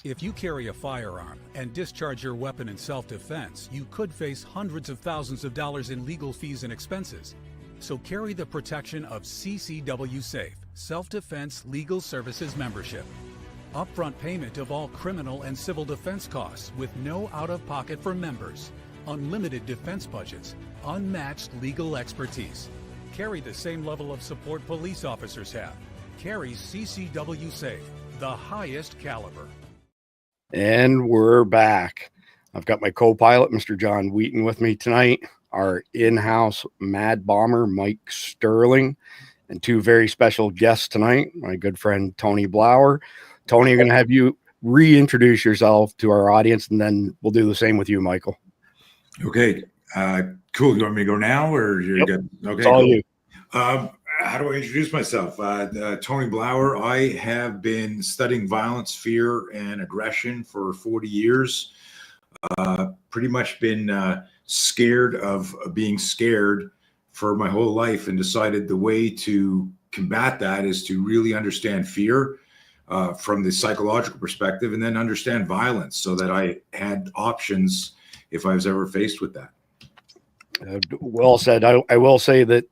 If you carry a firearm and discharge your weapon in self-defense, you could face hundreds of thousands of dollars in legal fees and expenses. So carry the protection of CCW Safe, Self-Defense Legal Services membership. Upfront payment of all criminal and civil defense costs with no out-of-pocket for members. Unlimited defense budgets, unmatched legal expertise. Carry the same level of support police officers have. Carry CCW Safe, the highest caliber. And we're back. I've got my co-pilot, Mr. John Wheaton, with me tonight, our in-house Mad Bomber, Mike Sterling, and two very special guests tonight, my good friend, Tony Blauer. Tony, I'm going to have you reintroduce yourself to our audience, and then we'll do the same with you, Michael. Okay. Cool. You want me to go now, or you're good? Okay. It's all you. How do I introduce myself? Tony Blauer. I have been studying violence, fear, and aggression for 40 years. Pretty much been scared of being scared for my whole life, and decided the way to combat that is to really understand fear from the psychological perspective, and then understand violence so that I had options if I was ever faced with that. Well said. I will say that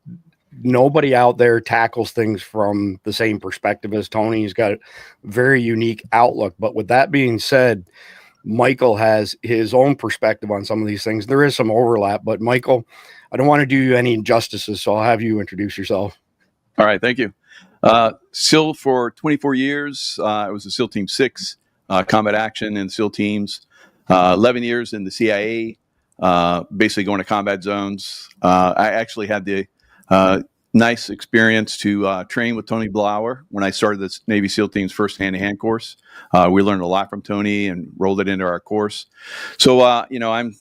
nobody out there tackles things from the same perspective as Tony. He's got a very unique outlook. But with that being said, Michael has his own perspective on some of these things. There is some overlap, but Michael, I don't want to do you any injustices, so I'll have you introduce yourself. All right, thank you. SEAL for 24 years. I was a SEAL Team 6, combat action in SEAL teams. 11 years in the CIA, basically going to combat zones. I actually had the nice experience to train with Tony Blauer when I started the Navy SEAL Team's first hand-to-hand course. We learned a lot from Tony and rolled it into our course. So, I'm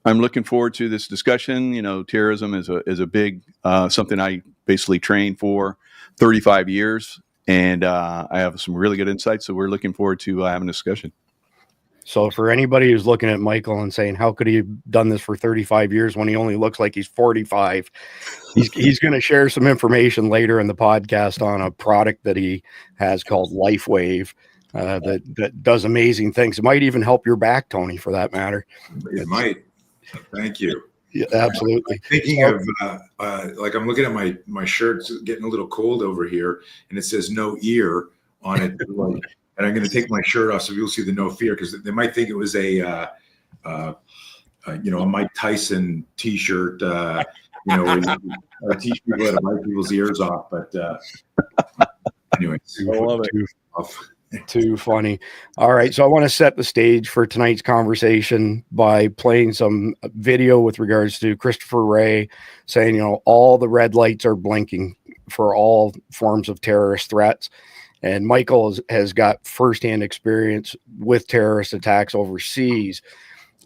looking forward to this discussion. Terrorism is a big something I basically trained for 35 years, and I have some really good insights. So we're looking forward to having a discussion. So for anybody who's looking at Michael and saying, how could he have done this for 35 years when he only looks like he's 45? He's going to share some information later in the podcast on a product that he has called LifeWave that does amazing things. It might even help your back, Tony, for that matter. It might. Thank you. Yeah, absolutely. Thinking of like I'm looking at my shirt's getting a little cold over here, and it says "No Ear" on it. And I'm going to take my shirt off so you'll see the no fear, because they might think it was a Mike Tyson T-shirt, a T-shirt that bite people's ears off. But anyway, I love it. Too funny. All right, so I want to set the stage for tonight's conversation by playing some video with regards to Christopher Wray saying, all the red lights are blinking for all forms of terrorist threats. And Michael has got firsthand experience with terrorist attacks overseas.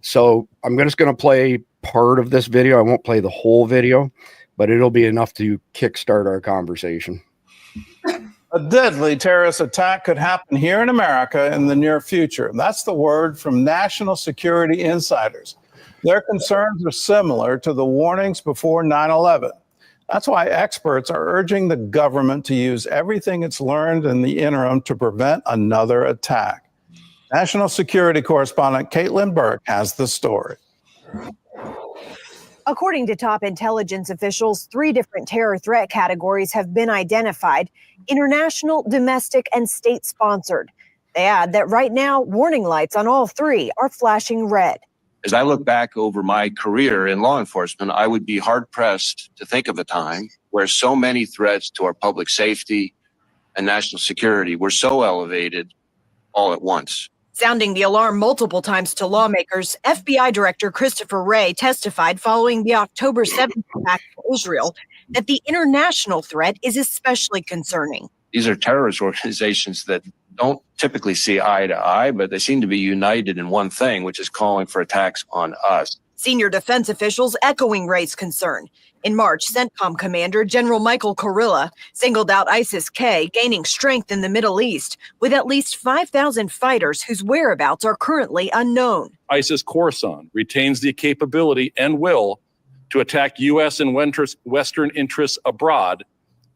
So I'm just going to play part of this video. I won't play the whole video, but it'll be enough to kickstart our conversation. A deadly terrorist attack could happen here in America in the near future. That's the word from national security insiders. Their concerns are similar to the warnings before 9/11. That's why experts are urging the government to use everything it's learned in the interim to prevent another attack. National security correspondent Caitlin Burke has the story. According to top intelligence officials, 3 different terror threat categories have been identified: international, domestic, and state-sponsored. They add that right now, warning lights on all 3 are flashing red. As I look back over my career in law enforcement, I would be hard-pressed to think of a time where so many threats to our public safety and national security were so elevated all at once. Sounding the alarm multiple times to lawmakers, FBI Director Christopher Wray testified following the October 7th attack in Israel that the international threat is especially concerning. These are terrorist organizations that don't typically see eye to eye, but they seem to be united in one thing, which is calling for attacks on us. Senior defense officials echoing Wray's concern. In March, CENTCOM Commander General Michael Kurilla singled out ISIS-K gaining strength in the Middle East, with at least 5,000 fighters whose whereabouts are currently unknown. ISIS Khorasan retains the capability and will to attack U.S. and Western interests abroad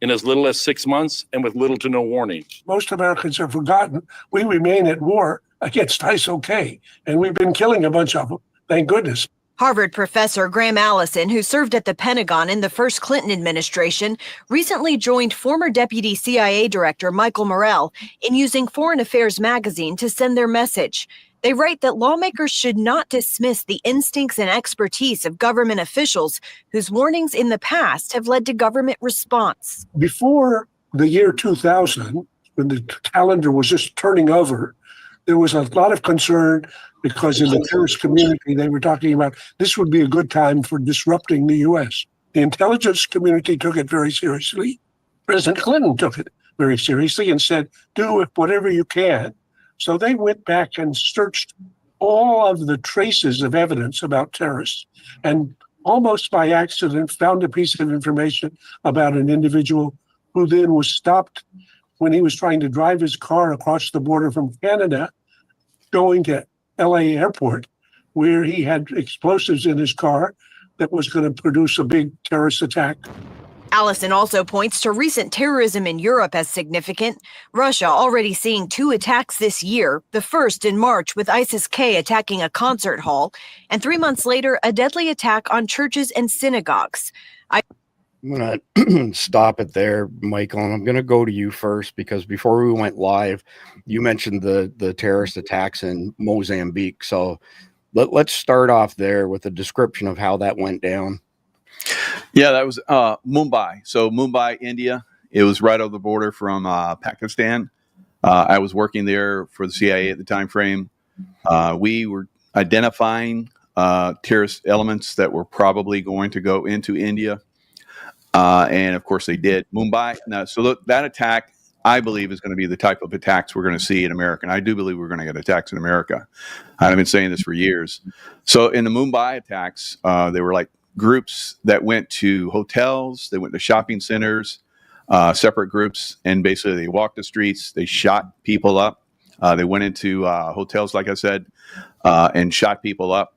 in as little as 6 months and with little to no warning. Most Americans have forgotten we remain at war against ISO-K, and we've been killing a bunch of them. Thank goodness. Harvard professor Graham Allison, who served at the Pentagon in the first Clinton administration, recently joined former Deputy CIA Director Michael Morell in using Foreign Affairs magazine to send their message. They write that lawmakers should not dismiss the instincts and expertise of government officials whose warnings in the past have led to government response. Before the year 2000, when the calendar was just turning over, there was a lot of concern because in the terrorist community, they were talking about this would be a good time for disrupting the U.S. The intelligence community took it very seriously. President Clinton took it very seriously and said, do whatever you can. So they went back and searched all of the traces of evidence about terrorists and almost by accident found a piece of information about an individual who then was stopped when he was trying to drive his car across the border from Canada, going to LA airport, where he had explosives in his car that was going to produce a big terrorist attack. Allison also points to recent terrorism in Europe as significant. Russia already seeing 2 attacks this year, the first in March with ISIS-K attacking a concert hall, and 3 months later, a deadly attack on churches and synagogues. I'm going to stop it there, Michael, and I'm going to go to you first because before we went live, you mentioned the terrorist attacks in Mozambique. So let's start off there with a description of how that went down. Yeah, that was Mumbai. So Mumbai, India. It was right over the border from Pakistan. I was working there for the CIA at the time frame. We were identifying terrorist elements that were probably going to go into India. And of course they did. Mumbai. Now, so look, that attack, I believe, is going to be the type of attacks we're going to see in America. And I do believe we're going to get attacks in America. I've been saying this for years. So in the Mumbai attacks, they were like groups that went to hotels, they went to shopping centers, separate groups, and basically they walked the streets, they shot people up. They went into hotels, like I said, and shot people up.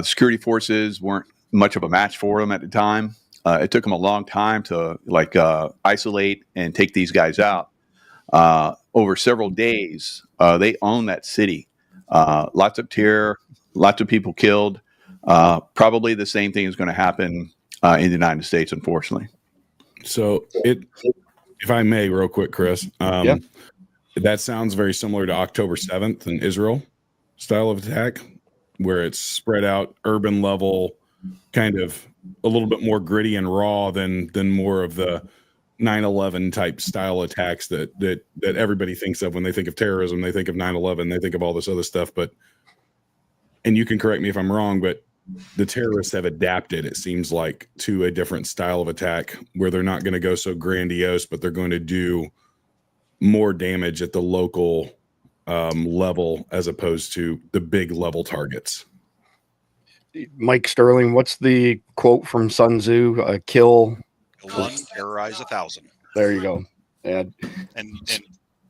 Security forces weren't much of a match for them at the time. It took them a long time to isolate and take these guys out. Over several days, they owned that city. Lots of terror, lots of people killed. Probably the same thing is going to happen in the United States, unfortunately. So if I may, real quick, Chris, that sounds very similar to October 7th in Israel style of attack, where it's spread out, urban level, kind of a little bit more gritty and raw than more of the 9/11 type style attacks that everybody thinks of when they think of terrorism. They think of 9/11, they think of all this other stuff. But, and you can correct me if I'm wrong, but the terrorists have adapted, it seems like, to a different style of attack where they're not going to go so grandiose, but they're going to do more damage at the local level as opposed to the big level targets. Mike Sterling, what's the quote from Sun Tzu? Kill one, terrorize 1,000. There you go. And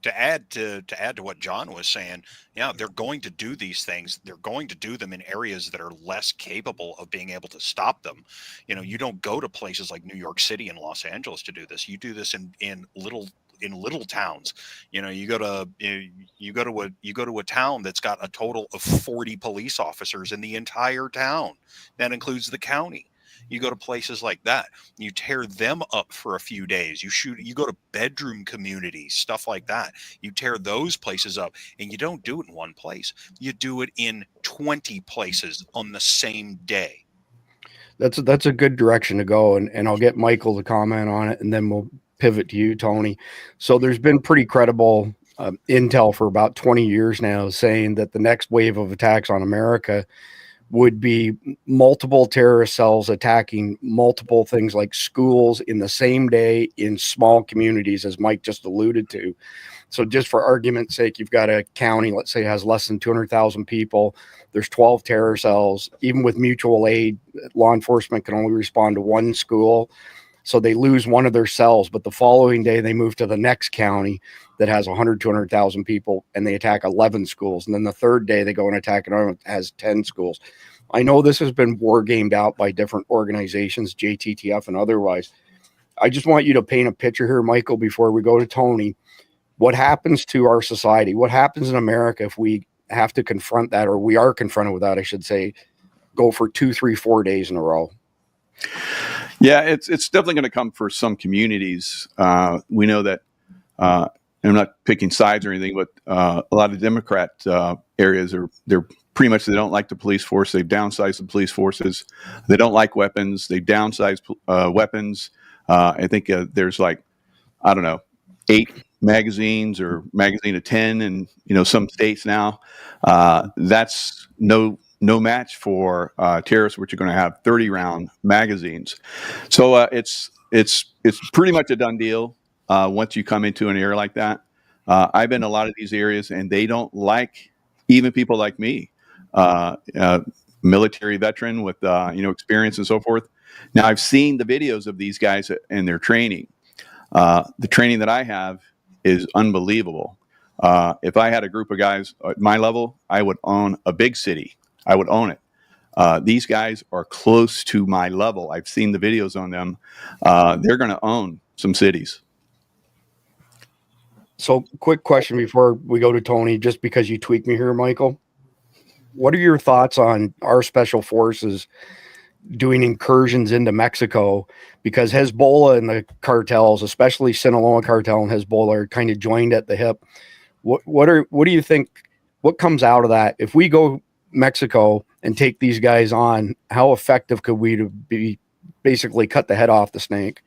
to add to what John was saying, yeah, they're going to do these things. They're going to do them in areas that are less capable of being able to stop them. You know, you don't go to places like New York City and Los Angeles to do this. You do this in little towns. You know, you go to a town that's got a total of 40 police officers in the entire town. That includes the county. You go to places like that, you tear them up for a few days. You go to bedroom communities, stuff like that. You tear those places up, and you don't do it in one place. You do it in 20 places on the same day. That's a good direction to go. And I'll get Michael to comment on it, and then we'll pivot to you, Tony. So there's been pretty credible intel for about 20 years now saying that the next wave of attacks on America would be multiple terrorist cells attacking multiple things like schools in the same day in small communities, as Mike just alluded to. So just for argument's sake, you've got a county, let's say, has less than 200,000 people. There's 12 terror cells. Even with mutual aid, law enforcement can only respond to one school. So they lose one of their cells, but the following day they move to the next county that has 100, 200,000 people, and they attack 11 schools. And then the third day they go and attack another one that has 10 schools. I know this has been war gamed out by different organizations, JTTF and otherwise. I just want you to paint a picture here, Michael, before we go to Tony. What happens to our society? What happens in America if we have to confront that, or we are confronted with that, I should say, go for 2, 3, 4 days in a row? Yeah, it's definitely going to come for some communities. We know that, and I'm not picking sides or anything, but a lot of Democrat areas they're pretty much, they don't like the police force. They've downsized the police forces. They don't like weapons. They've downsized weapons. I think there's like, I don't know, 8 magazines or magazine of 10 in some states now. That's no match for terrorists, which are going to have 30-round magazines. So it's pretty much a done deal once you come into an area like that. I've been in a lot of these areas, and they don't like even people like me, military veteran with experience and so forth. Now, I've seen the videos of these guys and their training. The training that I have is unbelievable. If I had a group of guys at my level, I would own a big city. I would own it. These guys are close to my level. I've seen the videos on them. They're going to own some cities. So, quick question before we go to Tony, just because you tweaked me here, Michael. What are your thoughts on our special forces doing incursions into Mexico? Because Hezbollah and the cartels, especially Sinaloa cartel and Hezbollah, are kind of joined at the hip. What do you think? What comes out of that? If we go Mexico and take these guys on, how effective could we be? Basically, cut the head off the snake.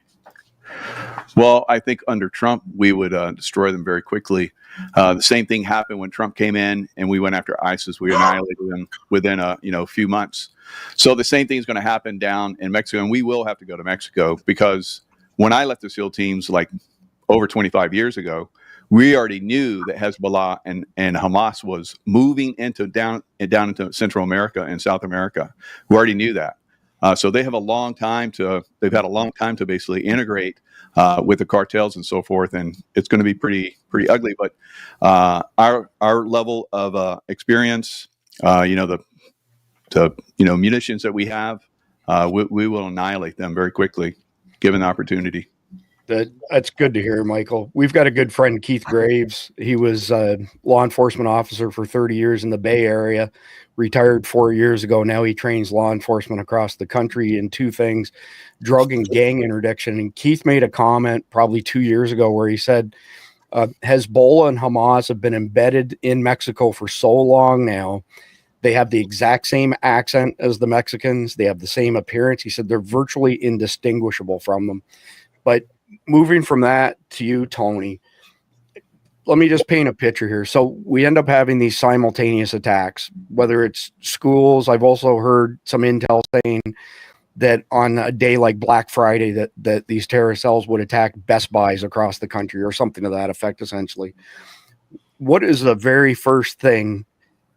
Well, I think under Trump, we would destroy them very quickly. The same thing happened when Trump came in and we went after ISIS. We annihilated them within a few months. So the same thing is going to happen down in Mexico, and we will have to go to Mexico, because when I left the SEAL teams like over 25 years ago, we already knew that Hezbollah and Hamas was moving down into Central America and South America. We already knew that. So they have a long time to basically integrate with the cartels and so forth, and it's going to be pretty ugly. But our level of experience, the munitions that we have, we will annihilate them very quickly, given the opportunity. That's good to hear, Michael. We've got a good friend, Keith Graves. He was a law enforcement officer for 30 years in the Bay Area, retired 4 years ago. Now he trains law enforcement across the country in 2 things, drug and gang interdiction. And Keith made a comment probably 2 years ago where he said, Hezbollah and Hamas have been embedded in Mexico for so long now. They have the exact same accent as the Mexicans. They have the same appearance. He said they're virtually indistinguishable from them. But moving from that to you, Tony, let me just paint a picture here. So we end up having these simultaneous attacks, whether it's schools. I've also heard some intel saying that on a day like Black Friday, that these terrorist cells would attack Best Buys across the country or something to that effect, essentially. What is the very first thing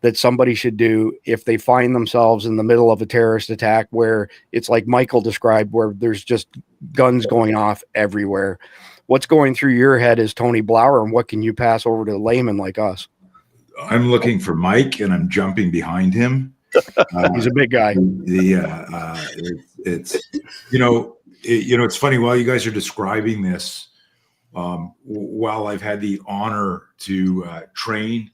that somebody should do if they find themselves in the middle of a terrorist attack where it's like Michael described, where there's just guns going off everywhere? What's going through your head as Tony Blauer, and what can you pass over to a layman like us? I'm looking for Mike, and I'm jumping behind him. He's a big guy. It's it's funny, while you guys are describing this, while I've had the honor to train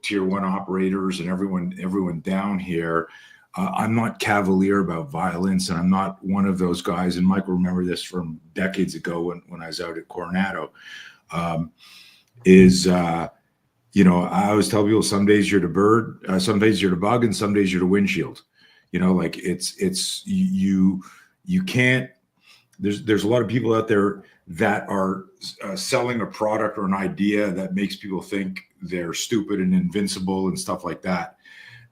tier 1 operators and everyone down here, I'm not cavalier about violence, and I'm not one of those guys. And Mike will remember this from decades ago when I was out at Coronado. I always tell people, some days you're the bird, some days you're the bug, and some days you're the windshield. You can't. There's a lot of people out there that are selling a product or an idea that makes people think they're stupid and invincible and stuff like that.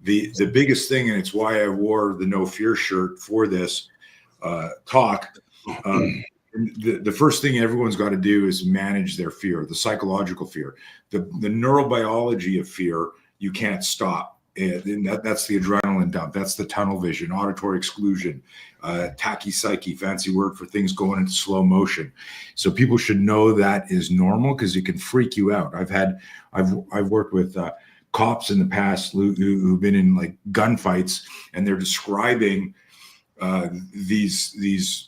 The biggest thing, and it's why I wore the No Fear shirt for this talk. The first thing everyone's got to do is manage their fear, the psychological fear, the neurobiology of fear. You can't stop. And that's the adrenaline dump. That's the tunnel vision, auditory exclusion, tachypsyche, fancy word for things going into slow motion. So people should know that is normal, because it can freak you out. I've worked with cops in the past who've been in like gunfights, and they're describing these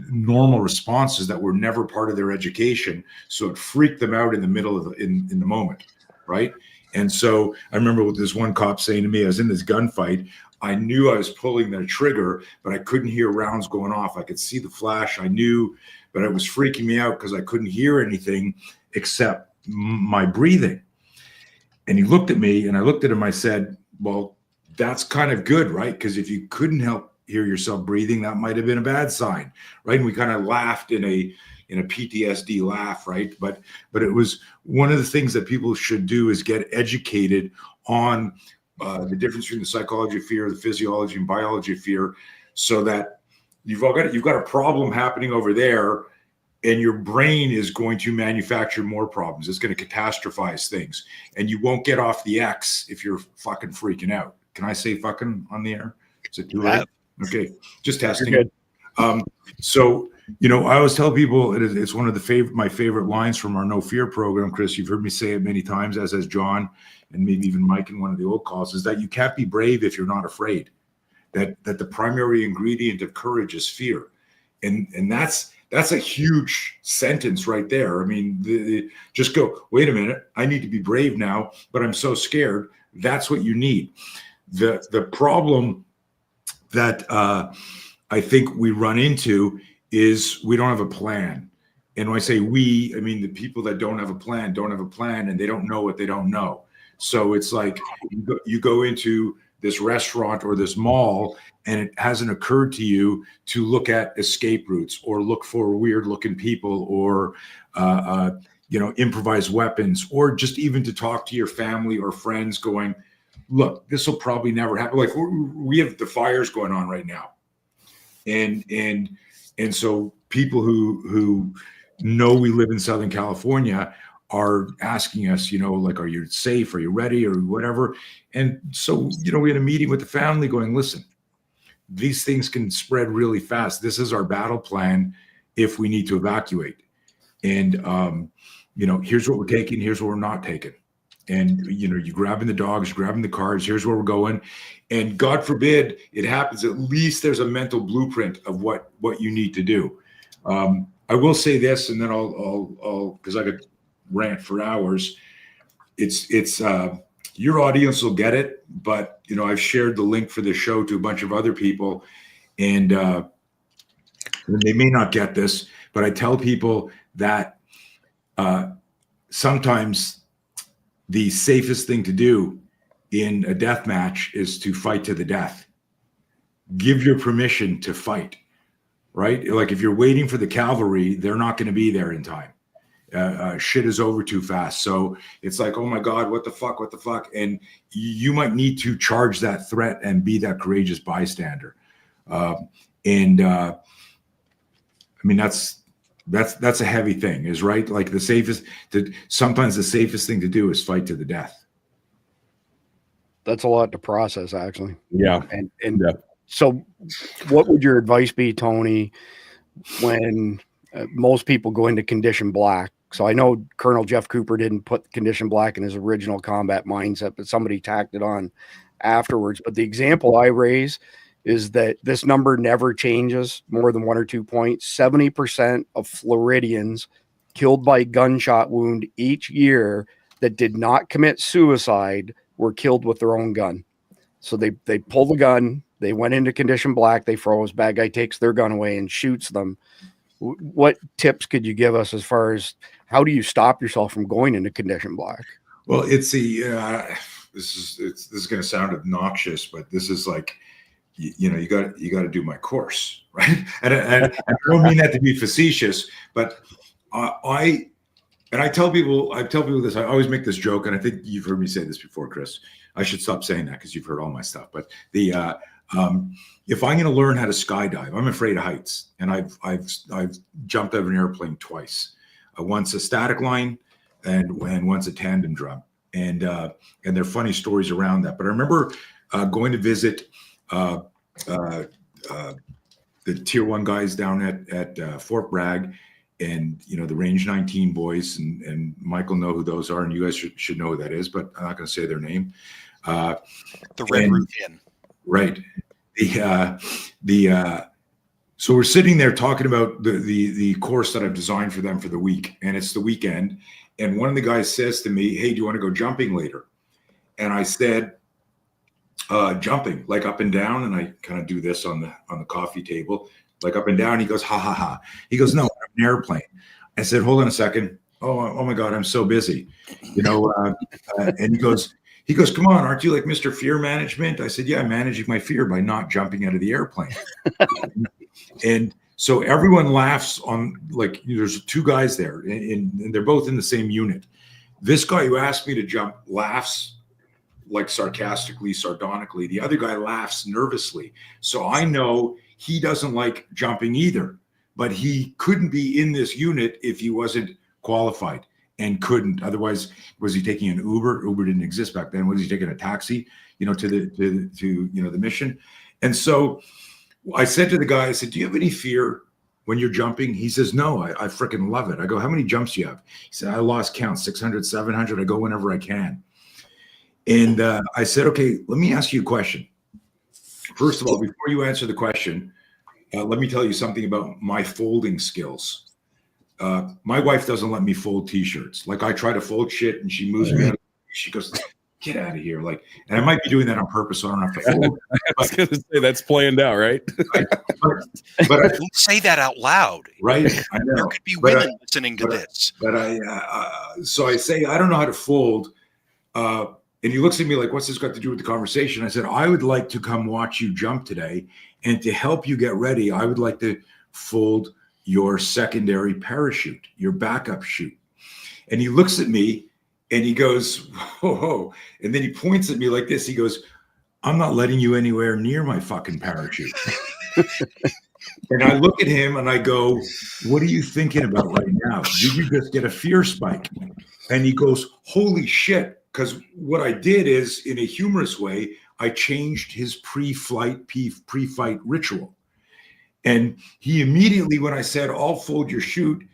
normal responses that were never part of their education. So it freaked them out in the middle of in the moment. right? And so I remember with this one cop saying to me, I was in this gunfight, I knew I was pulling the trigger, but I couldn't hear rounds going off. I could see the flash. I knew, but it was freaking me out because I couldn't hear anything except my breathing. And he looked at me and I looked at him. I said, well, that's kind of good, right? Because if you couldn't hear yourself breathing, that might have been a bad sign, right? And we kind of laughed in a PTSD laugh, right? But it was one of the things that people should do is get educated on the difference between the psychology of fear, the physiology and biology of fear, so that you've got a problem happening over there, and your brain is going to manufacture more problems. It's going to catastrophize things, and you won't get off the X if you're fucking freaking out. Can I say fucking on the air? Is it too late? Okay, just testing. So, you know, I always tell people it's one of my favorite lines from our No Fear program, Chris. You've heard me say it many times, as has John and maybe even Mike in one of the old calls, is that you can't be brave if you're not afraid. That the primary ingredient of courage is fear, and that's a huge sentence right there. I mean, just go, wait a minute, I need to be brave now, but I'm so scared. That's what you need. The problem that I think we run into is we don't have a plan. And when I say we, I mean the people that don't have a plan, and they don't know what they don't know. So it's like you go into this restaurant or this mall, and it hasn't occurred to you to look at escape routes or look for weird looking people or, improvise weapons, or just even to talk to your family or friends going, look, this will probably never happen. Like we have the fires going on right now. And so people who know we live in Southern California are asking us, like, are you safe? Are you ready? Or whatever. And so, we had a meeting with the family going, listen, these things can spread really fast. This is our battle plan if we need to evacuate. And, here's what we're taking. Here's what we're not taking. And, you're grabbing the dogs, grabbing the cars. Here's where we're going. And God forbid it happens. At least there's a mental blueprint of what you need to do. I will say this, and then I'll because I could rant for hours. It's your audience will get it, but I've shared the link for the show to a bunch of other people, and they may not get this, but I tell people that sometimes the safest thing to do in a death match is to fight to the death. Give your permission to fight, right? Like if you're waiting for the cavalry, they're not going to be there in time. Shit is over too fast. So it's like, oh my God, what the fuck? And you might need to charge that threat and be that courageous bystander. I mean, that's a heavy thing, is right. Like sometimes the safest thing to do is fight to the death. That's a lot to process, actually. Yeah. And so what would your advice be, Tony, when most people go into condition black? So I know Colonel Jeff Cooper didn't put condition black in his original combat mindset, but somebody tacked it on afterwards. But the example I raise is that this number never changes more than 1 or 2 points. 70% of Floridians killed by gunshot wound each year that did not commit suicide were killed with their own gun. So they pull the gun, they went into condition black, they froze, bad guy takes their gun away and shoots them. What tips could you give us as far as how do you stop yourself from going into condition black? Well, it's this is going to sound obnoxious, but this is like, you got to do my course, right? And I don't mean that to be facetious, but I tell people this. I always make this joke, and I think you've heard me say this before, Chris. I should stop saying that because you've heard all my stuff. But if I'm going to learn how to skydive, I'm afraid of heights, and I've jumped out of an airplane twice. Once a static line, and once a tandem drum, and there are funny stories around that. But I remember going to visit the Tier 1 guys down at Fort Bragg, and the Range 19 boys, and Michael know who those are, and you guys should know who that is, but I'm not going to say their name. The Red Roof Inn, right? So we're sitting there talking about the course that I've designed for them for the week, and it's the weekend, And one of the guys says to me, "Hey, do you want to go jumping later?" And I said, "Jumping, like up and down." And I kind of do this on the coffee table, like up and down. He goes, "Ha ha ha." He goes, "No, I'm an airplane." I said, "Hold on a second. Oh my God, I'm so busy." And he goes, "Come on, aren't you like Mr. Fear Management?" I said, "Yeah, I'm managing my fear by not jumping out of the airplane." And so everyone laughs on, like, there's two guys there and they're both in the same unit. This guy who asked me to jump laughs like sarcastically, sardonically. The other guy laughs nervously. So I know he doesn't like jumping either, but he couldn't be in this unit if he wasn't qualified and couldn't. Otherwise, was he taking an Uber? Uber didn't exist back then. Was he taking a taxi, to the mission? And so I said to the guy, I said, "Do you have any fear when you're jumping?" He says, "No, I freaking love it." I go, "How many jumps do you have?" He said, "I lost count, 600, 700. I go whenever I can." And I said, "Okay, let me ask you a question. First of all, before you answer the question, let me tell you something about my folding skills. My wife doesn't let me fold t-shirts. Like, I try to fold shit and she moves me out. She goes, 'Get out of here.' Like, and I might be doing that on purpose so I don't have to fold." I was going to say that's planned out, right? But Don't say that out loud. Right? I know. There could be women listening to this. But so I say, "I don't know how to fold." And he looks at me like, "What's this got to do with the conversation?" I said, "I would like to come watch you jump today. And to help you get ready, I would like to fold your secondary parachute, your backup chute." And he looks at me and he goes, "Whoa." And then he points at me like this. He goes, "I'm not letting you anywhere near my fucking parachute." And I look at him and I go, "What are you thinking about right now? Did you just get a fear spike?" And he goes, "Holy shit." Because what I did is, in a humorous way, I changed his pre-fight ritual. And he immediately, when I said, "I'll fold your chute,"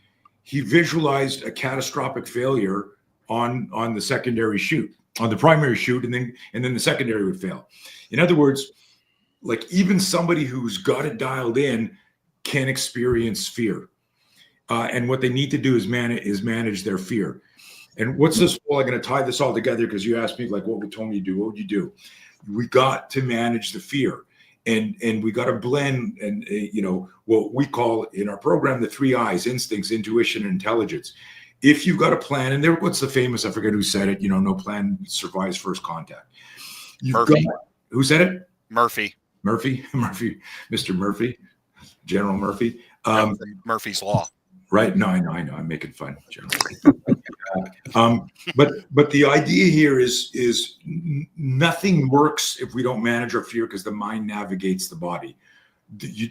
he visualized a catastrophic failure on the secondary chute, on the primary chute, and then the secondary would fail. In other words, like, even somebody who's got it dialed in can experience fear. And what they need to do is manage their fear. And what's this? Well, I'm going to tie this all together because you asked me, like, what would Tony do? What would you do? We got to manage the fear. And we got to blend and what we call in our program the 3 I's: instincts, intuition, and intelligence. If you've got a plan, and what's the famous, I forget who said it, no plan survives first contact. Murphy. Who said it? Murphy, Mr. Murphy, General Murphy. Murphy's Law. Right? No, I know. I'm making fun, General. But the idea here is nothing works if we don't manage our fear, because the mind navigates the body.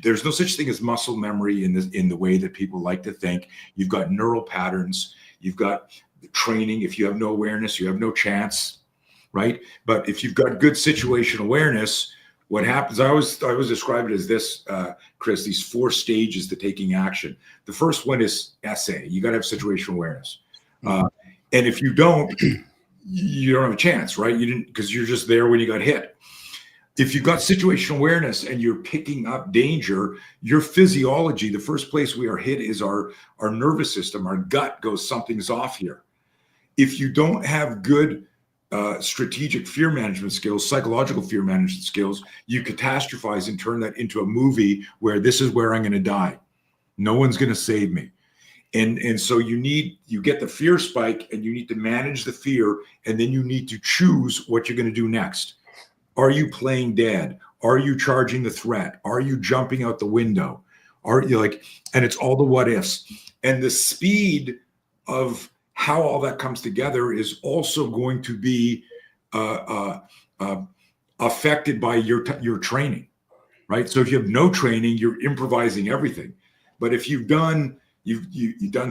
There's no such thing as muscle memory in the way that people like to think. You've got neural patterns. You've got training. If you have no awareness, you have no chance, right? But if you've got good situational awareness, what happens? I always describe it as this, Chris. These 4 stages to taking action. The first one is SA. You got to have situational awareness. And if you don't, you don't have a chance, right? You didn't, because you're just there when you got hit. If you've got situational awareness and you're picking up danger, your physiology, the first place we are hit is our nervous system. Our gut goes, something's off here. If you don't have good strategic fear management skills, psychological fear management skills, you catastrophize and turn that into a movie where this is where I'm going to die. No one's going to save me. And so you get the fear spike and you need to manage the fear, and then you need to choose what you're going to do next. Are you playing dead? Are you charging the threat? Are you jumping out the window? Are you and it's all the what ifs. And the speed of how all that comes together is also going to be affected by your training, right? So if you have no training, you're improvising everything. But if you've done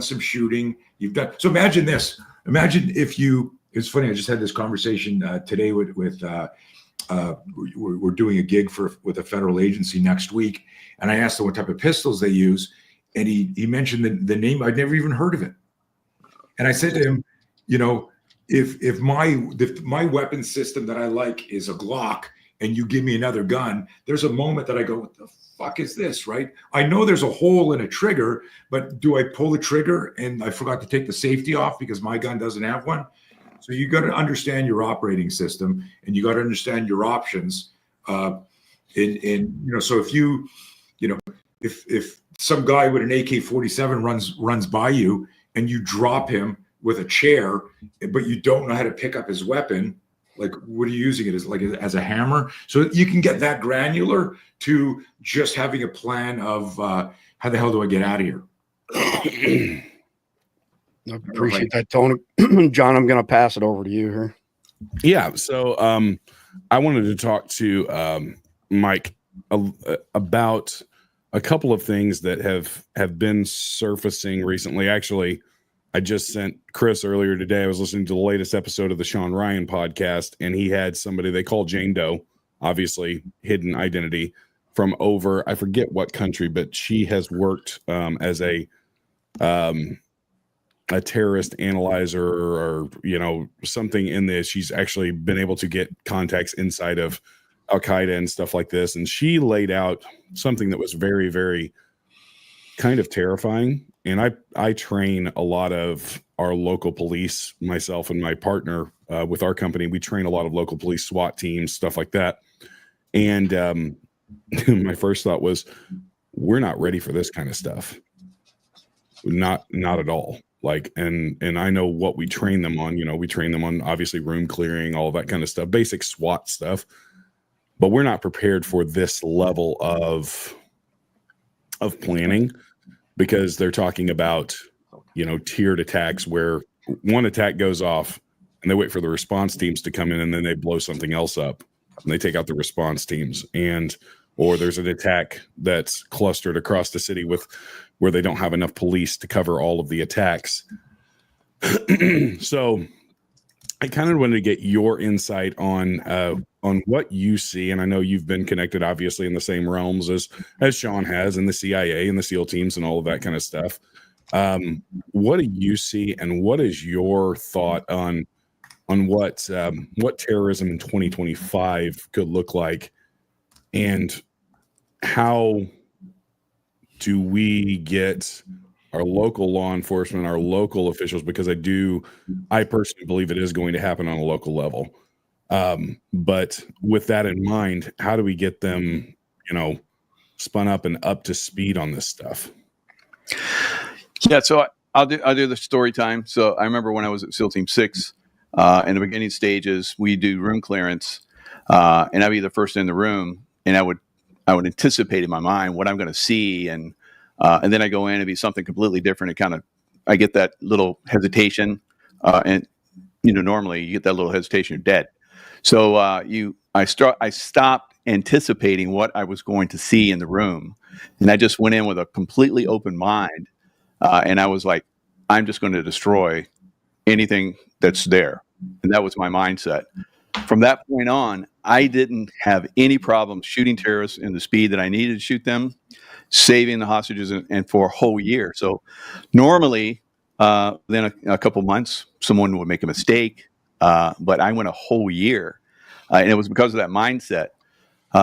some shooting, so imagine this. Imagine if it's funny, I just had this conversation today with we're doing a gig with a federal agency next week, and I asked them what type of pistols they use, and he mentioned the name. I'd never even heard of it. And I said to him, if my weapon system that I like is a Glock, and you give me another gun, there's a moment that I go, what the fuck is this, right? I know there's a hole in a trigger, but do I pull the trigger and I forgot to take the safety off because my gun doesn't have one? So you got to understand your operating system, and you got to understand your options. So if if some guy with an AK-47 runs by you and you drop him with a chair, but you don't know how to pick up his weapon, like, what are you using it as a hammer? So you can get that granular to just having a plan of how the hell do I get out of here? I appreciate that, Tony. John, I'm going to pass it over to you here. Yeah. So I wanted to talk to Mike about a couple of things that have been surfacing recently. Actually, I just sent Chris earlier today. I was listening to the latest episode of the Sean Ryan podcast, and he had somebody they call Jane Doe, obviously hidden identity, from over, I forget what country, but she has worked as a terrorist analyzer or something in this. She's actually been able to get contacts inside of Al-Qaeda and stuff like this. And she laid out something that was very, very kind of terrifying. And I train a lot of our local police, myself and my partner with our company. We train a lot of local police, SWAT teams, stuff like that. And my first thought was, we're not ready for this kind of stuff. Not at all. Like, and I know what we train them on. We train them on obviously room clearing, all that kind of stuff, basic SWAT stuff. But we're not prepared for this level of planning, because they're talking about, tiered attacks where one attack goes off and they wait for the response teams to come in, and then they blow something else up and they take out the response teams. Or there's an attack that's clustered across the city where they don't have enough police to cover all of the attacks. So I kind of wanted to get your insight on what you see. And I know you've been connected, obviously, in the same realms as Sean has, in the CIA and the SEAL teams and all of that kind of stuff. What do you see, and what is your thought on what terrorism in 2025 could look like, and how do we get our local law enforcement, our local officials, because I personally believe it is going to happen on a local level. But with that in mind, how do we get them, spun up and up to speed on this stuff? Yeah. So I'll do the story time. So I remember when I was at SEAL Team 6, in the beginning stages, we do room clearance, and I'd be the first in the room, and I would anticipate in my mind what I'm going to see, and then I go in and be something completely different. And I get that little hesitation, and normally you get that little hesitation, you're dead. So I stopped anticipating what I was going to see in the room, and I just went in with a completely open mind, and I was like, I'm just going to destroy anything that's there, and that was my mindset. From that point on, I didn't have any problem shooting terrorists in the speed that I needed to shoot them, saving the hostages, and for a whole year. So normally, then a couple months, someone would make a mistake, but I went a whole year, and it was because of that mindset.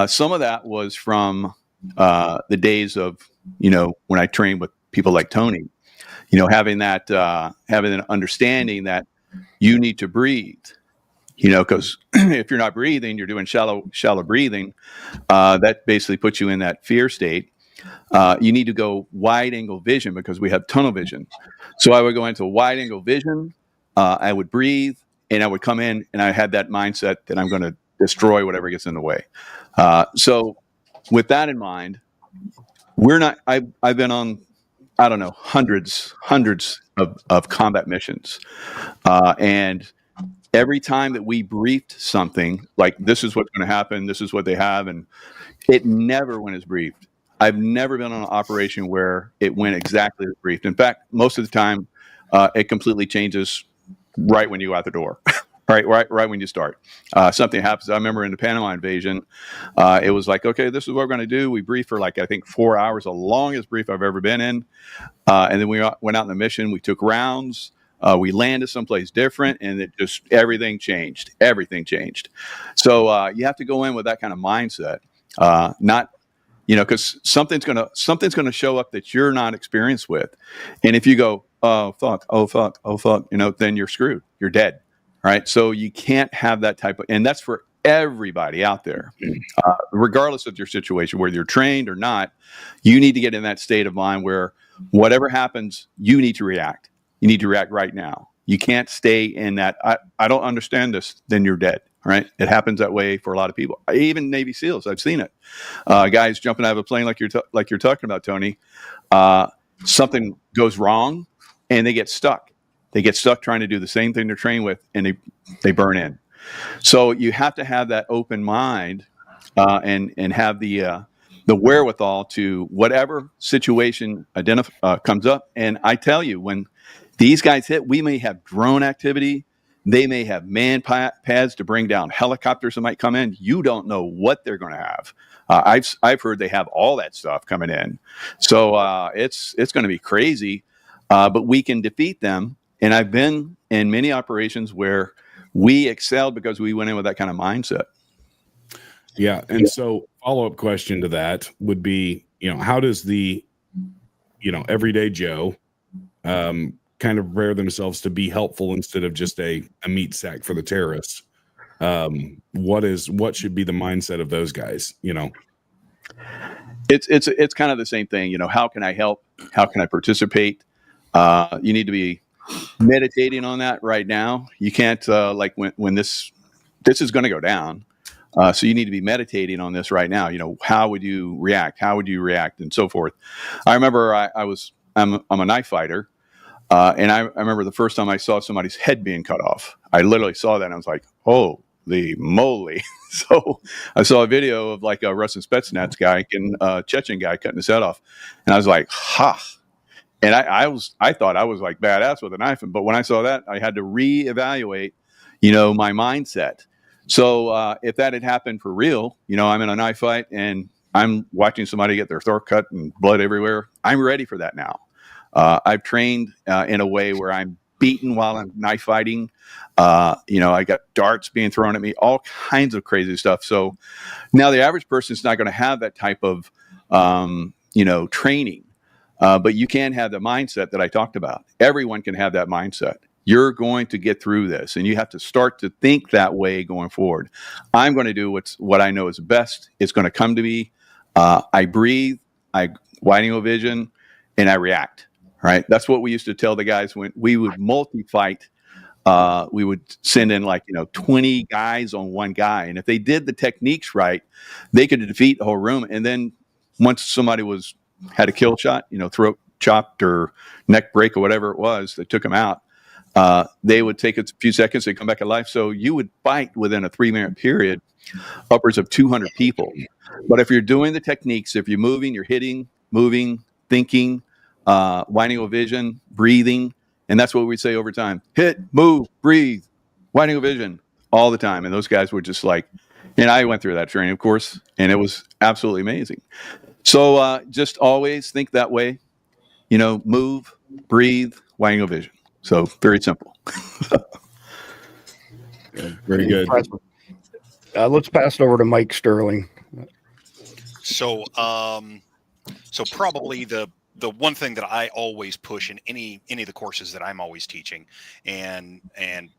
Some of that was from the days of, when I trained with people like Tony, having an understanding that you need to breathe. Because if you're not breathing, you're doing shallow breathing. That basically puts you in that fear state. You need to go wide angle vision, because we have tunnel vision. So I would go into wide angle vision. I would breathe, and I would come in, and I had that mindset that I'm going to destroy whatever gets in the way. So with that in mind, I've been on, I don't know, hundreds of combat missions, and every time that we briefed something like, this is what's going to happen, this is what they have, and it never went as briefed. I've never been on an operation where it went exactly as briefed. In fact, most of the time, it completely changes right when you go out the door, right when you start. Something happens. I remember in the Panama invasion, it was like, okay, this is what we're going to do. We briefed for I think 4 hours, the longest brief I've ever been in. And then we went out on the mission. We took rounds. We landed someplace different, and everything changed. Everything changed. So you have to go in with that kind of mindset, not because something's gonna show up that you're not experienced with, and if you go, oh fuck, then you're screwed. You're dead, right? So you can't have that type of, and that's for everybody out there, regardless of your situation, whether you're trained or not. You need to get in that state of mind where whatever happens, you need to react. You need to react right now. You can't stay in that, I don't understand this, then you're dead, right? It happens that way for a lot of people. Even Navy SEALs, I've seen it. Guys jumping out of a plane like you're talking about, Tony. Something goes wrong and they get stuck. They get stuck trying to do the same thing they're trained with, and they burn in. So you have to have that open mind and have the wherewithal to whatever situation comes up. And I tell you, when these guys hit, we may have drone activity. They may have man pads to bring down helicopters that might come in. You don't know what they're going to have. I've heard they have all that stuff coming in. So it's going to be crazy, but we can defeat them. And I've been in many operations where we excelled because we went in with that kind of mindset. Yeah. And so follow-up question to that would be, how does the, everyday Joe kind of prepare themselves to be helpful instead of just a meat sack for the terrorists? What should be the mindset of those guys? It's kind of the same thing. How can I help? How can I participate? You need to be meditating on that right now. You can't like when this is going to go down. So you need to be meditating on this right now. How would you react? How would you react, and so forth. I remember I'm a knife fighter. And I remember the first time I saw somebody's head being cut off. I literally saw that and I was like, holy moly. So I saw a video of like a Russian Spetsnaz guy and a Chechen guy cutting his head off. And I was like, ha. And I thought I was like badass with a knife. But when I saw that, I had to reevaluate, my mindset. So if that had happened for real, I'm in a knife fight and I'm watching somebody get their throat cut and blood everywhere. I'm ready for that now. I've trained in a way where I'm beaten while I'm knife fighting. I got darts being thrown at me, all kinds of crazy stuff. So now the average person is not going to have that type of, training. But you can have the mindset that I talked about. Everyone can have that mindset. You're going to get through this, and you have to start to think that way going forward. I'm going to do what I know is best. It's going to come to me. I breathe, I widening vision, and I react. Right. That's what we used to tell the guys when we would multi-fight. We would send in 20 guys on one guy. And if they did the techniques right, they could defeat the whole room. And then once somebody had a kill shot, throat chopped or neck break or whatever it was that took them out, they would take a few seconds, they'd come back alive. So you would fight within a 3-minute period, upwards of 200 people. But if you're doing the techniques, if you're moving, you're hitting, moving, thinking, widening vision, breathing, and that's what we say over time: hit, move, breathe, widening vision, all the time. And those guys were just like, and I went through that training, of course, and it was absolutely amazing. So just always think that way, move, breathe, widening vision. So very simple. Very good. Let's pass it over to Mike Sterling. So probably the one thing that I always push in any of the courses that I'm always teaching, and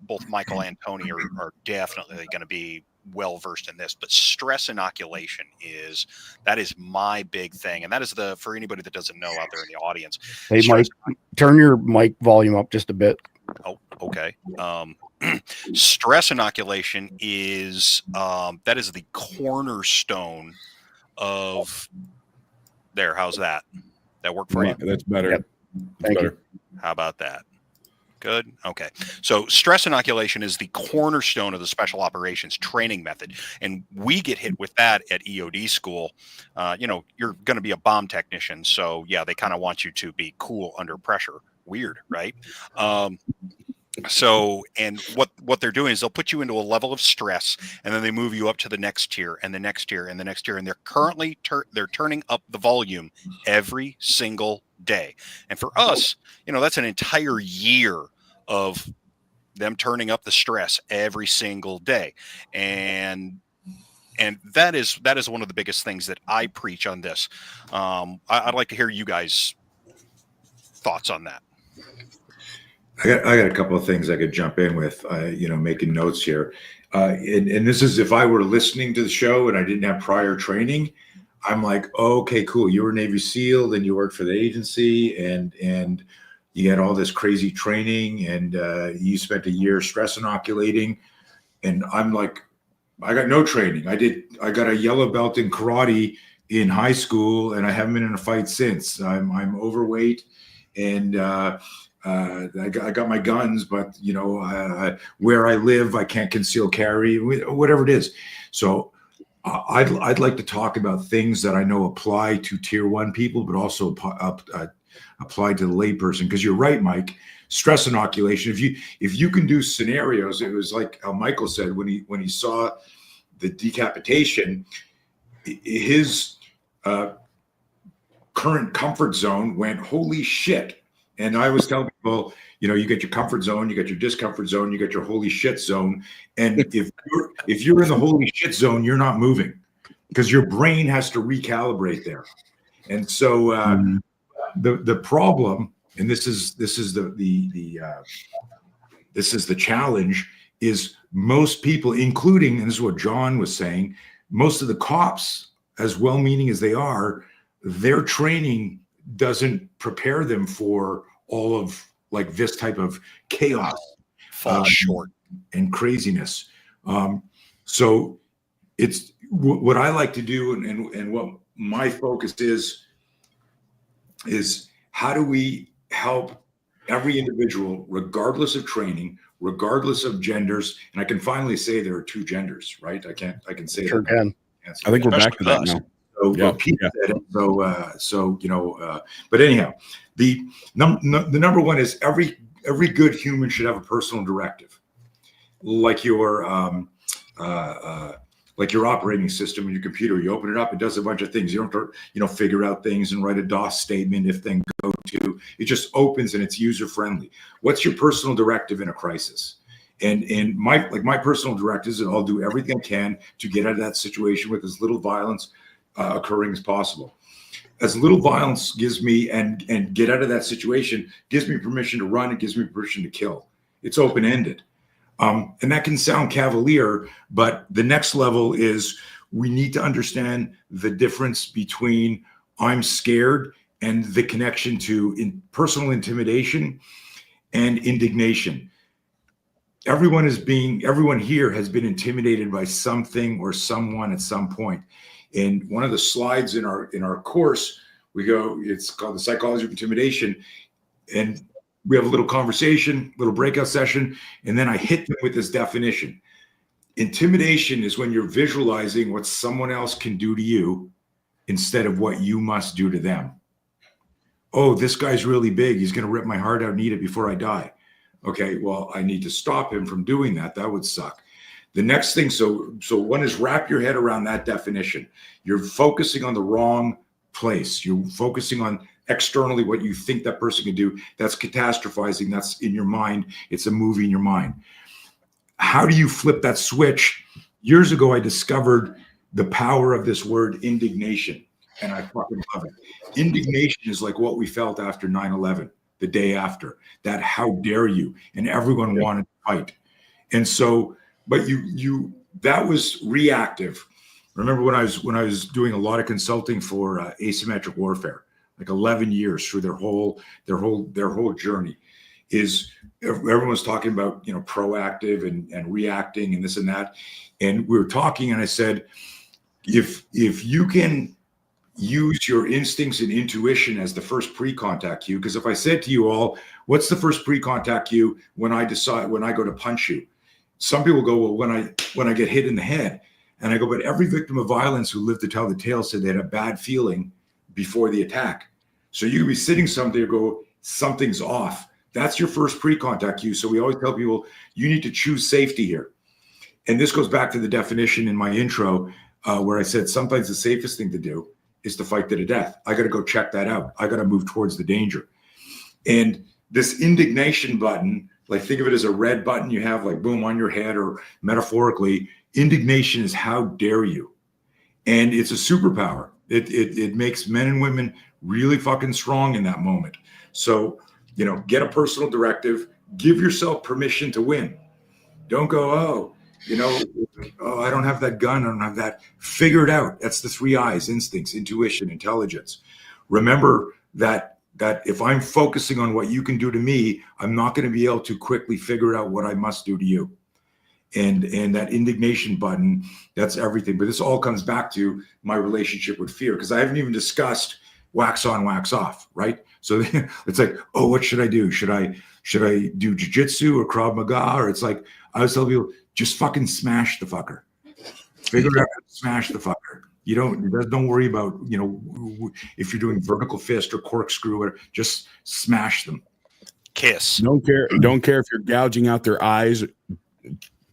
both Michael and Tony are definitely going to be well versed in this, but stress inoculation is my big thing, and that is for anybody that doesn't know out there in the audience. Hey, Mike, turn your mic volume up just a bit. Oh, okay. Stress inoculation is that is the cornerstone of there. How's that? That work for you? That's better. Yep. Thank you. How about that? Good. Okay. So stress inoculation is the cornerstone of the special operations training method. And we get hit with that at EOD school. You're going to be a bomb technician. So yeah, they kind of want you to be cool under pressure. Weird, right? So, and what they're doing is they'll put you into a level of stress, and then they move you up to the next tier and the next tier and the next tier. And they're currently they're turning up the volume every single day. And for us, that's an entire year of them turning up the stress every single day. And And that is one of the biggest things that I preach on this. I'd like to hear you guys' thoughts on that. I got a couple of things I could jump in with, making notes here. And this is if I were listening to the show and I didn't have prior training, I'm like, oh, okay, cool. You were Navy SEAL, then you worked for the agency, and you had all this crazy training, and you spent a year stress inoculating. And I'm like, I got no training. I got a yellow belt in karate in high school, and I haven't been in a fight since. I'm overweight, and I got my guns, but where I live, I can't conceal carry, whatever it is. So I'd like to talk about things that I know apply to tier 1 people, but also apply to the layperson. Because you're right, Mike. Stress inoculation. If you can do scenarios, it was like how Michael said when he saw the decapitation, his current comfort zone went, holy shit. And I was telling people, you get your comfort zone, you got your discomfort zone, you got your holy shit zone. And if you're in the holy shit zone, you're not moving because your brain has to recalibrate there. And so the problem, and this is the challenge, is most people, including, and this is what John was saying, most of the cops, as well-meaning as they are, their training doesn't prepare them for all of like this type of chaos, falls short, and craziness. So it's what I like to do, and what my focus is how do we help every individual, regardless of training, regardless of genders. And I can finally say there are 2 genders, right? I can say sure that. I think we're back to that now. So, yeah. Pete said it. But anyhow, the number one is every good human should have a personal directive, like your operating system in your computer. You open it up, it does a bunch of things. You don't have to, figure out things and write a DOS statement if things go to. It just opens and it's user friendly. What's your personal directive in a crisis? And my personal directive is that I'll do everything I can to get out of that situation with as little violence occurring as possible. As little violence gives me and get out of that situation gives me permission to run. It gives me permission to kill. It's open-ended. And that can sound cavalier, but the next level is we need to understand the difference between I'm scared and the connection to personal intimidation and indignation. Everyone here has been intimidated by something or someone at some point. And one of the slides in our course, it's called the psychology of intimidation. And we have a little conversation, little breakout session, and then I hit them with this definition. Intimidation is when you're visualizing what someone else can do to you instead of what you must do to them. Oh, this guy's really big. He's going to rip my heart out and eat it before I die. Okay, well, I need to stop him from doing that. That would suck. The next thing, so one is wrap your head around that definition. You're focusing on the wrong place. You're focusing on externally what you think that person can do. That's catastrophizing. That's in your mind. It's a movie in your mind. How do you flip that switch? Years ago, I discovered the power of this word indignation, and I fucking love it. Indignation is like what we felt after 9/11, the day after. That how dare you? And everyone wanted to fight. And so, but that was reactive. Remember when I was doing a lot of consulting for asymmetric warfare, like 11 years through their whole journey, is everyone's talking about proactive and reacting and this and that. And we were talking, and I said, if you can use your instincts and intuition as the first pre-contact cue, because if I said to you all, what's the first pre-contact cue when I go to punch you? Some people go, well, when I get hit in the head. And I go, but every victim of violence who lived to tell the tale said they had a bad feeling before the attack. So you could be sitting somewhere and go, something's off. That's your first pre-contact cue. So we always tell people, you need to choose safety here. And this goes back to the definition in my intro where I said, sometimes the safest thing to do is to fight to the death. I got to go check that out. I got to move towards the danger. And this indignation button Like think of it as a red button you have like boom on your head, or metaphorically, indignation is how dare you. And it's a superpower. It makes men and women really fucking strong in that moment. So, get a personal directive, give yourself permission to win. Don't go, oh, I don't have that gun. I don't have that. Figure it out. That's the 3 I's: instincts, intuition, intelligence. Remember that if I'm focusing on what you can do to me, I'm not going to be able to quickly figure out what I must do to you. And that indignation button, that's everything. But this all comes back to my relationship with fear, because I haven't even discussed wax on, wax off, right? So it's like, oh, what should I do? Should I do jiu-jitsu or Krav Maga? Or it's like, I was telling people, just fucking smash the fucker. Figure out how to smash the fucker. Don't worry about, if you're doing vertical fist or corkscrew, or just smash them. Kiss. Don't care if you're gouging out their eyes,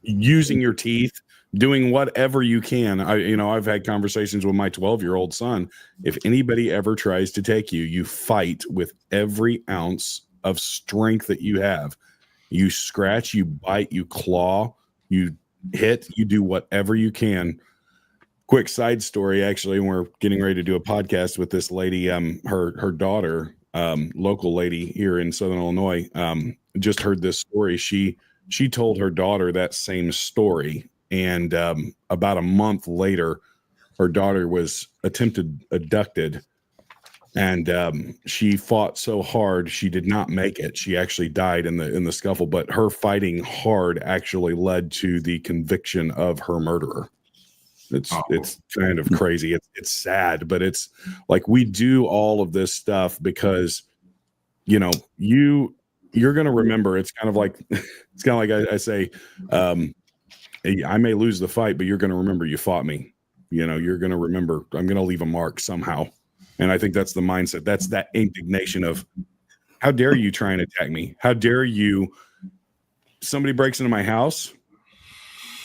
using your teeth, doing whatever you can. I've had conversations with my 12-year-old son. If anybody ever tries to take you, you fight with every ounce of strength that you have. You scratch, you bite, you claw, you hit, you do whatever you can. Quick side story, actually, we're getting ready to do a podcast with this lady, her daughter, local lady here in Southern Illinois, just heard this story. She told her daughter that same story, and about a month later, her daughter was abducted, and she fought so hard she did not make it. She actually died in the scuffle, but her fighting hard actually led to the conviction of her murderer. It's kind of crazy. It's sad, but it's like we do all of this stuff because you're going to remember. It's kind of like I say, I may lose the fight, but you're going to remember you fought me. You're going to remember. I'm going to leave a mark somehow. And I think that's the mindset. That's that indignation of, how dare you try and attack me? How dare you? Somebody breaks into my house.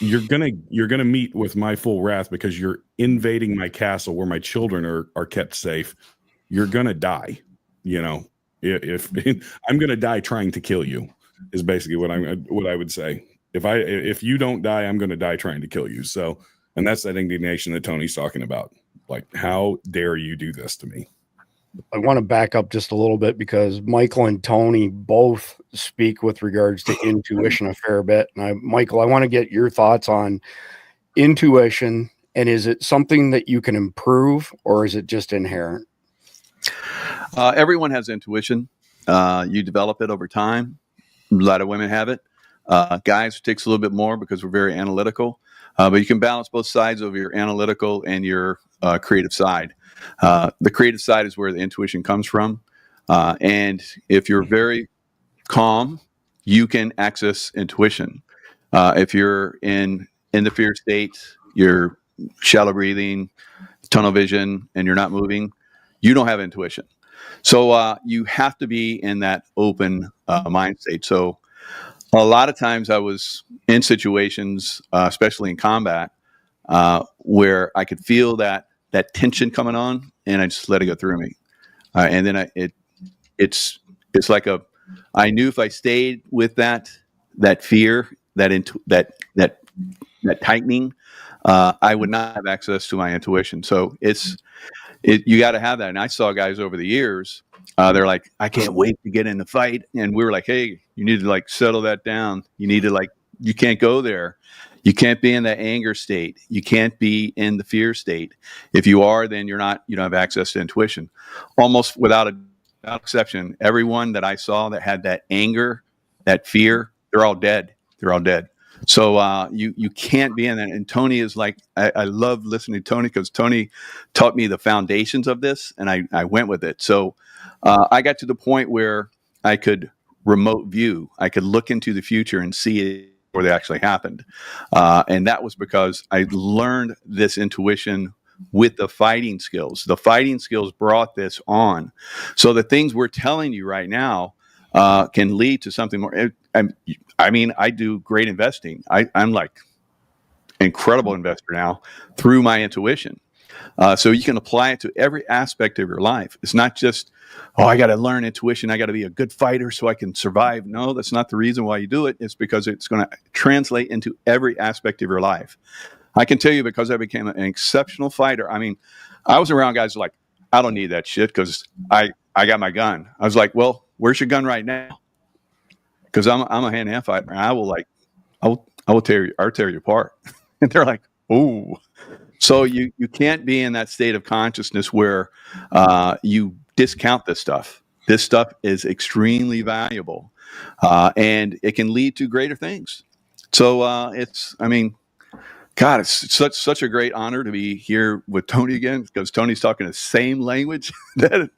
You're gonna meet with my full wrath because you're invading my castle where my children are kept safe. You're gonna die. If I'm gonna die trying to kill you, is basically what I would say. If you don't die, I'm gonna die trying to kill you. So, and that's that indignation that Tony's talking about. Like, how dare you do this to me? I want to back up just a little bit because Michael and Tony both speak with regards to intuition a fair bit. And Michael, I want to get your thoughts on intuition, and is it something that you can improve, or is it just inherent? Everyone has intuition. You develop it over time. A lot of women have it. Guys, it takes a little bit more because we're very analytical. But you can balance both sides of your analytical and your creative side. The creative side is where the intuition comes from. And if you're very calm, you can access intuition. If you're in the fear state, you're shallow breathing, tunnel vision, and you're not moving, you don't have intuition. So you have to be in that open mind state. So a lot of times I was in situations, especially in combat, where I could feel that tension coming on, and I just let it go through me. And then it's like I knew if I stayed with that fear, that tightening, I would not have access to my intuition. So you got to have that. And I saw guys over the years, they're like, I can't wait to get in the fight. And we were like, hey, you need to settle that down. You need to you can't go there. You can't be in that anger state. You can't be in the fear state. If you are, then you don't have access to intuition. Almost without exception, everyone that I saw that had that anger, that fear, they're all dead. They're all dead. So you can't be in that. And Tony is I love listening to Tony because Tony taught me the foundations of this, and I went with it. So I got to the point where I could remote view. I could look into the future and see it before they actually happened. And that was because I learned this intuition with the fighting skills. The fighting skills brought this on. So the things we're telling you right now can lead to something more. I do great investing. I'm incredible investor now through my intuition. So you can apply it to every aspect of your life. It's not just, oh, I got to learn intuition. I got to be a good fighter so I can survive. No, that's not the reason why you do it. It's because it's going to translate into every aspect of your life. I can tell you, because I became an exceptional fighter. I mean, I was around guys like, I don't need that shit because I got my gun. I was like, well, where's your gun right now? Because I'm a hand-to-hand fighter. And I will tear you apart. And they're like, oh. So you can't be in that state of consciousness where you discount this stuff. This stuff is extremely valuable, and it can lead to greater things. So God, it's such a great honor to be here with Tony again, because Tony's talking the same language that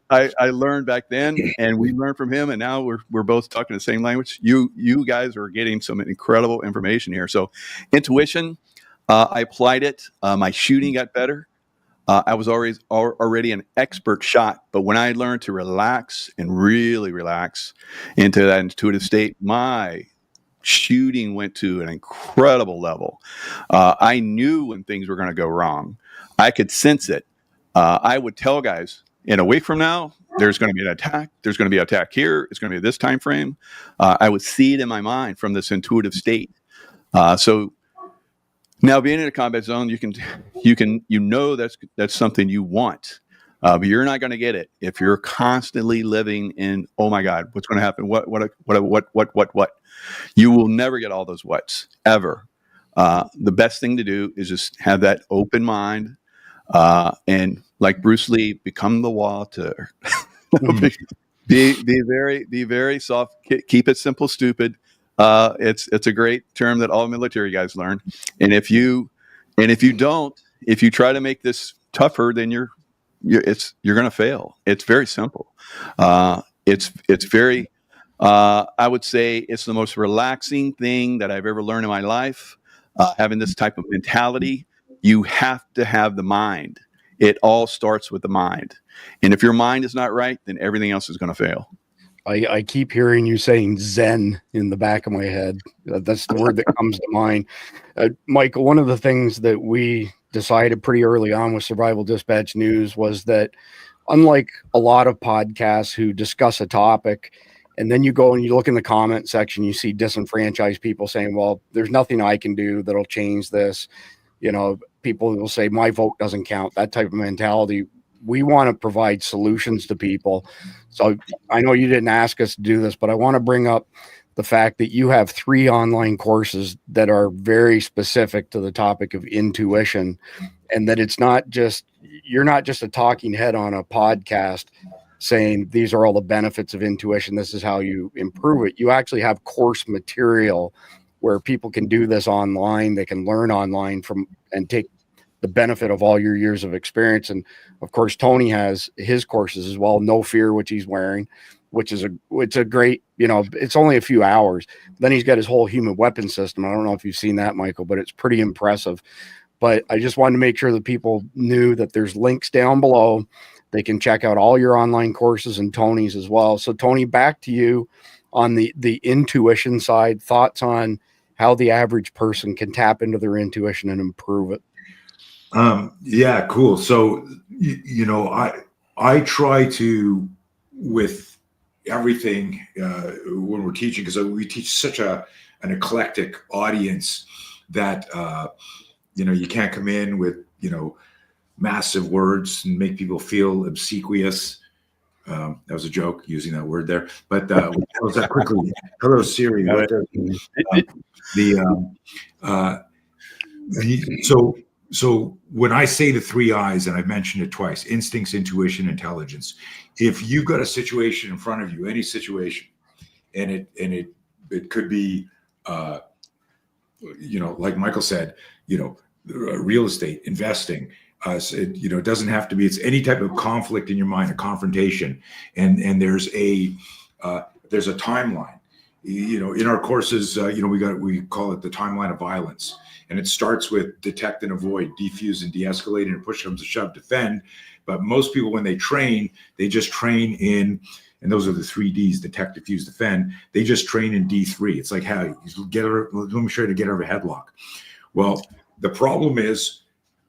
I learned back then, and we learned from him, and now we're both talking the same language. You guys are getting some incredible information here. So, intuition, I applied it. My shooting got better. I was already an expert shot, but when I learned to relax and really relax into that intuitive state, my shooting went to an incredible level. I knew when things were going to go wrong. I could sense it. I would tell guys, in a week from now, there's going to be an attack. There's going to be an attack here. It's going to be this time frame. I would see it in my mind from this intuitive state. So now, being in a combat zone, you know that's something you want. But you're not going to get it if you're constantly living in, oh my God, what's going to happen? What? You will never get all those whats, ever. The best thing to do is just have that open mind, and like Bruce Lee, become the water. be very soft. Keep it simple, stupid. It's a great term that all military guys learn. And if you try to make this tougher, then you're going to fail. It's very simple. It's very, I would say it's the most relaxing thing that I've ever learned in my life. Having this type of mentality, you have to have the mind. It all starts with the mind. And if your mind is not right, then everything else is going to fail. I keep hearing you saying Zen in the back of my head. That's the word that comes to mind. Michael, one of the things that we decided pretty early on with Survival Dispatch News was that, unlike a lot of podcasts who discuss a topic, and then you go and you look in the comment section, you see disenfranchised people saying, well, there's nothing I can do that'll change this. You know, people will say my vote doesn't count, that type of mentality. We want to provide solutions to people. So I know you didn't ask us to do this, but I want to bring up the fact that you have 3 online courses that are very specific to the topic of intuition, and that it's not just, you're not just a talking head on a podcast saying these are all the benefits of intuition, this is how you improve it. You actually have course material where people can do this online. They can learn online from and take the benefit of all your years of experience. And of course, Tony has his courses as well. No Fear, which he's wearing, it's a great, it's only a few hours. Then he's got his whole human weapon system. I don't know if you've seen that, Michael, but it's pretty impressive. But I just wanted to make sure that people knew that there's links down below. They can check out all your online courses and Tony's as well. So Tony, back to you on the intuition side, thoughts on how the average person can tap into their intuition and improve it. Yeah, cool. So, I try to, with everything, when we're teaching, because we teach such an eclectic audience that, you can't come in with, massive words and make people feel obsequious. That was a joke using that word there, but close that quickly. Hello, Siri. So when I say the 3 I's, and I've mentioned it twice: instincts, intuition, intelligence. If you've got a situation in front of you, any situation, and it could be, like Michael said, real estate, investing. It doesn't have to be. It's any type of conflict in your mind, a confrontation, and there's a timeline. In our courses, we call it the timeline of violence. And it starts with detect and avoid, defuse and de-escalate, and push comes to shove, defend. But most people, when they train, they just train in, and those are the 3 Ds: detect, defuse, defend. They just train in D3. It's like, how let me show you to get out of a headlock. Well, the problem is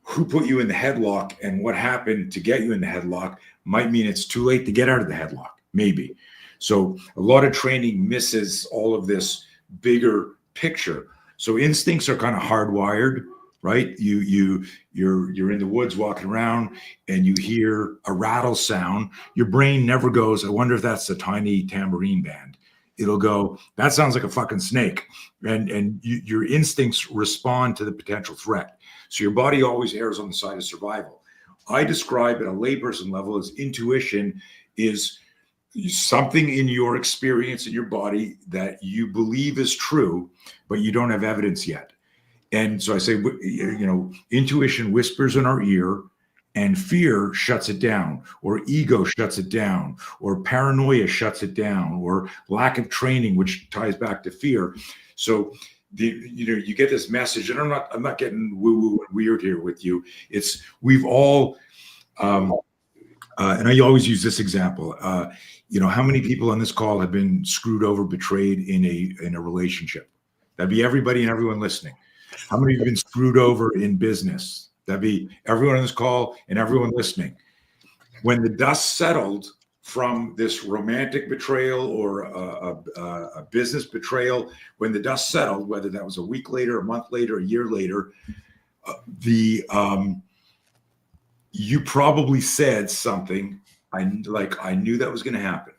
who put you in the headlock and what happened to get you in the headlock might mean it's too late to get out of the headlock, maybe. So a lot of training misses all of this bigger picture. So instincts are kind of hardwired, right? You're in the woods walking around and you hear a rattle sound. Your brain never goes, I wonder if that's a tiny tambourine band. It'll go, that sounds like a fucking snake. And your instincts respond to the potential threat. So your body always errs on the side of survival. I describe at a layperson level as intuition is something in your experience in your body that you believe is true, but you don't have evidence yet. And so I say, you know, intuition whispers in our ear and fear shuts it down, or ego shuts it down, or paranoia shuts it down, or lack of training, which ties back to fear. So you get this message, and I'm not getting woo-woo and weird here with you. It's we've all, and I always use this example. You know, how many people on this call have been screwed over, betrayed in a relationship? That'd be everybody and everyone listening. How many have been screwed over in business? That'd be everyone on this call and everyone listening. When the dust settled from this romantic betrayal or a business betrayal, when the dust settled, whether that was a week later, a month later, a year later, you probably said something I knew that was going to happen.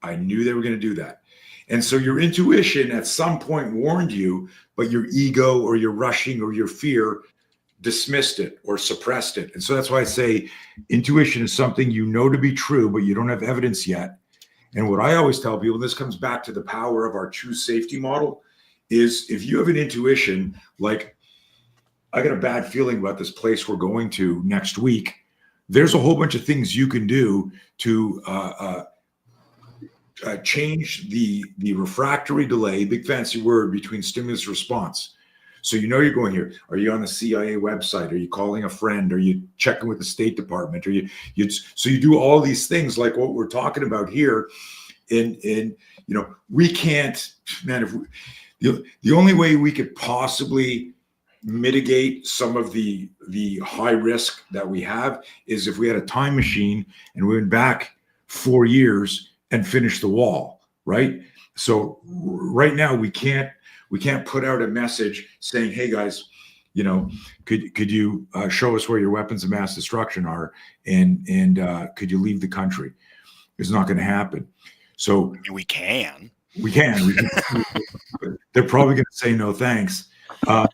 I knew they were going to do that. And so your intuition at some point warned you, but your ego or your rushing or your fear dismissed it or suppressed it. And so that's why I say intuition is something you know to be true, but you don't have evidence yet. And what I always tell people, and this comes back to the power of our choose safety model, is if you have an intuition, like I got a bad feeling about this place we're going to next week, there's a whole bunch of things you can do to change the refractory delay, big fancy word, between stimulus response. So you know you're going here. Are you on the CIA website? Are you calling a friend? Are you checking with the State Department? So you do all these things like what we're talking about here. And you know, we can't, man, the only way we could possibly mitigate some of the high risk that we have is if we had a time machine and we went back 4 years and finished the wall, right? So right now we can't put out a message saying, hey guys, you know, could you show us where your weapons of mass destruction are, and could you leave the country? It's not going to happen. So we can. They're probably going to say no thanks. So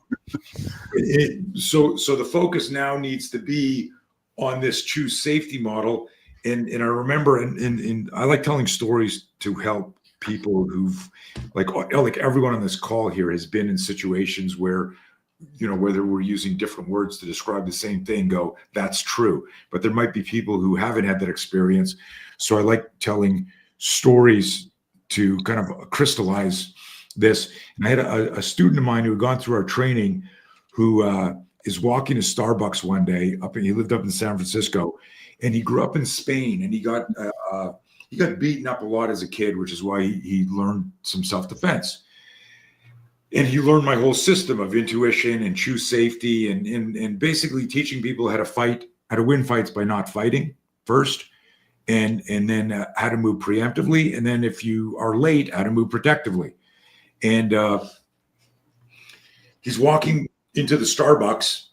the focus now needs to be on this choose safety model. And I remember, and I like telling stories to help people who've like everyone on this call here has been in situations where, you know, whether we're using different words to describe the same thing, go, that's true. But there might be people who haven't had that experience. So I like telling stories to kind of crystallize this. And I had a student of mine who had gone through our training who is walking to Starbucks one day he lived up in San Francisco, and he grew up in Spain, and he got beaten up a lot as a kid, which is why he learned some self-defense. And he learned my whole system of intuition and choose safety and basically teaching people how to win fights by not fighting first, and then how to move preemptively, and then if you are late, how to move protectively. And he's walking into the Starbucks,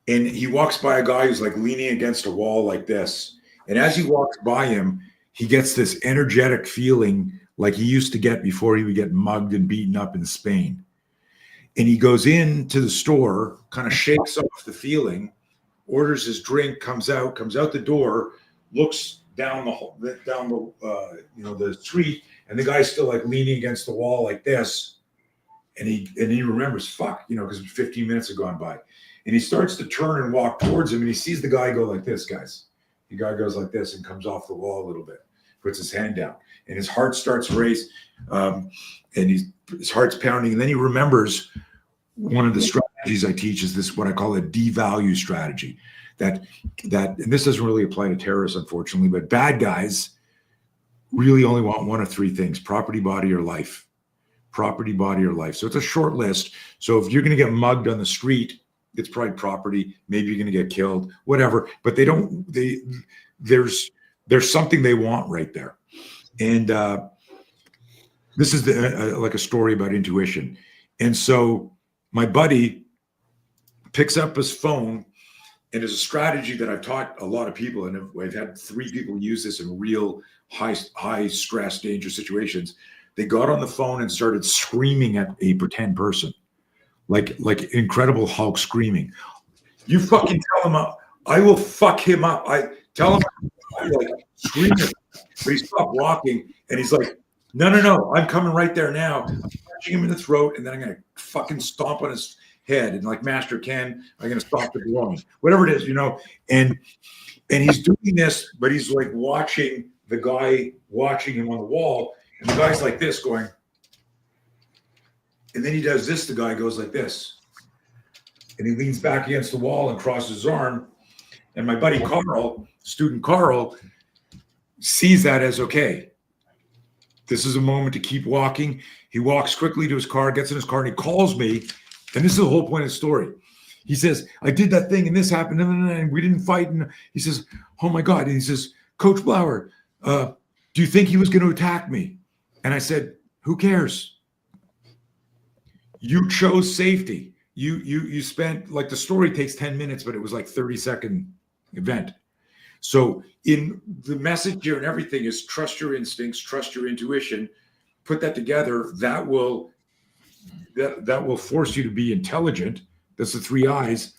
and he walks by a guy who's like leaning against a wall like this. And as he walks by him, he gets this energetic feeling like he used to get before he would get mugged and beaten up in Spain. And he goes into the store, kind of shakes off the feeling, orders his drink, comes out the door, looks down the street, and the guy's still like leaning against the wall like this. And he remembers, fuck, you know, because 15 minutes have gone by. And he starts to turn and walk towards him, and he sees the guy go like this, guys. The guy goes like this and comes off the wall a little bit, puts his hand down, and his heart starts to race, and his heart's pounding. And then he remembers one of the strategies I teach is this, what I call a devalue strategy. That and this doesn't really apply to terrorists, unfortunately, but bad guys really only want one of three things: property, body, or life. Property, body, or life. So it's a short list. So if you're going to get mugged on the street it's probably property. Maybe you're going to get killed, whatever. But there's something they want right there. And this is like a story about intuition. And so my buddy picks up his phone, and there's a strategy that I've taught a lot of people, and I've had 3 people use this in real high stress, dangerous situations. They got on the phone and started screaming at a pretend person, like Incredible Hulk screaming. You fucking tell him up. I will fuck him up. I tell him, like screaming, but he stopped walking, and he's like, no, I'm coming right there now. I'm punching him in the throat, and then I'm gonna fucking stomp on his head, and like Master Ken, I'm gonna stop the groin, whatever it is, and he's doing this, but he's like watching the guy watching him on the wall, and the guy's like this going, and then he does this, the guy goes like this, and he leans back against the wall and crosses his arm, and my buddy Carl, student Carl, sees that as, okay, this is a moment to keep walking. He walks quickly to his car, gets in his car, and he calls me. And this is the whole point of the story. He says, I did that thing and this happened and we didn't fight. And he says, oh my God. And he says, Coach Blauer, do you think he was going to attack me? And I said, who cares? You chose safety. You spent, like, the story takes 10 minutes, but it was like 30-second event. So in the message here and everything is trust your instincts, trust your intuition, put that together. That will force you to be intelligent. That's the 3 I's.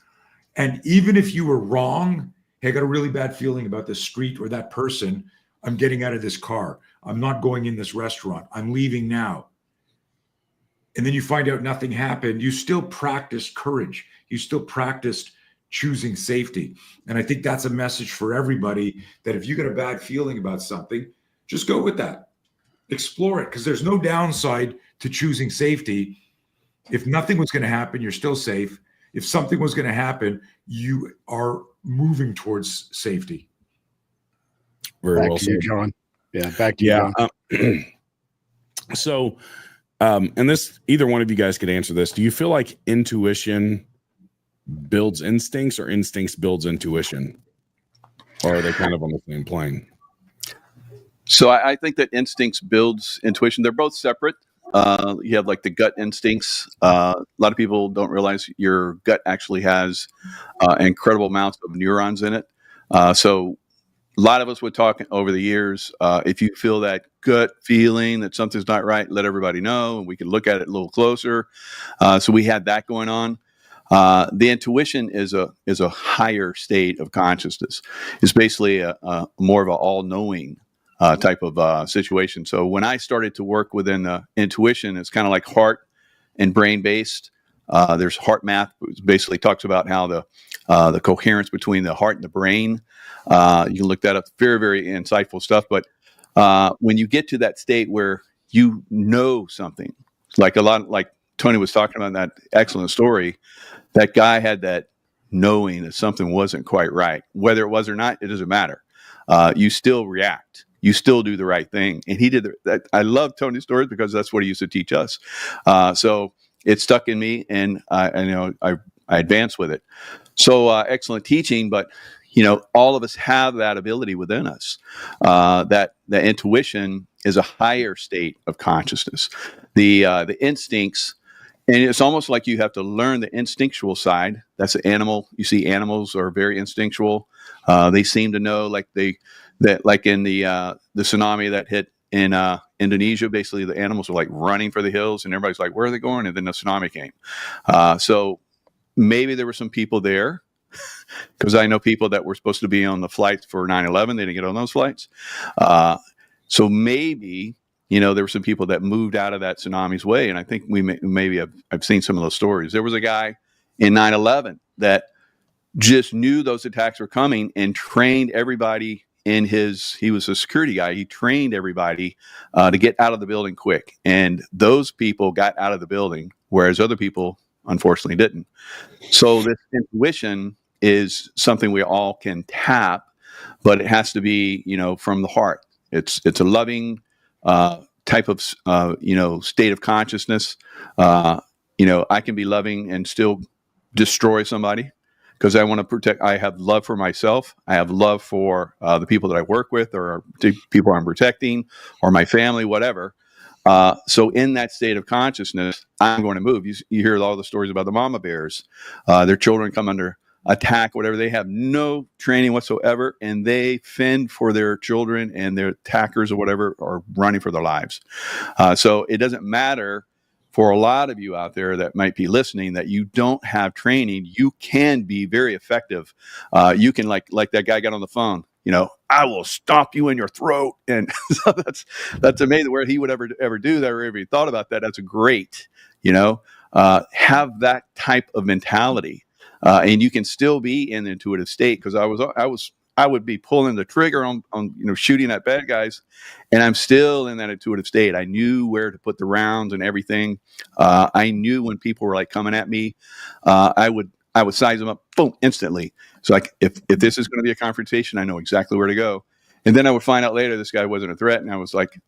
And even if you were wrong, hey, I got a really bad feeling about this street or that person. I'm getting out of this car. I'm not going in this restaurant. I'm leaving now. And then you find out nothing happened. You still practiced courage. You still practiced choosing safety. And I think that's a message for everybody, that if you get a bad feeling about something, just go with that. Explore it, because there's no downside to choosing safety. If nothing was going to happen, you're still safe. If something was going to happen, you are moving towards safety. Very well said, John. Yeah, back to you, John. So, and this, either one of you guys could answer this. Do you feel like intuition builds instincts or instincts builds intuition? Or are they kind of on the same plane? So I think that instincts builds intuition. They're both separate. You have like the gut instincts. A lot of people don't realize your gut actually has incredible amounts of neurons in it. So a lot of us would talk over the years. If you feel that gut feeling that something's not right, let everybody know, and we can look at it a little closer. So we had that going on. The intuition is a higher state of consciousness. It's basically a more of an all-knowing type of situation. So when I started to work within intuition, it's kind of like heart and brain based. There's heart math, which basically talks about how the coherence between the heart and the brain. You can look that up. Very, very insightful stuff. But when you get to that state where you know something, like Tony was talking about in that excellent story, that guy had that knowing that something wasn't quite right. Whether it was or not, it doesn't matter. You still react. You still do the right thing. And he did that. I love Tony's stories because that's what he used to teach us. So it stuck in me, and I advanced with it. So excellent teaching, but all of us have that ability within us. That intuition is a higher state of consciousness. The instincts, and it's almost like you have to learn the instinctual side. That's an animal. You see, animals are very instinctual. They seem to know, like in the tsunami that hit in Indonesia, basically the animals were like running for the hills, and everybody's like, where are they going? And then the tsunami came. So maybe there were some people there, because I know people that were supposed to be on the flights for 9/11. They didn't get on those flights. So maybe, there were some people that moved out of that tsunami's way. And I think I've seen some of those stories. There was a guy in 9/11 that just knew those attacks were coming and trained everybody he was a security guy. He trained everybody to get out of the building quick. And those people got out of the building, whereas other people, unfortunately, didn't. So this intuition is something we all can tap, but it has to be, from the heart. It's a loving type of, state of consciousness. I can be loving and still destroy somebody, because I want to protect. I have love for myself. I have love for the people that I work with, or the people I'm protecting, or my family, whatever. So in that state of consciousness, I'm going to move. You hear all the stories about the mama bears. Their children come under attack, whatever. They have no training whatsoever, and they fend for their children, and their attackers or whatever are running for their lives. So it doesn't matter for a lot of you out there that might be listening that you don't have training. You can be very effective. You can, like that guy got on the phone, I will stomp you in your throat. And so that's amazing where he would ever do that, or ever thought about that. That's great. Have that type of mentality. And you can still be in the intuitive state, because I would be pulling the trigger on shooting at bad guys, and I'm still in that intuitive state. I knew where to put the rounds and everything. I knew when people were like coming at me, I would size them up, boom, instantly. So like if this is going to be a confrontation, I know exactly where to go. And then I would find out later this guy wasn't a threat, and I was like,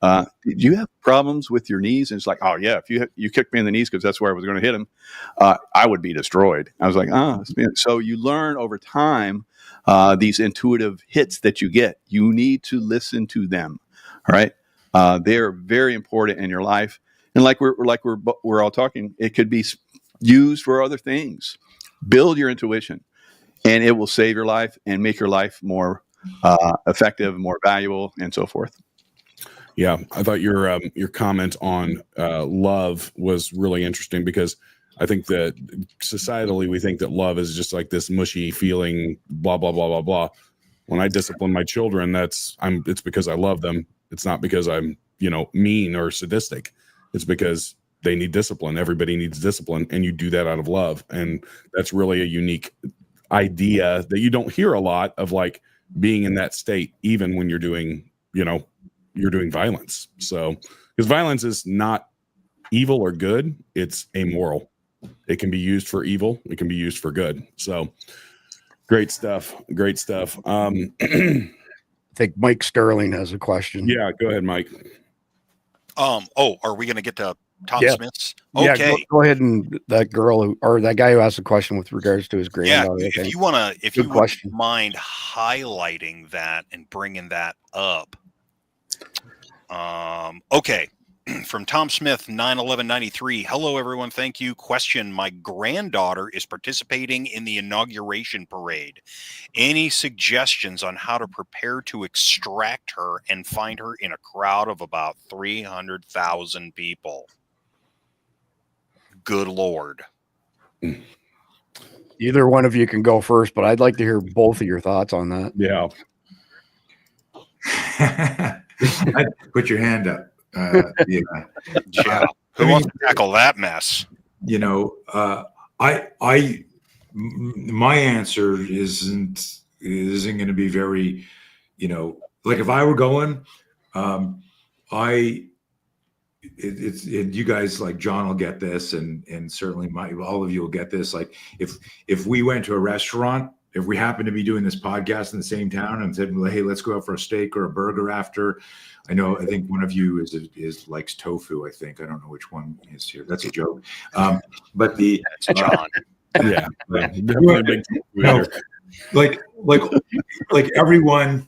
"Did you have problems with your knees?" And it's like, "Oh yeah, if you kicked me in the knees, because that's where I was going to hit him, I would be destroyed." I was like, So you learn over time these intuitive hits that you get. You need to listen to them. All right, they are very important in your life, and like we're all talking, it could be used for other things. Build your intuition, and it will save your life and make your life more effective, more valuable, and so forth. Yeah, I thought your comment on love was really interesting, because I think that societally we think that love is just like this mushy feeling, blah blah blah blah blah. When I discipline my children, it's because I love them. It's not because I'm mean or sadistic. It's because they need discipline. Everybody needs discipline, and you do that out of love. And that's really a unique idea that you don't hear a lot of, like being in that state, even when you're doing violence. So, because violence is not evil or good, it's amoral. It can be used for evil. It can be used for good. So great stuff. I think Mike Sterling has a question. Yeah, go ahead, Mike. Are we going to get to Tom Smith's? Okay. Yeah, go ahead, and that guy who asked a question with regards to his granddaughter. Yeah, if you wouldn't mind highlighting that and bringing that up. Okay. From Tom Smith, 9/11/93. Hello, everyone. Thank you. Question: my granddaughter is participating in the inauguration parade. Any suggestions on how to prepare to extract her and find her in a crowd of about 300,000 people? Good Lord. Either one of you can go first, but I'd like to hear both of your thoughts on that. Yeah. Put your hand up. Who wants to tackle that mess? My answer isn't going to be very, like if I were going, you guys like John will get this, and certainly all of you will get this. Like if we went to a restaurant, if we happen to be doing this podcast in the same town and said, "Hey, let's go out for a steak or a burger after," I think one of you likes tofu. I think, I don't know which one is here. That's a joke. But that's John. Yeah. Like everyone.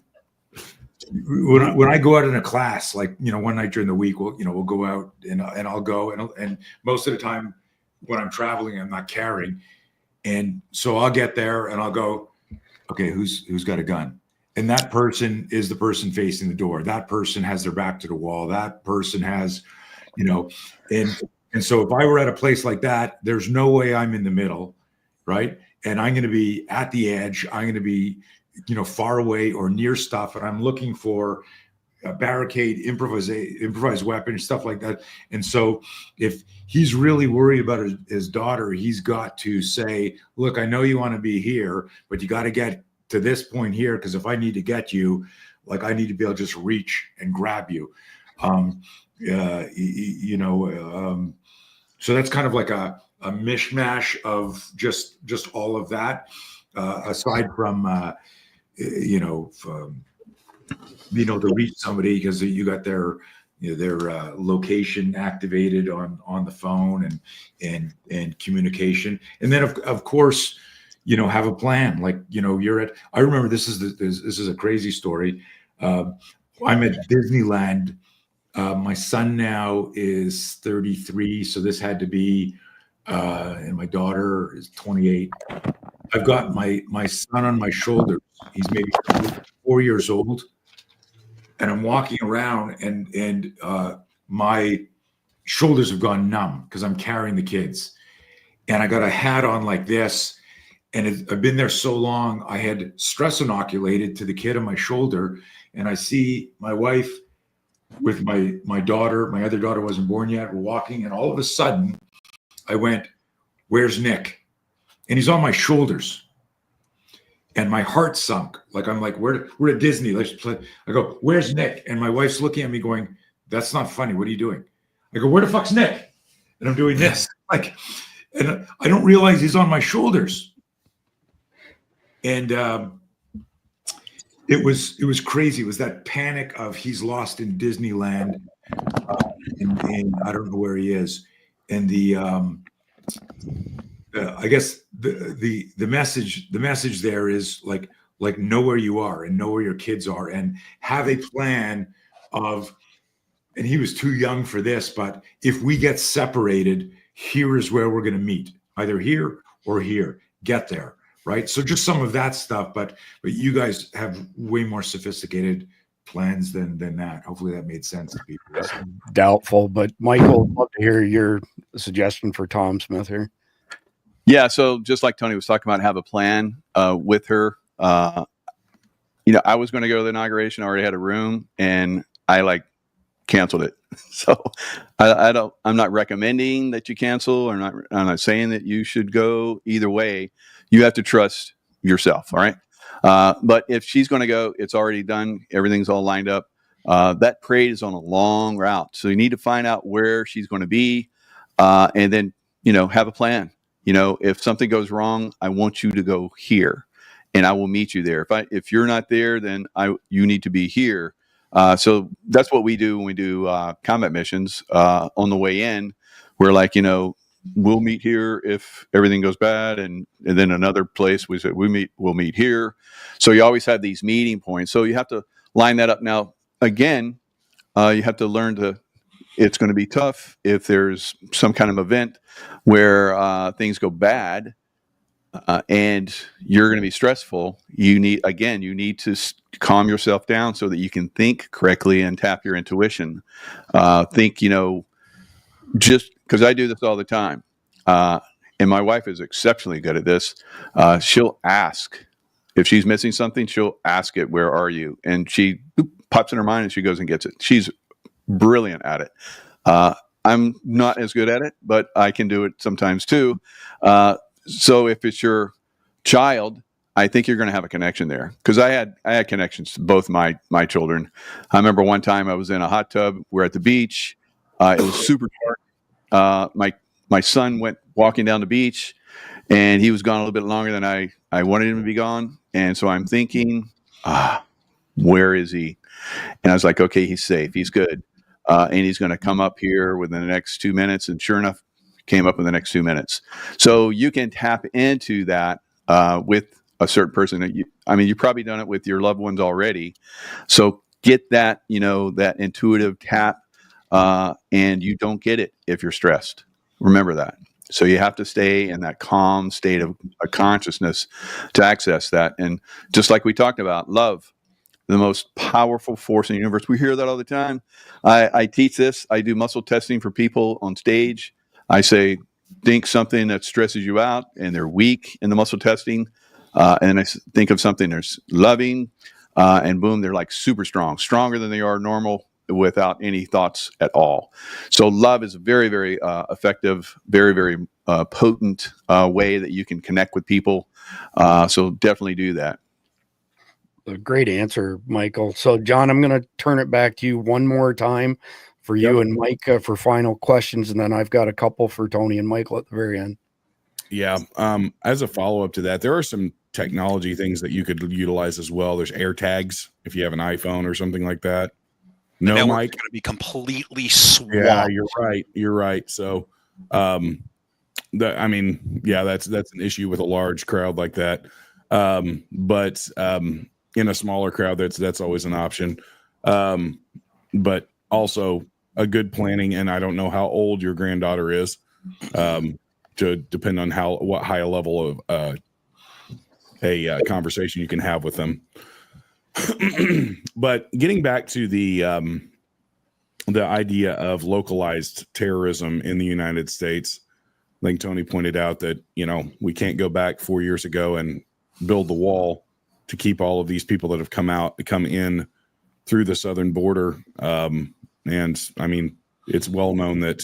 When I go out in a class, like one night during the week, we'll go out and I'll go and most of the time when I'm traveling, I'm not carrying, and so I'll get there and I'll go, okay, who's got a gun? And that person is the person facing the door. That person has their back to the wall. That person has, and so if I were at a place like that, there's no way I'm in the middle, right? And I'm going to be at the edge. I'm going to be far away or near stuff, and I'm looking for a barricade, improvised weapon, stuff like that. And so if he's really worried about his daughter, he's got to say, look, I know you want to be here, but you got to get to this point here, because if I need to get you, like I need to be able to just reach and grab you. So that's kind of like a mishmash of just all of that, aside from being able to reach somebody because you got their their location activated on the phone and communication. And then of course, have a plan. Like, I remember this is a crazy story. I'm at Disneyland. My son now is 33. So this had to be, and my daughter is 28. I've got my son on my shoulders. He's maybe 4 years old. And I'm walking around and my shoulders have gone numb because I'm carrying the kids. And I got a hat on like this. And I've been there so long, I had stress inoculated to the kid on my shoulder. And I see my wife with my daughter. My other daughter wasn't born yet. We're walking. And all of a sudden, I went, "Where's Nick?" And he's on my shoulders. And my heart sunk. Like, I'm like, we're at Disney. Let's play. I go, "Where's Nick?" And my wife's looking at me going, "That's not funny. What are you doing?" I go, "Where the fuck's Nick?" And I'm doing this. Like, and I don't realize he's on my shoulders. And it was crazy. It was that panic of he's lost in Disneyland. And I don't know where he is. And I guess the message there is like know where you are and know where your kids are and have a plan of, and he was too young for this, but if we get separated, here is where we're going to meet, either here or here. Get there, right? So just some of that stuff, but you guys have way more sophisticated plans than that. Hopefully that made sense to people. Doubtful, but Michael, I'd love to hear your suggestion for Tom Smith here. Yeah, so just like Tony was talking about, have a plan with her. I was going to go to the inauguration. I already had a room, and I canceled it. So I'm not recommending that you cancel, I'm not saying that you should go. Either way, you have to trust yourself. All right. But if she's going to go, it's already done. Everything's all lined up. That parade is on a long route, so you need to find out where she's going to be, and then have a plan. If something goes wrong, I want you to go here, and I will meet you there. If you're not there, then you need to be here. So that's what we do when we do combat missions. On the way in, we're like, we'll meet here if everything goes bad, and then another place we say we'll meet here. So you always have these meeting points. So you have to line that up. Now, again, you have to learn it's going to be tough if there's some kind of event where things go bad and you're going to be stressful. You need to calm yourself down so that you can think correctly and tap your intuition. Think, just because I do this all the time. And my wife is exceptionally good at this. She'll ask if she's missing something. She'll ask it, "Where are you?" And she pops in her mind and she goes and gets it. She's brilliant at it. I'm not as good at it, but I can do it sometimes too. So if it's your child, I think you're going to have a connection there, because I had connections to both my children. I remember one time I was in a hot tub. We're at the beach. It was super dark. My son went walking down the beach, and he was gone a little bit longer than I wanted him to be gone. And so I'm thinking, where is he? And I was like, okay, he's safe. He's good. And he's going to come up here within the next 2 minutes. And sure enough, came up in the next 2 minutes. So you can tap into that with a certain person that you've probably done it with your loved ones already. So get that, that intuitive tap, and you don't get it if you're stressed. Remember that. So you have to stay in that calm state of consciousness to access that. And just like we talked about, love, the most powerful force in the universe. We hear that all the time. I teach this. I do muscle testing for people on stage. I say, think something that stresses you out and they're weak in the muscle testing. And I think of something that's loving, and boom, they're like super strong, stronger than they are normal without any thoughts at all. So love is a very, very effective, very, very potent way that you can connect with people. So definitely do that. A great answer, Michael. So, John, I'm going to turn it back to you one more time for you and Mike for final questions, and then I've got a couple for Tony and Michael at the very end. Yeah. As a follow-up to that, there are some technology things that you could utilize as well. There's air tags if you have an iPhone or something like that. The No, network's Mike. going to be completely swamped. Yeah, you're right. So, that's an issue with a large crowd like that. But in a smaller crowd, that's always an option. But also a good planning, and I don't know how old your granddaughter is, to depend on what high level of a conversation you can have with them. But getting back to the idea of localized terrorism in the United States, I think Tony pointed out that, we can't go back 4 years ago and build the wall to keep all of these people that have come in through the southern border. And I mean, it's well known that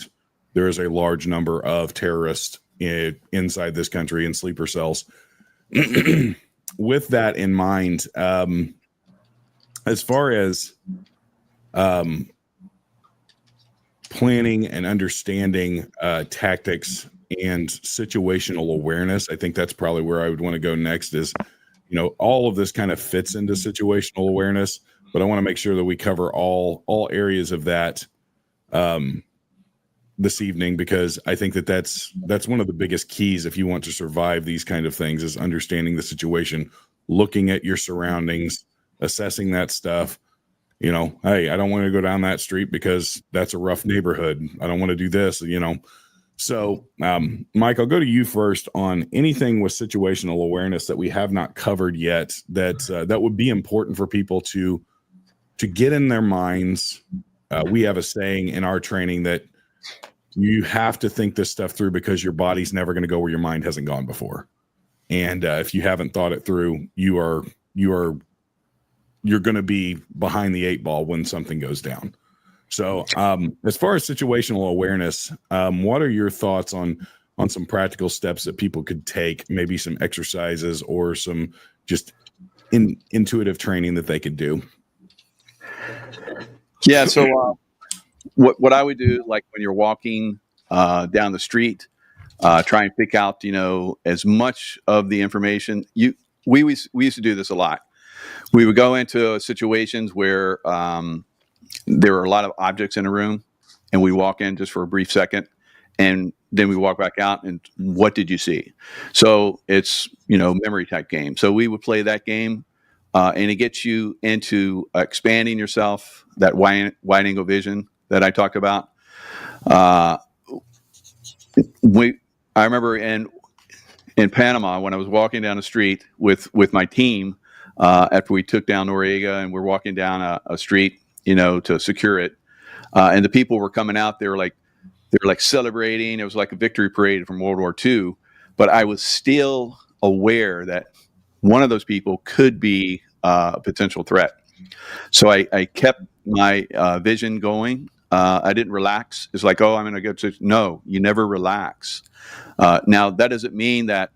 there is a large number of terrorists inside this country in sleeper cells. With that in mind, as far as planning and understanding tactics and situational awareness, I think that's probably where I would want to go next. Is, all of this kind of fits into situational awareness, but I want to make sure that we cover all areas of that this evening, because I think that's one of the biggest keys if you want to survive these kind of things, is understanding the situation, looking at your surroundings, assessing that stuff. Hey, I don't want to go down that street because that's a rough neighborhood. I don't want to do this, So, Mike, I'll go to you first on anything with situational awareness that we have not covered yet that would be important for people to get in their minds. We have a saying in our training that you have to think this stuff through, because your body's never going to go where your mind hasn't gone before. And if you haven't thought it through, you're going to be behind the eight ball when something goes down. So as far as situational awareness, what are your thoughts on some practical steps that people could take, maybe some exercises or some just intuitive training that they could do? Yeah. So what I would do, like when you're walking down the street, try and pick out, as much of the information. We used to do this a lot. We would go into situations where there were a lot of objects in a room, and we walk in just for a brief second, and then we walk back out, and what did you see? So it's, memory type game. So we would play that game, and it gets you into expanding yourself, that wide angle vision that I talked about. I remember in Panama, when I was walking down the street with my team, after we took down Noriega, and we're walking down a street, to secure it. And the people were coming out, they were like celebrating. It was like a victory parade from World War II, but I was still aware that one of those people could be a potential threat. So I kept my vision going. I didn't relax. It's like, I'm going to go to, no, you never relax. Now that doesn't mean that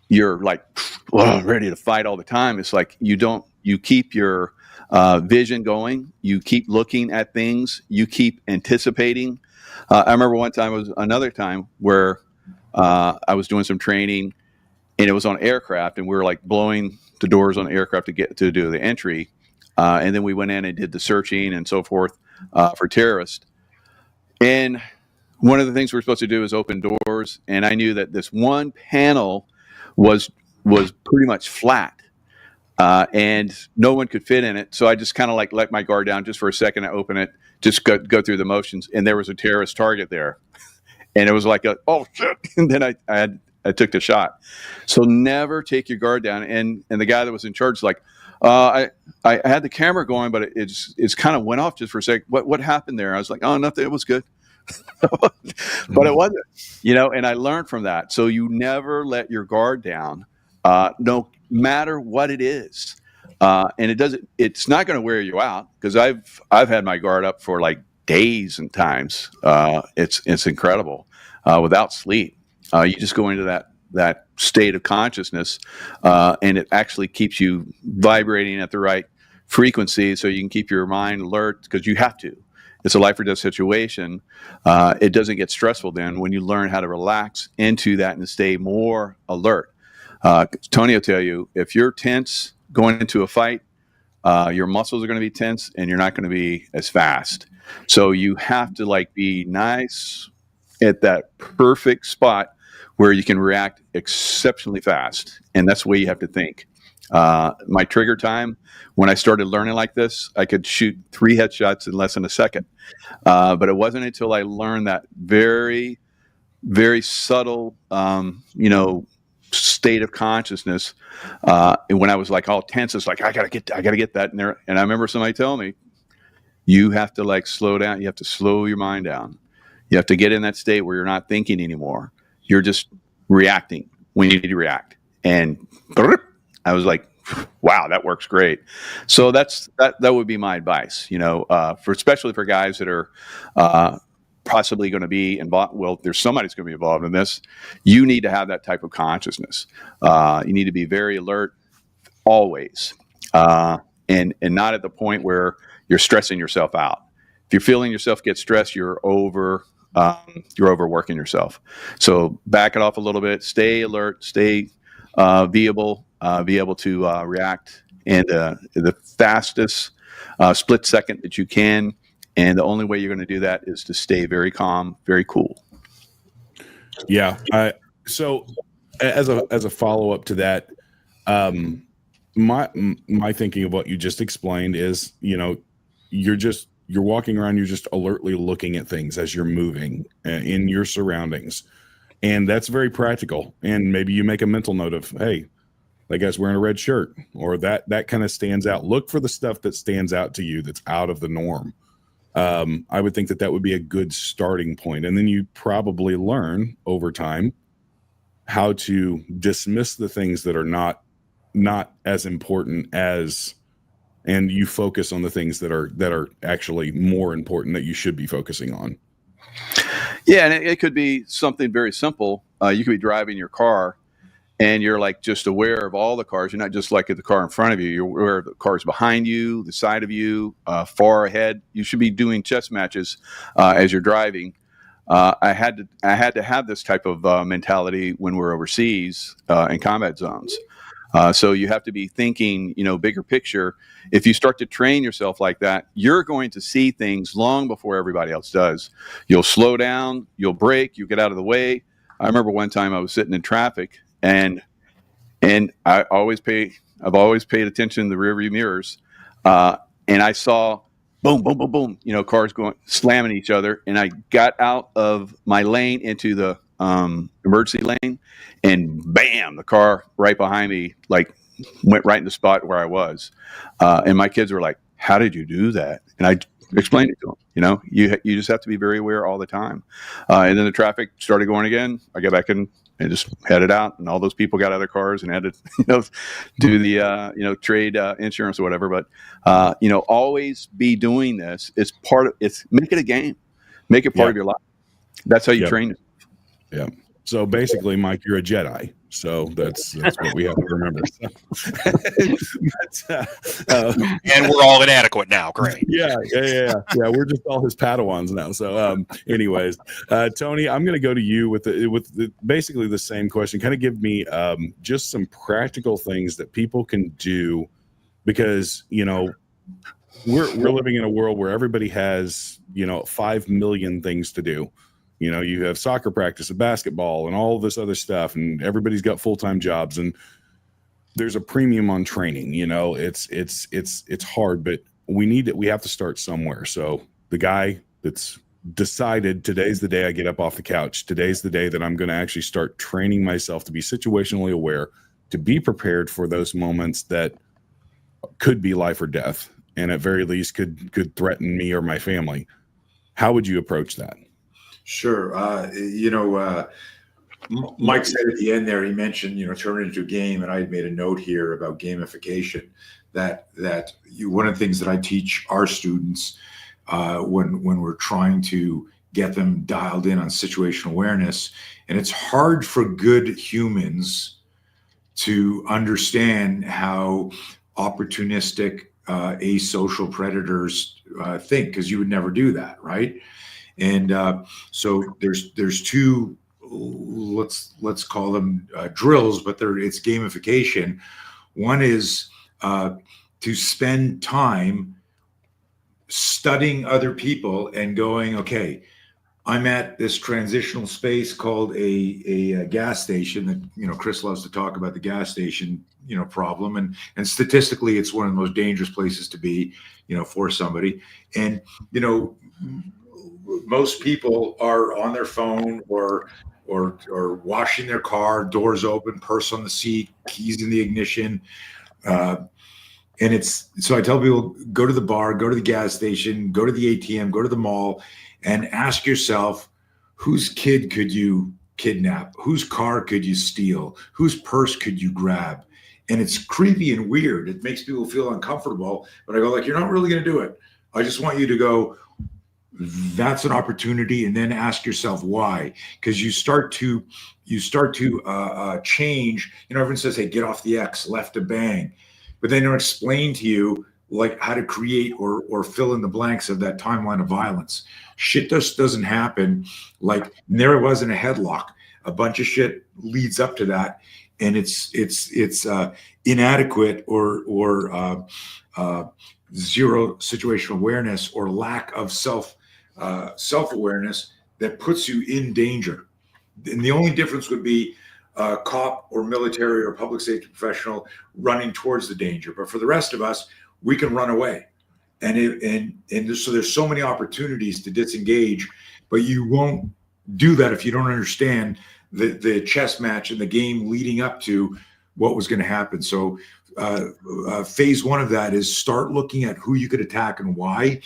you're like ready to fight all the time. It's like you keep your vision going. You keep looking at things. You keep anticipating. I remember another time where I was doing some training, and it was on aircraft, and we were like blowing the doors on the aircraft to do the entry. And then we went in and did the searching and so forth for terrorists. And one of the things we're supposed to do is open doors. And I knew that this one panel was pretty much flat. And no one could fit in it. So I just kind of let my guard down just for a second. I open it, just go through the motions. And there was a terrorist target there. And it was like, oh shit. And then I took the shot. So never take your guard down. And the guy that was in charge was like, I had the camera going, but it's kind of went off just for a sec. What happened there? I was like, oh, nothing. It was good. But it wasn't, and I learned from that. So you never let your guard down, no matter what it is. And it's not going to wear you out, because I've had my guard up for like days and times. It's incredible, without sleep. You just go into that state of consciousness, and it actually keeps you vibrating at the right frequency, so you can keep your mind alert, because you have to. It's a life or death situation. It doesn't get stressful then when you learn how to relax into that and stay more alert. Tony will tell you, if you're tense going into a fight, your muscles are going to be tense and you're not going to be as fast. So you have to like be nice at that perfect spot where you can react exceptionally fast. And that's the way you have to think. My trigger time, when I started learning like this, I could shoot 3 headshots in less than a second. But it wasn't until I learned that very, very subtle, state of consciousness. And when I was like all tense, it's like, I gotta get that in there. And I remember somebody telling me, you have to like slow down. You have to slow your mind down. You have to get in that state where you're not thinking anymore. You're just reacting when you need to react. And I was like, wow, that works great. So that would be my advice, especially for guys that are possibly going to be involved. Well, there's somebody's going to be involved in this. You need to have that type of consciousness. You need to be very alert always, and not at the point where you're stressing yourself out. If you're feeling yourself get stressed, you're overworking yourself. So back it off a little bit. Stay alert. Stay viable. Be able to react in the fastest split second that you can. And the only way you're going to do that is to stay very calm, very cool. Yeah. So as a follow up to that, my thinking of what you just explained is, you're walking around, you're just alertly looking at things as you're moving in your surroundings. And that's very practical. And maybe you make a mental note of, hey, that guy's wearing a red shirt, or that kind of stands out. Look for the stuff that stands out to you that's out of the norm. I would think that would be a good starting point. And then you probably learn over time how to dismiss the things that are not as important as, and you focus on the things that are actually more important that you should be focusing on. Yeah, and it could be something very simple. You could be driving your car and you're like just aware of all the cars. You're not just like at the car in front of you. You're aware of the cars behind you, the side of you, far ahead. You should be doing chess matches as you're driving. I had to have this type of mentality when we're overseas in combat zones. So you have to be thinking, bigger picture. If you start to train yourself like that, you're going to see things long before everybody else does. You'll slow down, you'll brake, you get out of the way. I remember one time I was sitting in traffic and I've always paid attention to the rearview mirrors. And I saw boom, boom, boom, boom, cars going, slamming each other. And I got out of my lane into the emergency lane, and bam, the car right behind me went right in the spot where I was. And my kids were like, how did you do that? And I explained it to them. You just have to be very aware all the time. And then the traffic started going again. I got back in and just headed out, and all those people got out of their cars and had to do the trade insurance or whatever. But always be doing this. It's make it a game, make it part of your life. That's how you train it. Yeah. So basically, Mike, you're a Jedi. So that's what we have to remember. And we're all inadequate now. Great. Yeah. We're just all his Padawans now. So, anyways, Tony, I'm going to go to you with basically the same question. Kind of give me just some practical things that people can do, because we're living in a world where everybody has 5 million things to do. You have soccer practice and basketball and all this other stuff, and everybody's got full-time jobs, and there's a premium on training. It's hard, but we have to start somewhere. So the guy that's decided today's the day I get up off the couch, today's the day that I'm going to actually start training myself to be situationally aware, to be prepared for those moments that could be life or death, and at very least could threaten me or my family. How would you approach that? Mike said at the end there, he mentioned, turn it into a game. And I had made a note here about gamification, that one of the things that I teach our students when we're trying to get them dialed in on situational awareness, and it's hard for good humans to understand how opportunistic asocial predators think, because you would never do that, right? And so there's two, let's call them drills, but it's gamification. One is to spend time studying other people and going, okay, I'm at this transitional space called a gas station that, you know, Chris loves to talk about the gas station, you know, problem. And statistically, it's one of the most dangerous places to be, you know, for somebody. And, you know, most people are on their phone or washing their car, doors open, purse on the seat, keys in the ignition. And it's, so I tell people, go to the bar, go to the gas station, go to the ATM, go to the mall, and ask yourself, whose kid could you kidnap? Whose car could you steal? Whose purse could you grab? And it's creepy and weird. It makes people feel uncomfortable. But I go, like, you're not really going to do it. I just want you to go, that's an opportunity, and then ask yourself why. Because you start to change. You know, everyone says, hey, get off the X, left to bang. But they don't explain to you like how to create or fill in the blanks of that timeline of violence. Shit just doesn't happen. Like, there was in a headlock. A bunch of shit leads up to that, and it's inadequate or zero situational awareness or lack of self-awareness that puts you in danger. And the only difference would be a cop or military or public safety professional running towards the danger. But for the rest of us, we can run away. And so there's so many opportunities to disengage, but you won't do that if you don't understand the chess match and the game leading up to what was going to happen. So phase one of that is start looking at who you could attack and why.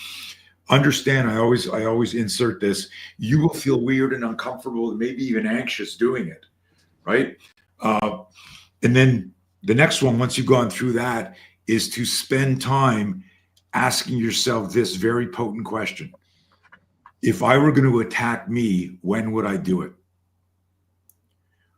Understand, I always insert this, you will feel weird and uncomfortable and maybe even anxious doing it, right? And then the next one, once you've gone through that, is to spend time asking yourself this very potent question. If I were going to attack me, when would I do it?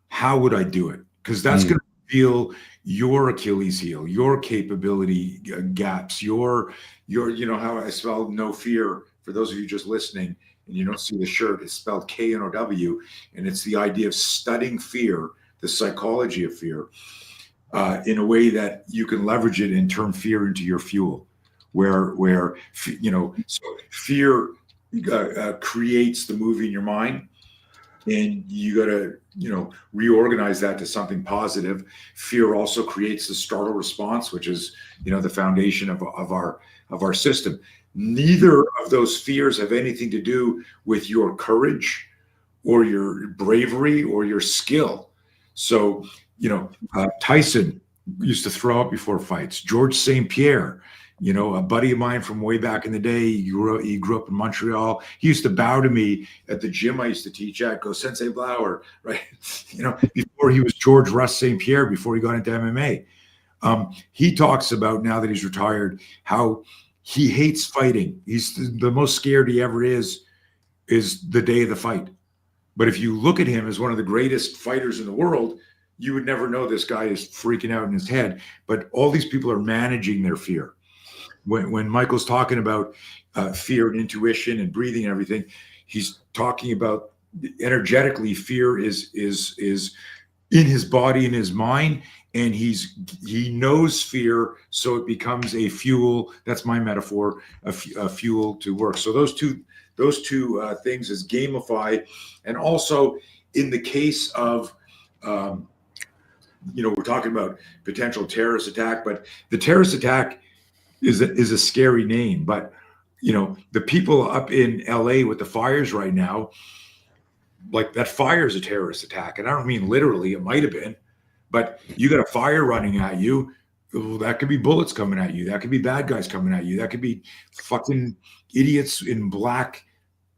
How would I do it? Because that's going to reveal your Achilles heel, your capability gaps, your, you know, how I spell no fear, for those of you just listening and you don't see the shirt, it's spelled K-N-O-W, and it's the idea of studying fear, the psychology of fear, in a way that you can leverage it and turn fear into your fuel, where you know, so fear creates the movie in your mind, and you got to, you know, reorganize that to something positive. Fear also creates the startle response, which is, you know, the foundation of our system. Neither of those fears have anything to do with your courage or your bravery or your skill. So, you know, Tyson used to throw up before fights. George St. Pierre, you know, a buddy of mine from way back in the day, he grew up in Montreal. He used to bow to me at the gym I used to teach at, go, Sensei Blauer, right? You know, before he was George Russ St. Pierre, before he got into MMA. He talks about, now that he's retired, how he hates fighting. He's the most scared he ever is the day of the fight. But if you look at him as one of the greatest fighters in the world, you would never know this guy is freaking out in his head. But all these people are managing their fear. When Michael's talking about fear and intuition and breathing and everything, he's talking about energetically fear is in his body, in his mind, and he knows fear, so it becomes a fuel. That's my metaphor, a fuel to work. So those two things is gamify, and also in the case of you know, we're talking about potential terrorist attack, but the terrorist attack is a scary name. But, you know, the people up in LA with the fires right now, like, that fire is a terrorist attack. And I don't mean literally, it might have been, but you got a fire running at you. That could be bullets coming at you. That could be bad guys coming at you. That could be fucking idiots in black,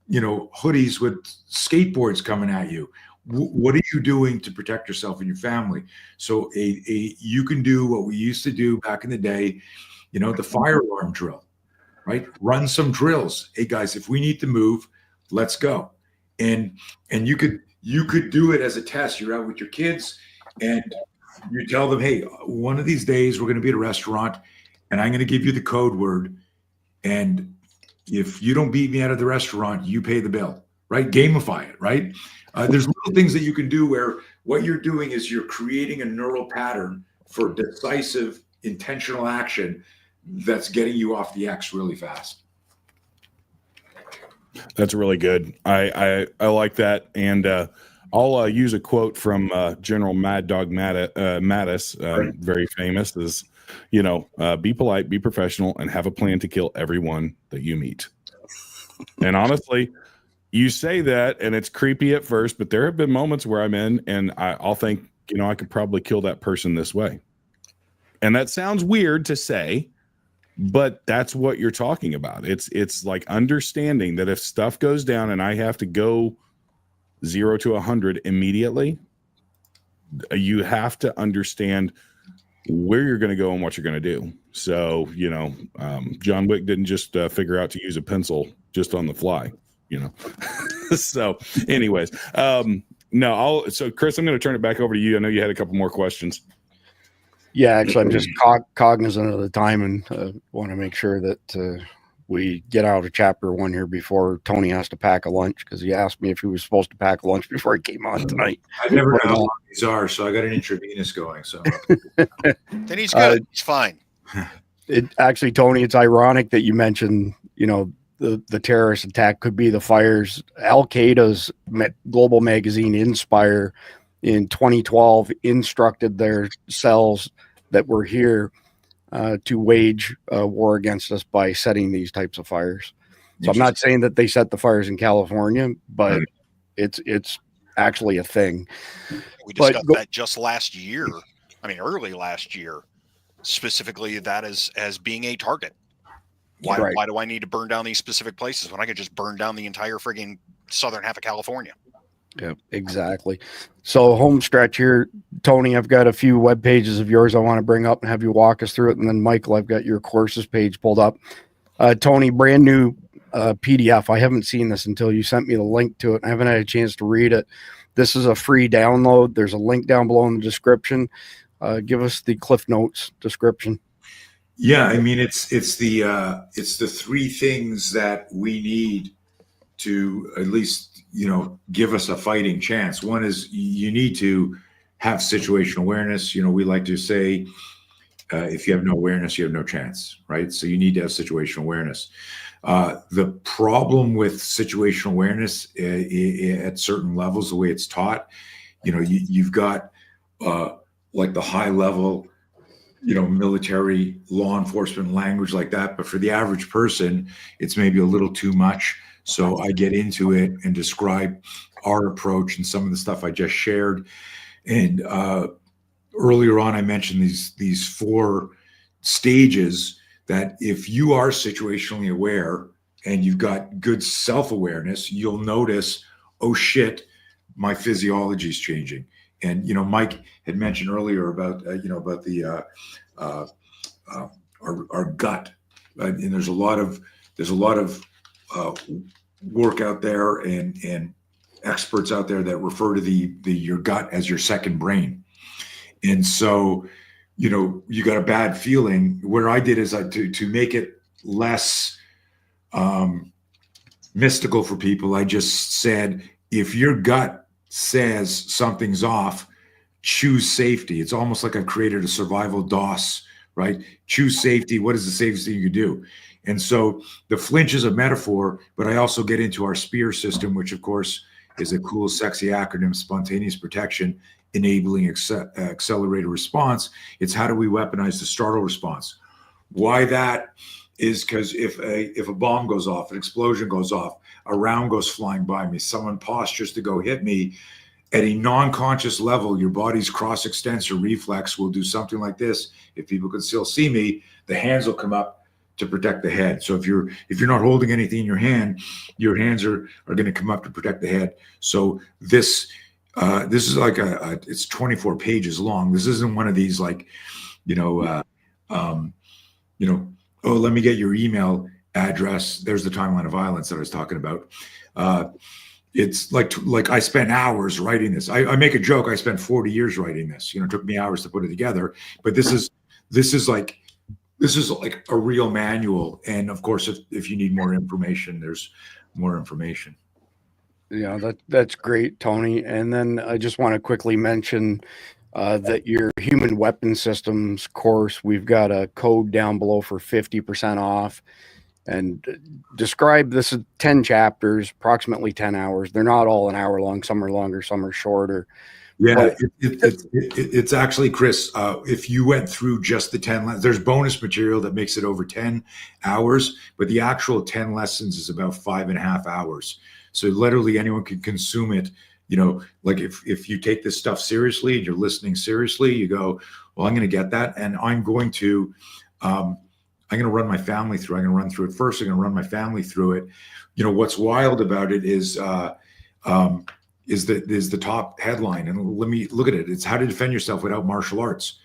you know, hoodies with skateboards coming at you. What are you doing to protect yourself and your family? So you can do what we used to do back in the day, you know, the fire alarm drill, right? Run some drills. Hey guys, if we need to move, let's go. And you could do it as a test. You're out with your kids and you tell them, hey, one of these days we're going to be at a restaurant and I'm going to give you the code word. And if you don't beat me out of the restaurant, you pay the bill, right? Gamify it, right? There's little things that you can do where what you're doing is you're creating a neural pattern for decisive, intentional action that's getting you off the X really fast. That's really good. I like that. And I'll use a quote from General Mad Dog Mattis, Right. very famous, is, be polite, be professional, and have a plan to kill everyone that you meet. And honestly, you say that and it's creepy at first, but there have been moments where I'm in and I'll think, I could probably kill that person this way. And that sounds weird to say, but that's what you're talking about. It's like understanding that if stuff goes down and I have to go 0 to 100 immediately, you have to understand where you're going to go and what you're going to do. So, John Wick didn't just figure out to use a pencil just on the fly, So anyways, so Chris, I'm going to turn it back over to you. I know you had a couple more questions. Yeah, actually, I'm just cognizant of the time and want to make sure that we get out of chapter 1 here before Tony has to pack a lunch, because he asked me if he was supposed to pack a lunch before he came on tonight. I never know how long these are, so I got an intravenous going. So then he's good. He's fine. Actually, Tony, it's ironic that you mentioned, the terrorist attack could be the fires. Al Qaeda's global magazine Inspire in 2012 instructed their cells that were here to wage war against us by setting these types of fires. So I'm not saying that they set the fires in California, but it's actually a thing. We discussed that just last year. Early last year, specifically that as being a target. Why do I need to burn down these specific places when I could just burn down the entire frigging southern half of California? Yeah, exactly. So home stretch here, Tony, I've got a few web pages of yours I want to bring up and have you walk us through it. And then Michael, I've got your courses page pulled up. Tony, brand new PDF. I haven't seen this until you sent me the link to it. I haven't had a chance to read it. This is a free download. There's a link down below in the description. Give us the Cliff Notes description. Yeah, it's the three things that we need to at least give us a fighting chance. One is you need to have situational awareness. We like to say, if you have no awareness, you have no chance, right? So you need to have situational awareness. The problem with situational awareness at certain levels, the way it's taught, you've got like the high level, military law enforcement language like that. But for the average person, it's maybe a little too much. So I get into it and describe our approach and some of the stuff I just shared. And earlier on, I mentioned these 4 stages that if you are situationally aware and you've got good self-awareness, you'll notice, oh shit, my physiology is changing. And Mike had mentioned earlier about our gut, and there's a lot of work out there and experts out there that refer to your gut as your second brain. And so, you got a bad feeling. What I did is to make it less mystical for people, I just said, if your gut says something's off, choose safety. It's almost like I've created a survival DOS, right? Choose safety. What is the safest thing you do? And so the flinch is a metaphor, but I also get into our SPEAR system, which of course is a cool, sexy acronym: spontaneous protection, enabling accelerated response. It's how do we weaponize the startle response? Why that is because if a bomb goes off, an explosion goes off, a round goes flying by me, someone postures to go hit me, at a non-conscious level, your body's cross-extensor reflex will do something like this. If people can still see me, the hands will come up to protect the head. So if you're not holding anything in your hands are going to come up to protect the head. So this is like it's 24 pages long. This isn't one of these like, oh, let me get your email address. There's the timeline of violence that I was talking about. It's like I spent hours writing this. I make a joke. I spent 40 years writing this. It took me hours to put it together. But this is like a real manual. And of course, if you need more information, there's more information. Yeah, that's great, Tony. And then I just want to quickly mention that your human weapon systems course, we've got a code down below for 50% off. And describe this as 10 chapters, approximately 10 hours. They're not all an hour long. Some are longer, some are shorter. Yeah, it's actually, Chris, if you went through just the 10, there's bonus material that makes it over 10 hours, but the actual 10 lessons is about 5.5 hours. So literally anyone can consume it. You know, like if you take this stuff seriously and you're listening seriously, you go, well, I'm going to get that. And I'm going to run my family through. I'm going to run through it first. I'm going to run my family through it. You know, what's wild about it is the top headline. And let me look at it. It's how to defend yourself without martial arts.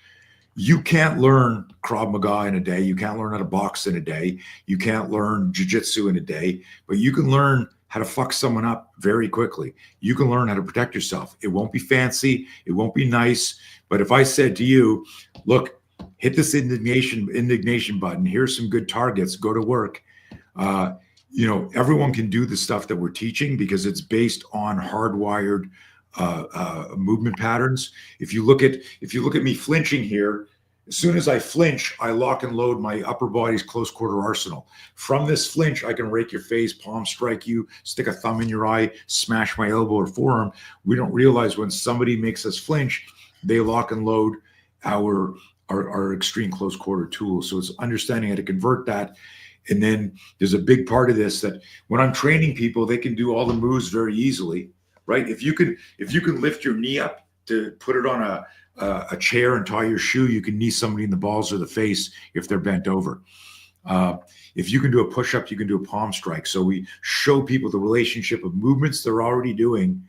You can't learn Krav Maga in a day. You can't learn how to box in a day. You can't learn jiu-jitsu in a day, but you can learn how to fuck someone up very quickly. You can learn how to protect yourself. It won't be fancy. It won't be nice. But if I said to you, look, hit this indignation button. Here's some good targets. Go to work. You know, everyone can do the stuff that we're teaching because it's based on hardwired movement patterns. If you look at me flinching here, as soon as I flinch, I lock and load my upper body's close quarter arsenal. From this flinch, I can rake your face, palm strike you, stick a thumb in your eye, smash my elbow or forearm. We don't realize when somebody makes us flinch, they lock and load our extreme close quarter tools. So it's understanding how to convert that. And then there's a big part of this that when I'm training people, they can do all the moves very easily, right? If you can lift your knee up to put it on a chair and tie your shoe, you can knee somebody in the balls or the face if they're bent over. If you can do a push-up, you can do a palm strike. So we show people the relationship of movements they're already doing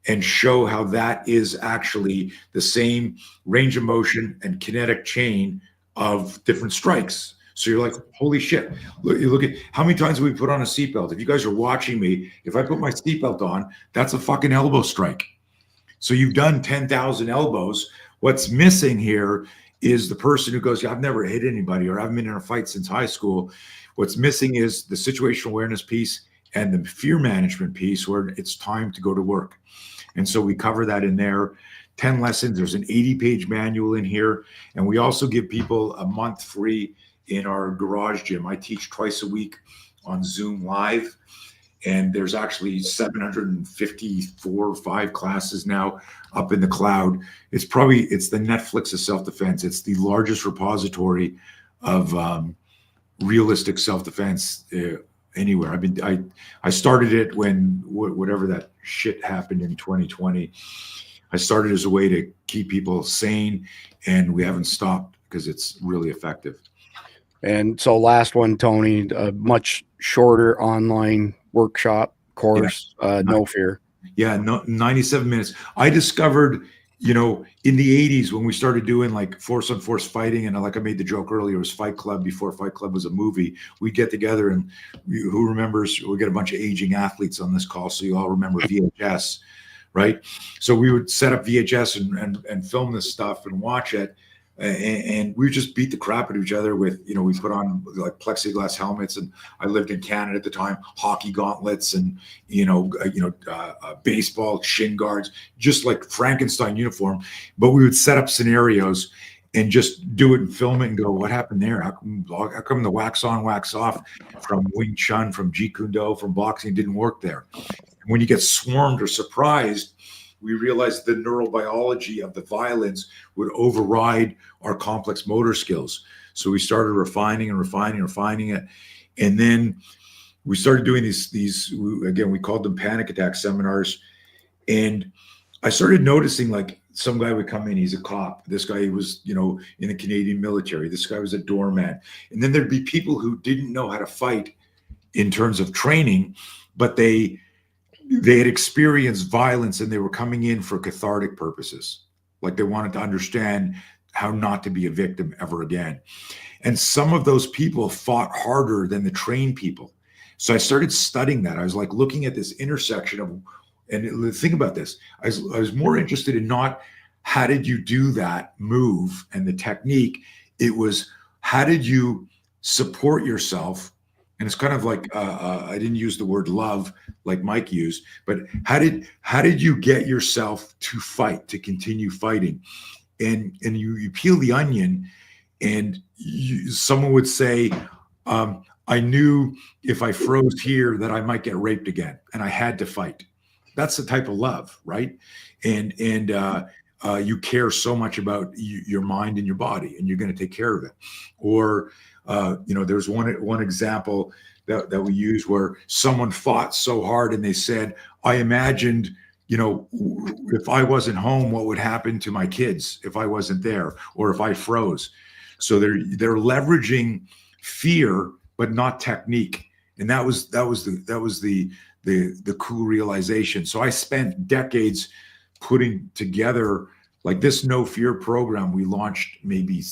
and show how that is actually the same range of motion and kinetic chain of different strikes. So you're like, holy shit. Look at how many times we put on a seatbelt. If you guys are watching me, if I put my seatbelt on, that's a fucking elbow strike. So you've done 10,000 elbows. What's missing here is the person who goes, yeah, I've never hit anybody or I haven't been in a fight since high school. What's missing is the situational awareness piece and the fear management piece where it's time to go to work. And so we cover that in there. 10 lessons. There's an 80-page manual in here. And we also give people a month free in our garage gym. I teach twice a week on Zoom Live. And there's actually 754 or 5 classes now up in the cloud. It's the Netflix of self-defense. It's the largest repository of realistic self-defense anywhere. I started it when whatever that shit happened in 2020. I started as a way to keep people sane, and we haven't stopped because it's really effective. And so last one, Tony, a much shorter online workshop course, no fear. Yeah, 97 minutes. I discovered, in the 80s when we started doing like force on force fighting, and like I made the joke earlier, it was Fight Club before Fight Club was a movie. We'd get together and who remembers, we get a bunch of aging athletes on this call, so you all remember VHS, right? So we would set up VHS and film this stuff and watch it. And we just beat the crap out of each other with, we put on like plexiglass helmets, and I lived in Canada at the time, hockey gauntlets and, baseball shin guards, just like Frankenstein uniform. But we would set up scenarios and just do it and film it and go, what happened there? How come the wax on, wax off from Wing Chun, from Jeet Kune Do, from boxing didn't work there? And when you get swarmed or surprised, we realized the neurobiology of the violence would override our complex motor skills. So we started refining it. And then we started doing these again, we called them panic attack seminars. And I started noticing like some guy would come in, he's a cop. This guy was, in the Canadian military. This guy was a doorman. And then there'd be people who didn't know how to fight in terms of training, but they had experienced violence and they were coming in for cathartic purposes. Like they wanted to understand how not to be a victim ever again. And some of those people fought harder than the trained people. So I started studying that. I was like looking at this intersection of, and think about this, I was more interested in not how did you do that move and the technique. It was how did you support yourself. And it's kind of like, I didn't use the word love like Mike used, but how did you get yourself to fight, to continue fighting? and you peel the onion, and someone would say, I knew if I froze here that I might get raped again, and I had to fight. That's the type of love, right? And you care so much about your mind and your body, and you're going to take care of it. Or there's one example that we use where someone fought so hard and they said, I imagined, if I wasn't home, what would happen to my kids if I wasn't there, or if I froze. So they're leveraging fear, but not technique. And that was the cool realization. So I spent decades putting together like this no fear program. We launched maybe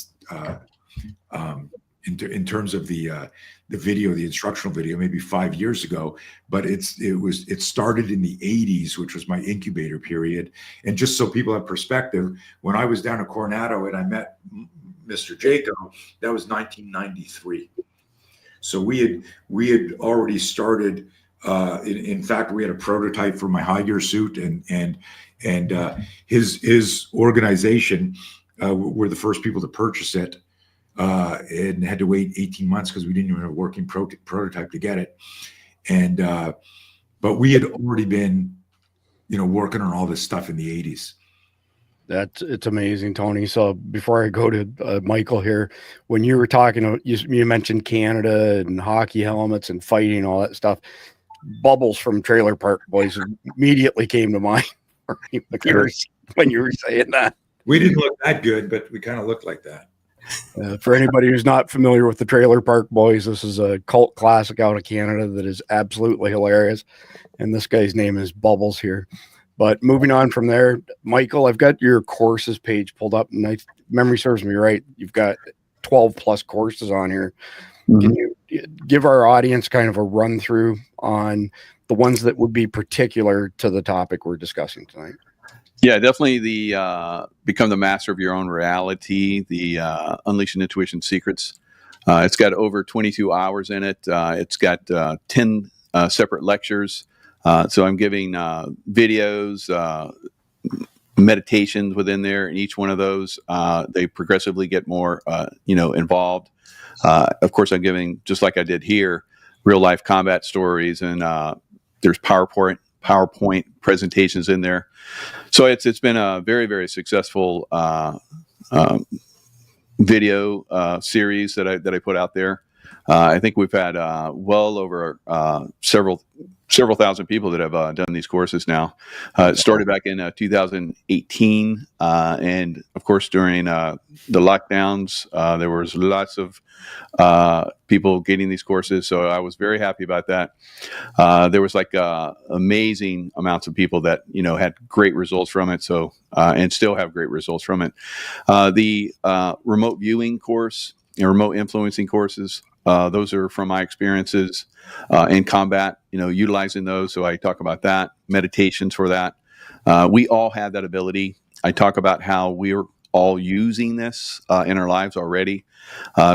in terms of the video, the instructional video, maybe 5 years ago, but it started in the 80s, which was my incubator period. And just so people have perspective, when I was down at Coronado and I met Mr. Jaco, that was 1993. So we had already started. In fact, we had a prototype for my high gear suit, and his organization were the first people to purchase it. And had to wait 18 months because we didn't even have a working prototype to get it. And but we had already been, working on all this stuff in the 80s. It's amazing, Tony. So before I go to Michael here, when you were talking, you mentioned Canada and hockey helmets and fighting, all that stuff. Bubbles from Trailer Park Boys immediately came to mind when you were saying that. We didn't look that good, but we kind of looked like that. For anybody who's not familiar with the Trailer Park Boys, this is a cult classic out of Canada that is absolutely hilarious. And this guy's name is Bubbles here. But moving on from there, Michael, I've got your courses page pulled up, and memory serves me right. You've got 12 plus courses on here. Mm-hmm. Can you give our audience kind of a run through on the ones that would be particular to the topic we're discussing tonight? Yeah, definitely the Become the Master of Your Own Reality, the Unleashing Intuition Secrets. It's got over 22 hours in it. It's got 10 separate lectures. So I'm giving videos, meditations within there, and each one of those, they progressively get more, involved. Of course, I'm giving, just like I did here, real life combat stories, and there's PowerPoint presentations in there. So it's been a very, very successful video series that I put out there. I think we've had well over several thousand people that have done these courses now. It started back in 2018, and of course during the lockdowns, there was lots of people getting these courses, so I was very happy about that. There was like amazing amounts of people that had great results from it, so and still have great results from it. The remote viewing course and remote influencing courses, those are from my experiences in combat, utilizing those. So I talk about that, meditations for that. We all have that ability. I talk about how we're all using this in our lives already.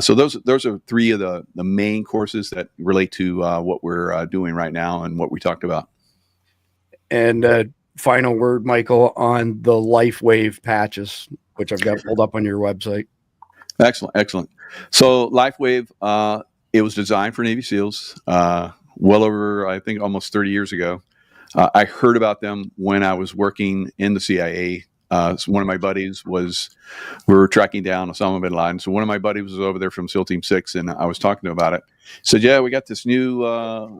So those are three of the main courses that relate to what we're doing right now and what we talked about. And final word, Michael, on the LifeWave patches, which I've got pulled up on your website. Excellent. So LifeWave, it was designed for Navy SEALs well over, I think, almost 30 years ago. I heard about them when I was working in the CIA. So one of my buddies we were tracking down Osama bin Laden. So one of my buddies was over there from SEAL Team 6, and I was talking to him about it. He said, yeah, we got this new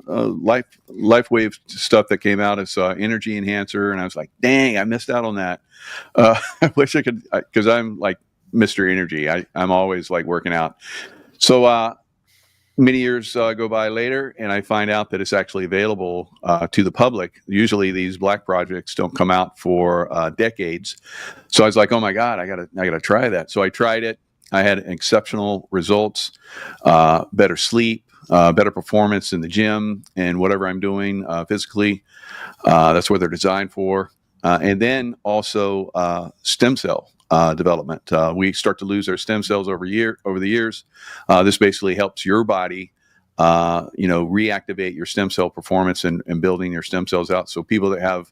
LifeWave stuff that came out as energy enhancer. And I was like, dang, I missed out on that. I wish I could, because I'm like Mr. Energy. I'm always like working out. So many years go by later, and I find out that it's actually available to the public. Usually these black projects don't come out for decades. So I was like, oh my God, I gotta try that. So I tried it. I had exceptional results, better sleep, better performance in the gym and whatever I'm doing physically. That's what they're designed for. And then also stem cell development. We start to lose our stem cells over the years. This basically helps your body, reactivate your stem cell performance and building your stem cells out. So people that have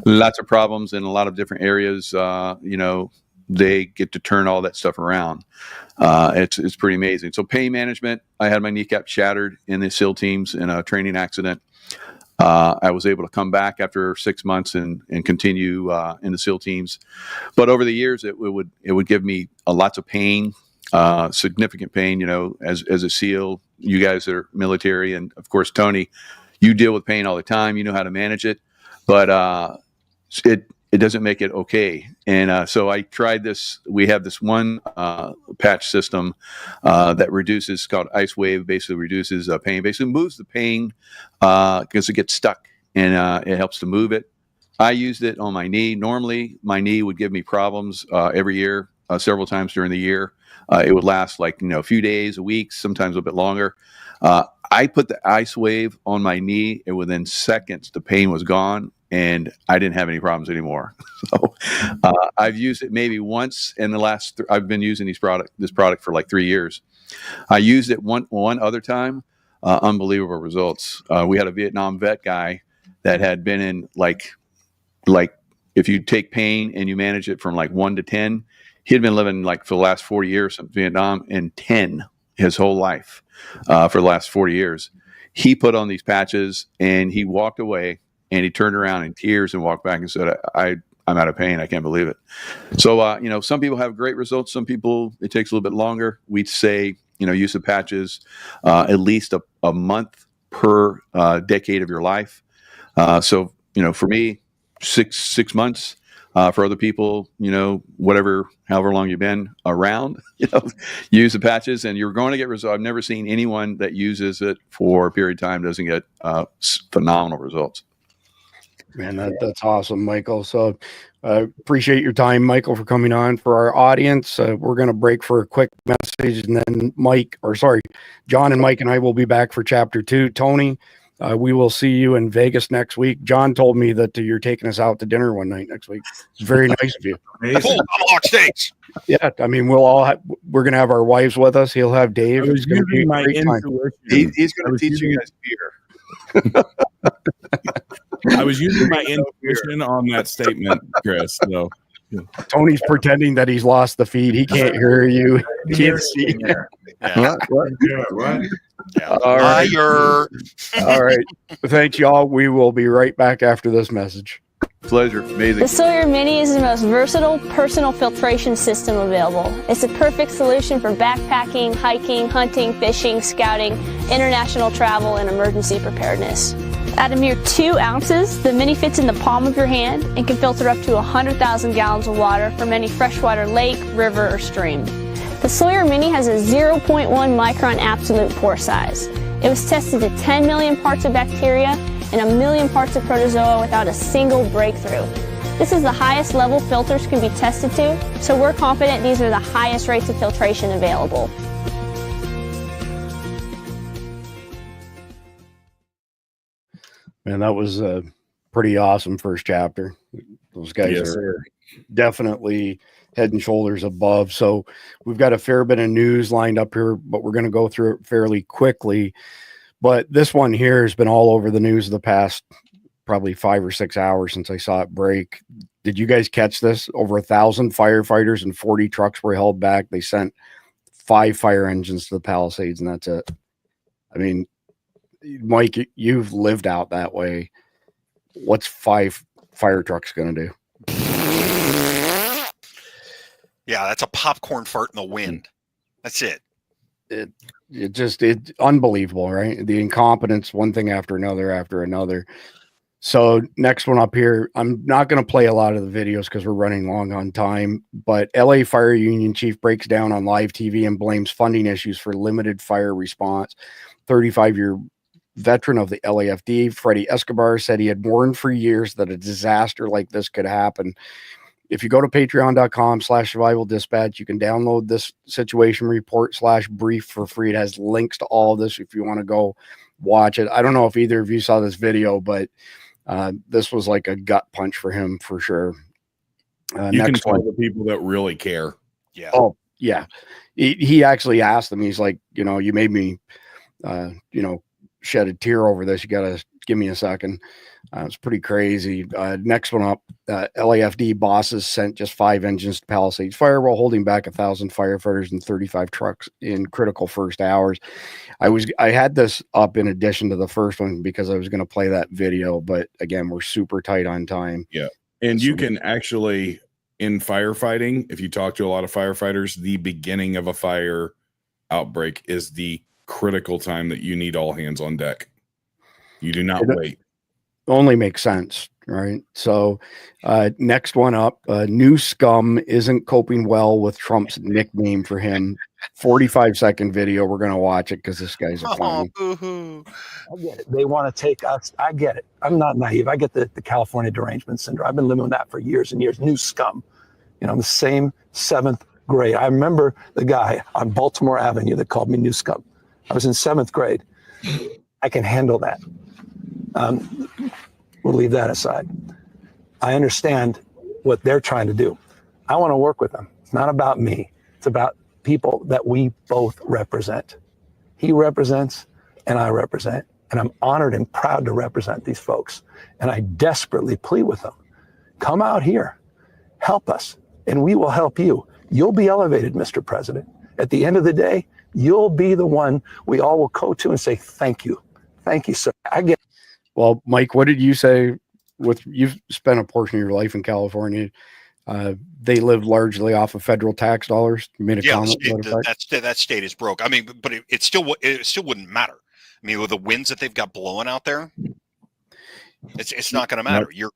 lots of problems in a lot of different areas, they get to turn all that stuff around. It's pretty amazing. So pain management, I had my kneecap shattered in the SEAL teams in a training accident. I was able to come back after 6 months and continue in the SEAL teams. But over the years, it would give me lots of pain, significant pain. You know, as a SEAL, you guys that are military, and of course, Tony, you deal with pain all the time. You know how to manage it, but it doesn't make it okay. And so I tried this. We have this one patch system that reduces, it's called Ice Wave, basically reduces pain, basically moves the pain because it gets stuck, and it helps to move it. I used it on my knee. Normally, my knee would give me problems every year, several times during the year. It would last like, a few days, a week, sometimes a bit longer. I put the Ice Wave on my knee, and within seconds, the pain was gone, and I didn't have any problems anymore. So I've used it maybe once in the last. I've been using this product for like 3 years. I used it one other time. Unbelievable results. We had a Vietnam vet guy that had been in like if you take pain and you manage it from like 1 to 10, he had been living like for the last 40 years in Vietnam, and 10 his whole life for the last 40 years. He put on these patches and he walked away, and he turned around in tears and walked back and said, I'm out of pain. I can't believe it. So, some people have great results. Some people, it takes a little bit longer. We'd say, use of patches at least a month per decade of your life. So, for me, six months. For other people, however long you've been around, use the patches, and you're going to get results. I've never seen anyone that uses it for a period of time doesn't get phenomenal results. Man, that's awesome, Michael. So appreciate your time, Michael, for coming on. For our audience, we're going to break for a quick message, and then John and Mike and I will be back for chapter 2. Tony, we will see you in Vegas next week. John told me that you're taking us out to dinner one night next week. It's very nice of you. Tomahawk steaks. Yeah, I mean, we're going to have our wives with us. He'll have Dave. He's going to teach you guys beer. I was using my intuition on that statement, Chris. So Tony's pretending that he's lost the feed. He can't hear you. He can't see. What? Yeah. All right. All right. Thanks, y'all. We will be right back after this message. Pleasure. Amazing. The Sawyer Mini is the most versatile personal filtration system available. It's a perfect solution for backpacking, hiking, hunting, fishing, scouting, international travel, and emergency preparedness. At a mere 2 ounces, the Mini fits in the palm of your hand and can filter up to 100,000 gallons of water from any freshwater lake, river, or stream. The Sawyer Mini has a 0.1 micron absolute pore size. It was tested to 10 million parts of bacteria and 1 million parts of protozoa without a single breakthrough. This is the highest level filters can be tested to, so we're confident these are the highest rates of filtration available. Man, that was a pretty awesome first chapter. Those guys are definitely head and shoulders above. So we've got a fair bit of news lined up here, but we're going to go through it fairly quickly. But this one here has been all over the news the past probably 5 or 6 hours since I saw it break. Did you guys catch this? Over 1,000 firefighters and 40 trucks were held back. They sent 5 fire engines to the Palisades, and that's it. I mean, Mike, you've lived out that way. What's 5 fire trucks going to do? Yeah, that's a popcorn fart in the wind. That's it. It's unbelievable, right? The incompetence, one thing after another. So next one up here, I'm not going to play a lot of the videos because we're running long on time, but LA Fire Union chief breaks down on live TV and blames funding issues for limited fire response. 35-year veteran of the LAFD, Freddie Escobar, said he had warned for years that a disaster like this could happen. If you go to patreon.com/survival dispatch, you can download this situation report /brief for free. It has links to all of this if you want to go watch it. I don't know if either of you saw this video, but this was like a gut punch for him for sure. You can tell the people that really care. Yeah. Oh, yeah. He actually asked them, he's like, you made me, shed a tear over this. You got to give me a second. It's pretty crazy. Next one up, LAFD bosses sent just 5 engines to Palisades Fire while holding back 1,000 firefighters and 35 trucks in critical first hours. I had this up in addition to the first one because I was going to play that video, but again, we're super tight on time. Yeah. And you can actually, in firefighting, if you talk to a lot of firefighters, the beginning of a fire outbreak is the critical time that you need all hands on deck. You do not wait. Only makes sense, right? So next one up, new scum isn't coping well with Trump's nickname for him. 45-second video. We're going to watch it because this guy's a clown. I get it. They want to take us. I get it. I'm not naive. I get the California derangement syndrome. I've been living with that for years and years. New scum. The same 7th grade. I remember the guy on Baltimore Avenue that called me new scum. I was in 7th grade. I can handle that. We'll leave that aside. I understand what they're trying to do. I want to work with them. It's not about me. It's about people that we both represent. He represents and I represent. And I'm honored and proud to represent these folks. And I desperately plead with them. Come out here. Help us. And we will help you. You'll be elevated, Mr. President. At the end of the day, you'll be the one we all will go to and say, thank you. Thank you, sir. I get. Well, Mike, what did you say? You've spent a portion of your life in California. They live largely off of federal tax dollars. You made a comment about that state is broke. I mean, but it still wouldn't matter. I mean, with the winds that they've got blowing out there, it's not going to matter. You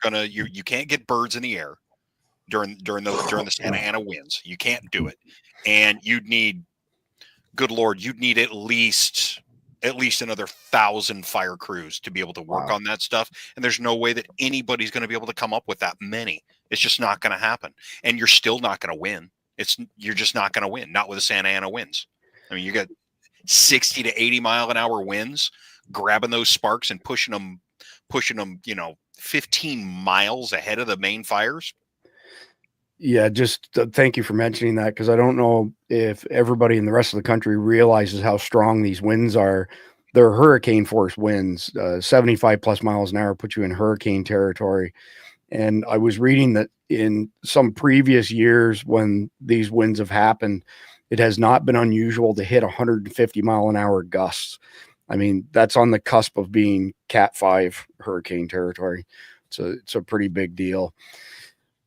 can't get birds in the air during the Santa Ana winds. You can't do it, and you'd need, good Lord, you'd need at least another 1,000 fire crews to be able to work on that stuff. And there's no way that anybody's going to be able to come up with that many. It's just not going to happen. And you're still not going to win. You're just not going to win. Not with the Santa Ana winds. I mean, you got 60 to 80 mile an hour winds, grabbing those sparks and pushing them, 15 miles ahead of the main fires. Yeah, just thank you for mentioning that, because I don't know if everybody in the rest of the country realizes how strong these winds are. They're hurricane force winds. 75 plus miles an hour put you in hurricane territory. And I was reading that in some previous years when these winds have happened, it has not been unusual to hit 150 mile an hour gusts. I mean, that's on the cusp of being Cat 5 hurricane territory. It's a pretty big deal.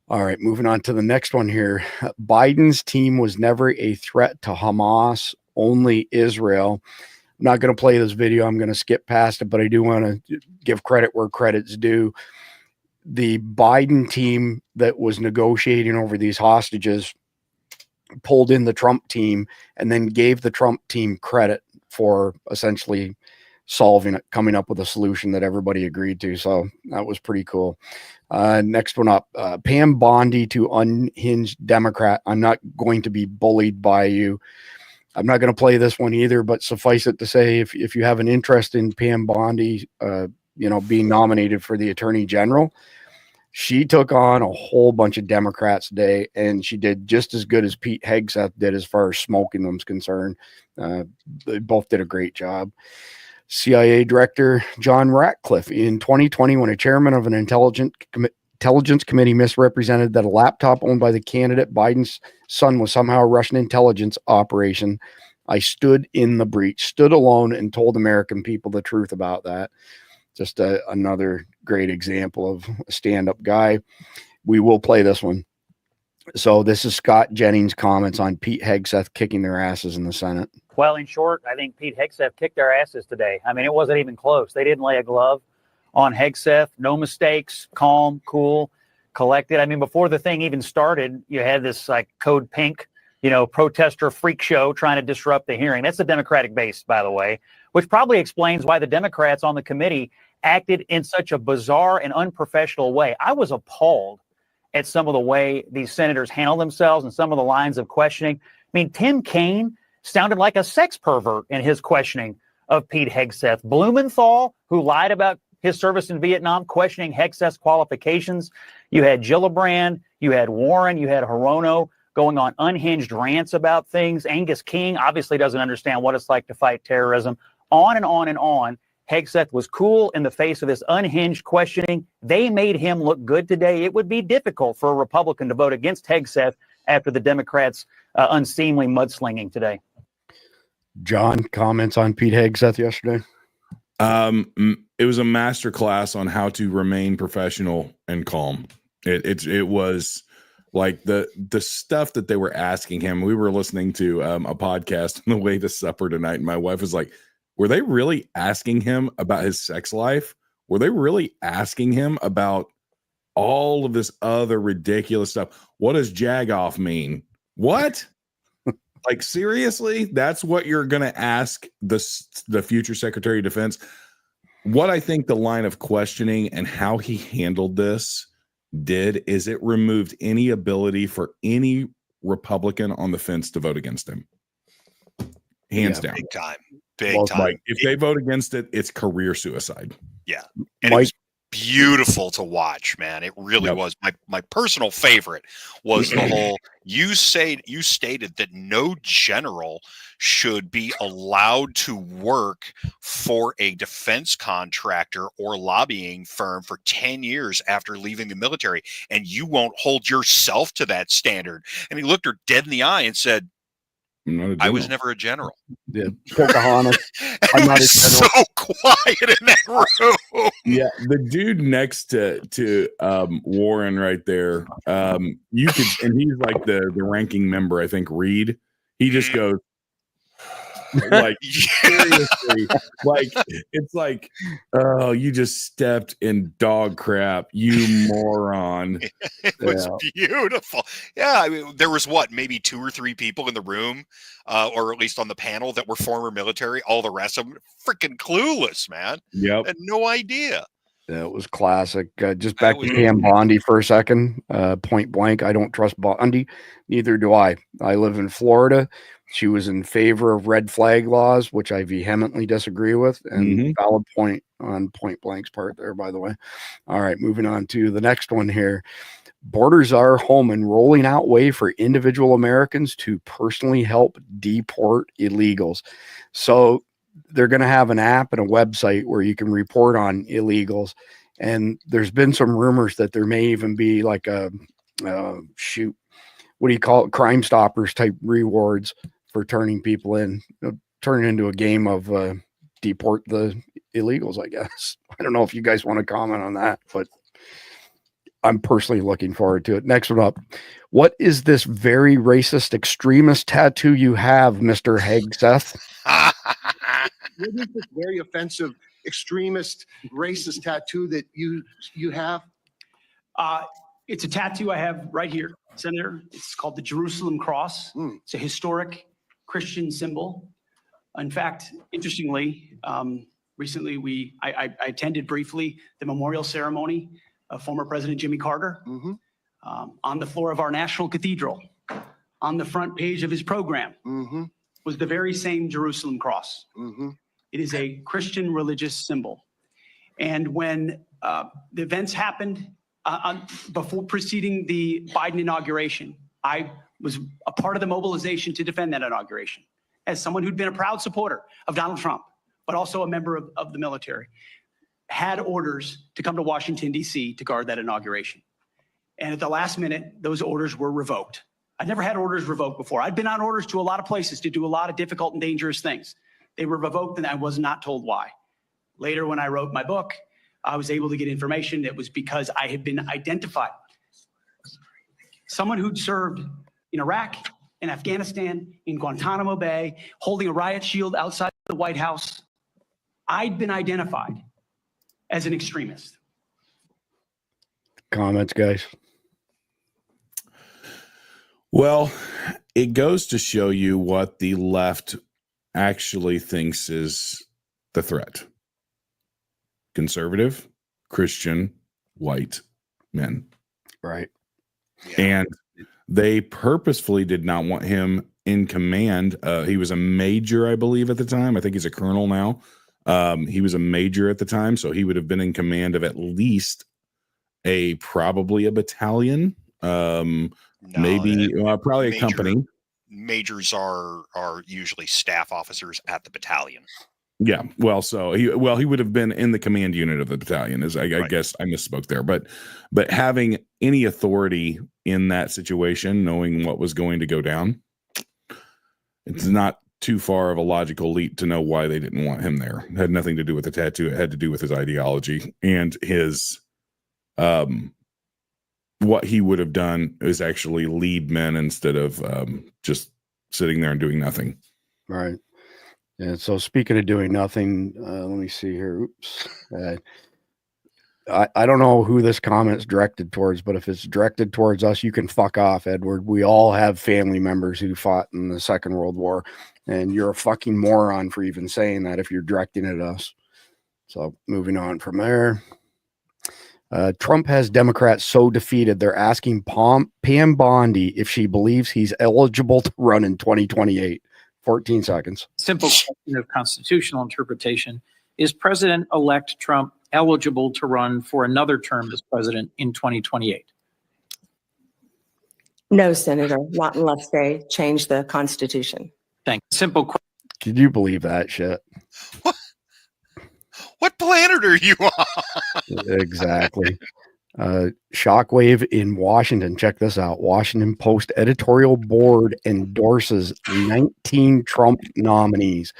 All right, moving on to the next one here. Biden's team was never a threat to Hamas, only Israel. I'm not going to play this video. I'm going to skip past it, but I do want to give credit where credit's due. The Biden team that was negotiating over these hostages pulled in the Trump team and then gave the Trump team credit for essentially solving it, coming up with a solution that everybody agreed to. So that was pretty cool. Next one up, Pam Bondi to unhinged Democrat. I'm not going to be bullied by you. I'm not going to play this one either, but suffice it to say, if you have an interest in Pam Bondi, being nominated for the Attorney General, she took on a whole bunch of Democrats today, and she did just as good as Pete Hegseth did as far as smoking them's concerned. They both did a great job. CIA Director John Ratcliffe in 2020, when a chairman of an intelligence committee misrepresented that a laptop owned by the candidate Biden's son was somehow a Russian intelligence operation, I stood in the breach, stood alone, and told American people the truth about that. Just another great example of a stand-up guy. We will play this one. So this is Scott Jennings' comments on Pete Hegseth kicking their asses in the Senate. Well, in short, I think Pete Hegseth kicked their asses today. I mean, it wasn't even close. They didn't lay a glove on Hegseth. No mistakes, calm, cool, collected. I mean, before the thing even started, you had this like Code Pink, protester freak show trying to disrupt the hearing. That's the Democratic base, by the way, which probably explains why the Democrats on the committee acted in such a bizarre and unprofessional way. I was appalled at some of the way these senators handle themselves and some of the lines of questioning. I mean, Tim Kaine sounded like a sex pervert in his questioning of Pete Hegseth. Blumenthal, who lied about his service in Vietnam, questioning Hegseth's qualifications. You had Gillibrand, you had Warren, you had Hirono going on unhinged rants about things. Angus King obviously doesn't understand what it's like to fight terrorism. On and on and on. Hegseth was cool in the face of this unhinged questioning. They made him look good today. It would be difficult for a Republican to vote against Hegseth after the Democrats' unseemly mudslinging today. John, comments on Pete Hegseth yesterday? It was a master class on how to remain professional and calm. It was like the stuff that they were asking him. We were listening to a podcast on the way to supper tonight, and my wife was like, were they really asking him about his sex life? Were they really asking him about all of this other ridiculous stuff? What does jagoff mean? What? Like, seriously? That's what you're going to ask the future Secretary of Defense? What I think the line of questioning and how he handled this did is it removed any ability for any Republican on the fence to vote against him. Hands down. Big time. Big time. Like, if they vote against it, it's career suistaid. Yeah. And it was beautiful to watch, man. It really was. My personal favorite was the whole you stated that no general should be allowed to work for a defense contractor or lobbying firm for 10 years after leaving the military, and you won't hold yourself to that standard. And he looked her dead in the eye and said, I was never a general. Yeah, Pocahontas. I'm not a general. So quiet in that room. Yeah, the dude next to Warren right there. You could, and he's like the ranking member, I think. Reed. He just goes like seriously, like it's like, oh, you just stepped in dog crap, you moron. It was beautiful. Yeah, I mean, there was maybe 2 or 3 people in the room, or at least on the panel, that were former military. All the rest of them freaking clueless, man. Yep, had no idea. Yeah, it was classic. Just back to Pam Bondi for a second. Point blank, I don't trust Bondi. Neither do I. I live in Florida. She was in favor of red flag laws, which I vehemently disagree with. And valid point on Point Blank's part there, by the way. All right, moving on to the next one here. Borders are home and rolling out way for individual Americans to personally help deport illegals. So they're going to have an app and a website where you can report on illegals. And there's been some rumors that there may even be like a what do you call it? Crime Stoppers type rewards for turning people in, turn it into a game of deport the illegals, I guess. I don't know if you guys want to comment on that, but I'm personally looking forward to it. Next one up. What is this very racist extremist tattoo you have, Mr. Hegseth? What is this very offensive extremist racist tattoo that you have? It's a tattoo I have right here, Senator. It's called the Jerusalem Cross. It's a historic Christian symbol. In fact, interestingly, recently I attended briefly the memorial ceremony of former President Jimmy Carter on the floor of our National Cathedral. On the front page of his program was the very same Jerusalem Cross. It is a Christian religious symbol. And when the events happened before preceding the Biden inauguration, I was a part of the mobilization to defend that inauguration as someone who'd been a proud supporter of Donald Trump, but also a member of the military, had orders to come to Washington, D.C. to guard that inauguration. And at the last minute, those orders were revoked. I'd never had orders revoked before. I'd been on orders to a lot of places to do a lot of difficult and dangerous things. They were revoked and I was not told why. Later, when I wrote my book, I was able to get information that was because I had been identified. Someone who'd served in Iraq, in Afghanistan, in Guantanamo Bay, holding a riot shield outside the White House. I'd been identified as an extremist. Comments, guys? Well, it goes to show you what the left actually thinks is the threat. Conservative, Christian, white men. Right. And they purposefully did not want him in command. He was a major, I believe, at the time. I think he's a colonel now. He was a major at the time, so he would have been in command of at least probably a battalion, maybe probably a company. Majors are usually staff officers at the battalion. Yeah, well, so he would have been in the command unit of the battalion. I guess I misspoke there, but having any authority in that situation, knowing what was going to go down, it's not too far of a logical leap to know why they didn't want him there. It had nothing to do with the tattoo. It had to do with his ideology and his what he would have done is actually lead men instead of just sitting there and doing nothing. Right. And so speaking of doing nothing, let me see here. Oops. I don't know who this comment's directed towards, but if it's directed towards us, you can fuck off, Edward. We all have family members who fought in the Second World War, and you're a fucking moron for even saying that if you're directing it at us. So moving on from there. Trump has Democrats so defeated, they're asking Pam Bondi if she believes he's eligible to run in 2028. 14 seconds. Simple question of constitutional interpretation. Is President-elect Trump eligible to run for another term as president in 2028? No, Senator, not unless they change the Constitution. Thanks. Simple question. Did you believe that shit? What planet are you on? Exactly. Shockwave in Washington. Check this out. Washington Post editorial board endorses 19 Trump nominees.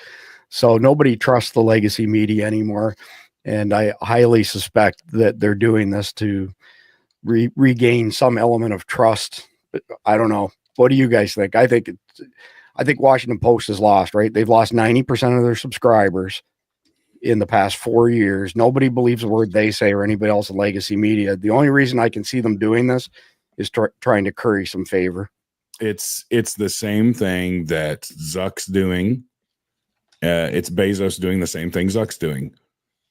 So nobody trusts the legacy media anymore. And I highly suspect that they're doing this to regain some element of trust. I don't know. What do you guys think? I think Washington Post is lost, right? They've lost 90% of their subscribers in the past 4 years. Nobody believes a word they say or anybody else in legacy media. The only reason I can see them doing this is trying to curry some favor. It's the same thing that Zuck's doing. It's Bezos doing the same thing Zuck's doing.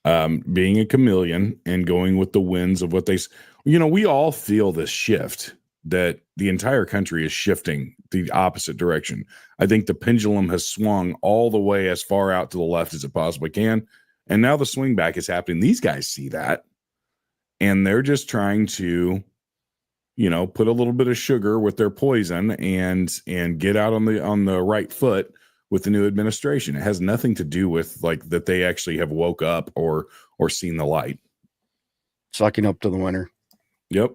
Being a chameleon and going with the winds of what they, we all feel this shift that the entire country is shifting the opposite direction. I think the pendulum has swung all the way as far out to the left as it possibly can. And now the swing back is happening. These guys see that. And they're just trying to, put a little bit of sugar with their poison and get out on the right foot with the new administration. It has nothing to do with that they actually have woke up or seen the light. Sucking up to the winter. Yep.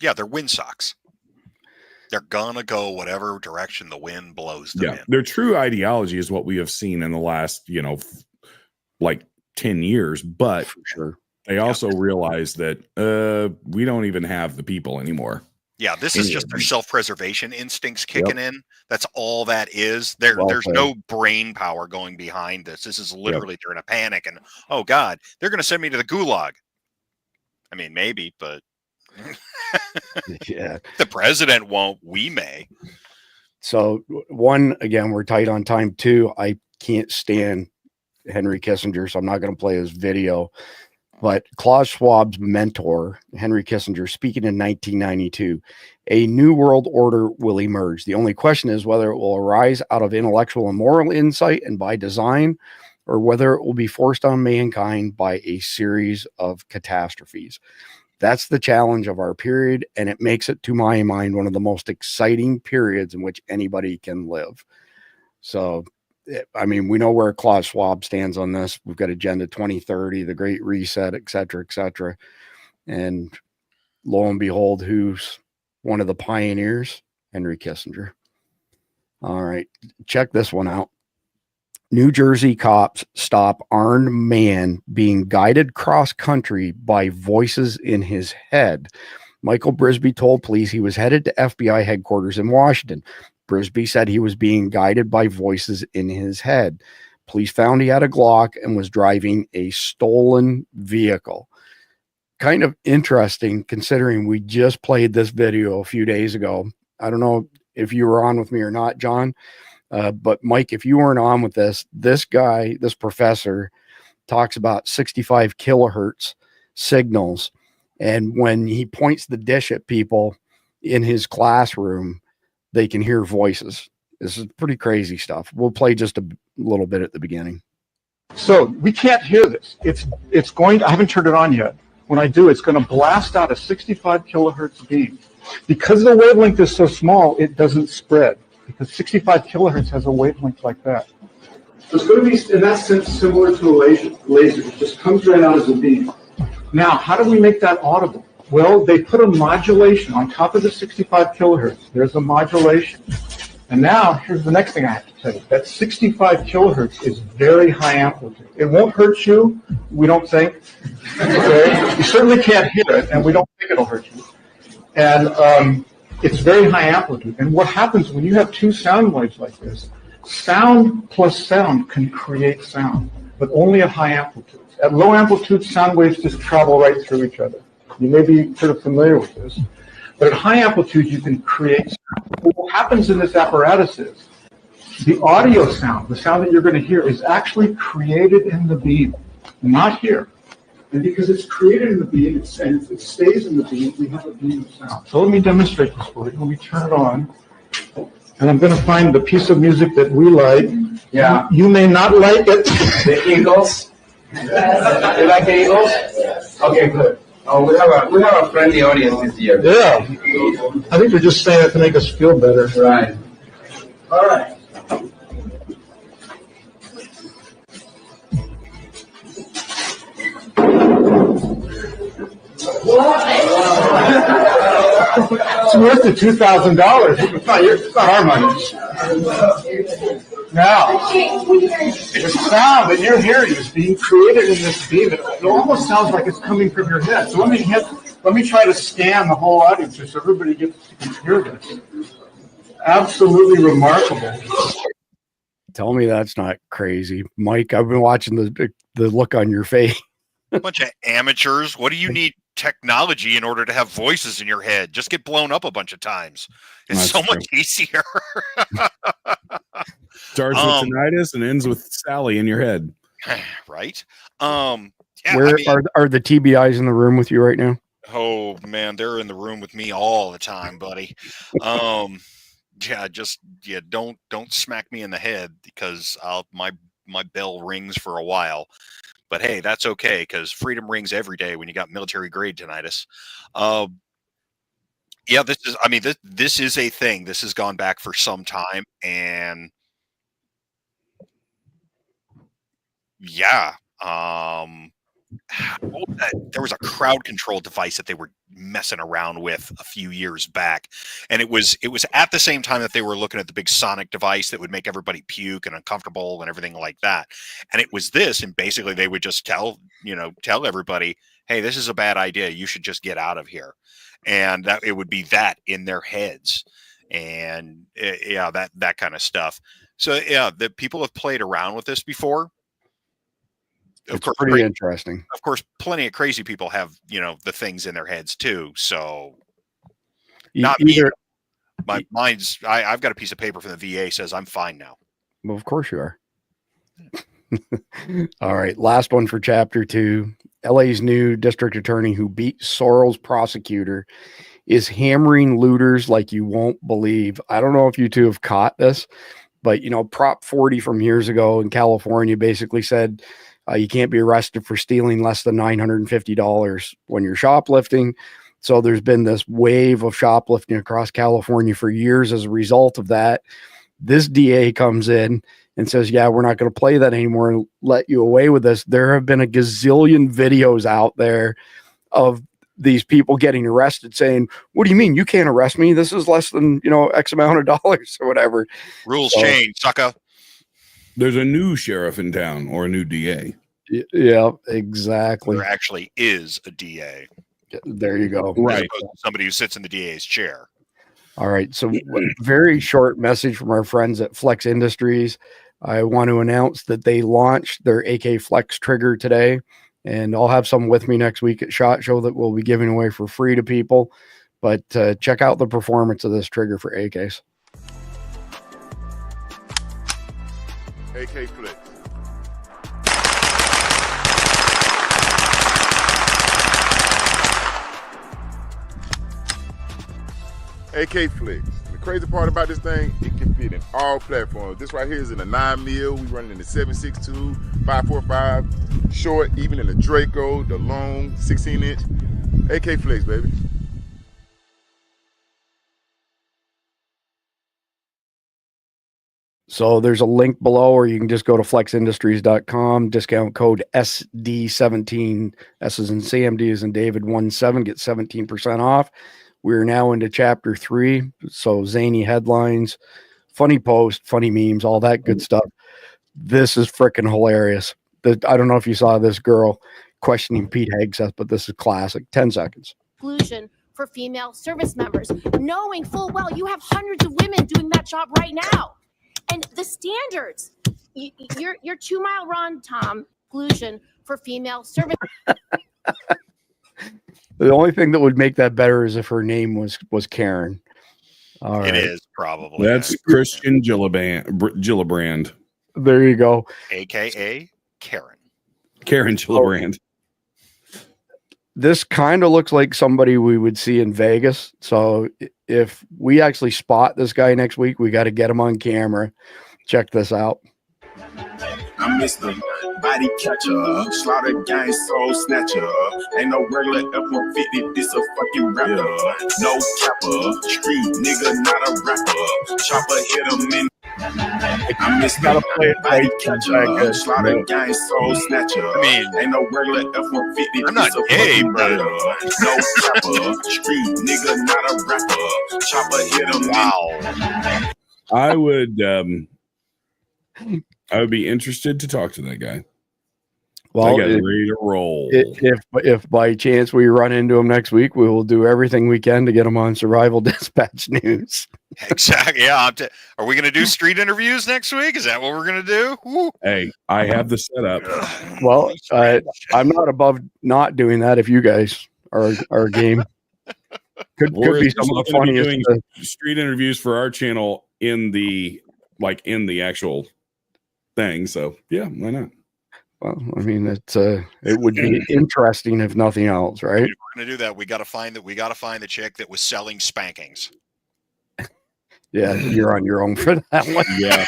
Yeah, they're wind socks. They're gonna go whatever direction the wind blows them in. Their true ideology is what we have seen in the last, 10 years. But for sure, they also realize that we don't even have the people anymore. Yeah, this is just their self-preservation instincts kicking in. That's all that is. There's no brain power going behind this. This is literally during a panic and, oh God, they're going to send me to the gulag. I mean, maybe, but yeah, the president won't. We may. So one, again, we're tight on time. Two, I can't stand Henry Kissinger, so I'm not going to play his video. But Klaus Schwab's mentor, Henry Kissinger, speaking in 1992, a new world order will emerge. The only question is whether it will arise out of intellectual and moral insight and by design, or whether it will be forced on mankind by a series of catastrophes. That's the challenge of our period, and it makes it, to my mind, one of the most exciting periods in which anybody can live. So, I mean, we know where Klaus Schwab stands on this. We've got Agenda 2030, the Great Reset, et cetera, et cetera. And lo and behold, who's one of the pioneers? Henry Kissinger. All right, check this one out. New Jersey cops stop armed man being guided cross country by voices in his head. Michael Brisby told police he was headed to FBI headquarters in Washington. Brisby said he was being guided by voices in his head. Police found he had a Glock and was driving a stolen vehicle. Kind of interesting considering we just played this video a few days ago. I don't know if you were on with me or not, John, but Mike, if you weren't on with this guy, this professor talks about 65 kilohertz signals. And when he points the dish at people in his classroom, they can hear voices. This is pretty crazy stuff. We'll play just a little bit at the beginning. So we can't hear this. It's going to, I haven't turned it on yet. When I do, it's going to blast out a 65 kilohertz beam. Because the wavelength is so small, it doesn't spread. Because 65 kilohertz has a wavelength like that. So it's going to be, in that sense, similar to a laser. It just comes right out as a beam. Now, how do we make that audible? Well, they put a modulation on top of the 65 kilohertz. There's a modulation. And now, here's the next thing I have to tell you. That 65 kilohertz is very high amplitude. It won't hurt you, we don't think. Okay? You certainly can't hear it, and we don't think it'll hurt you. And it's very high amplitude. And what happens when you have two sound waves like this, sound plus sound can create sound, but only at high amplitudes. At low amplitudes, sound waves just travel right through each other. You may be sort of familiar with this. But at high amplitudes, you can create sound. What happens in this apparatus is the audio sound, the sound that you're going to hear, is actually created in the beam, not here. And because it's created in the beam, and it stays in the beam, we have a beam of sound. So let me demonstrate this for you. Let me turn it on. And I'm going to find the piece of music that we like. Yeah. You may not like it. The Eagles. You like the Eagles? Okay, good. Oh, we have a friendly audience this year. Yeah. I think they're just saying it to make us feel better. Right. All right. It's worth the $2,000. It's not our money. Now, the sound that you're hearing is being created in this beam. It almost sounds like it's coming from your head. So let me try to scan the whole audience so everybody gets to hear this. Absolutely remarkable. Tell me that's not crazy, Mike. I've been watching the look on your face. A bunch of amateurs. What do you need technology in order to have voices in your head? Just get blown up a bunch of times. It's so much easier. Starts with tinnitus and ends with Sally in your head. Right. Yeah, Where are the TBIs in the room with you right now? Oh man, they're in the room with me all the time, buddy. Don't smack me in the head because my bell rings for a while. But hey, that's okay because freedom rings every day when you got military grade tinnitus. Yeah, this is a thing. This has gone back for some time, and yeah, there was a crowd control device that they were messing around with a few years back, and it was at the same time that they were looking at the big sonic device that would make everybody puke and uncomfortable and everything like that. And it was this, and basically they would just tell everybody, hey, this is a bad idea, you should just get out of here. And that it would be that in their heads, and that kind of stuff. So yeah, the people have played around with this before. Of course, pretty interesting. Of course, plenty of crazy people have the things in their heads too. So not either. I've got a piece of paper from the VA says I'm fine now. Well, of course you are. All right, last one for chapter 2. LA's new district attorney who beat Sorrell's prosecutor is hammering looters like you won't believe. I don't know if you two have caught this, but Prop 40 from years ago in California basically said you can't be arrested for stealing less than $950 when you're shoplifting. So there's been this wave of shoplifting across California for years as a result of that. This DA comes in and says, yeah, we're not going to play that anymore and let you away with this. There have been a gazillion videos out there of these people getting arrested saying, what do you mean? You can't arrest me. This is less than, X amount of dollars or whatever. Rules change, sucker. There's a new sheriff in town or a new DA. Yeah, exactly. There actually is a DA. There you go. Right. Somebody who sits in the DA's chair. All right. So very short message from our friends at Flex Industries. I want to announce that they launched their AK Flex trigger today, and I'll have some with me next week at SHOT Show that we'll be giving away for free to people. But check out the performance of this trigger for AKs. AK Flex. AK Flex. The crazy part about this thing, it can fit in all platforms. This right here is in a 9mm. We run it in the 7.62, 5.45, short, even in the Draco, the long 16-inch. AK Flex, baby. So there's a link below, or you can just go to flexindustries.com, discount code SD17, S is in Sam, D is in David, 17, get 17% off. We're now into chapter 3. So zany headlines, funny posts, funny memes, all that good stuff. This is freaking hilarious. I don't know if you saw this girl questioning Pete Hegseth, but this is classic. 10 seconds. Exclusion for female service members, knowing full well you have hundreds of women doing that job right now. And the standards, your 2 mile run, Tom, exclusion for female service. The only thing that would make that better is if her name was Karen. All right. It is probably. That's Christian Gillibrand. There you go. AKA Karen. Karen Gillibrand. This kind of looks like somebody we would see in Vegas. So if we actually spot this guy next week, we got to get him on camera. Check this out. I'm Mr. Body Catcher, Slaughter Gang Soul Snatcher. Ain't no regular F-150, this a fucking rapper. No capper, street nigga, not a rapper. Chopper hit him in. I'm Mr. Body Catcher, Slaughter Gang Soul Snatcher. I mean, ain't no regular F-150, I'm not gay, but no capper, street nigga, not a rapper. Chopper hit him. Wow. I would be interested to talk to that guy. Well, I got ready to roll. If by chance we run into him next week, we will do everything we can to get him on Survival Dispatch News. Exactly. Yeah. Are we going to do street interviews next week? Is that what we're going to do? Woo. Hey, I have the setup. Well, I'm not above not doing that if you guys are game. Could be some of the funniest doing street interviews for our channel in the actual thing. So yeah, why not? Well, I mean, it would be interesting if nothing else, right? If we're going to do that, we got to find the chick that was selling spankings. Yeah, you're on your own for that one. Yeah.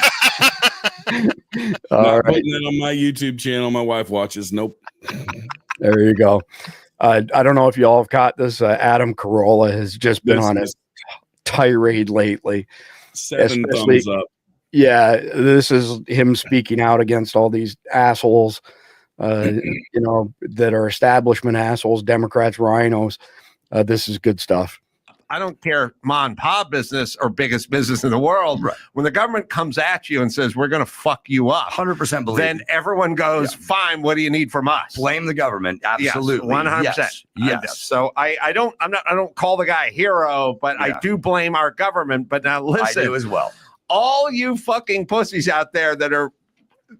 All right. Putting it on my YouTube channel. My wife watches. Nope. There you go. I don't know if you all have caught this. Adam Carolla has just been on a tirade lately. 7 thumbs up. Yeah, this is him speaking out against all these assholes, that are establishment assholes, Democrats, rhinos. This is good stuff. I don't care, mom and pop business or biggest business in the world. Right. When the government comes at you and says, we're going to fuck you up, 100% believe. Then everyone goes, fine, what do you need from us? Blame the government. Absolutely. Yes, 100%. Yes. So I don't call the guy a hero, but I do blame our government. But now listen. I do as well. All you fucking pussies out there that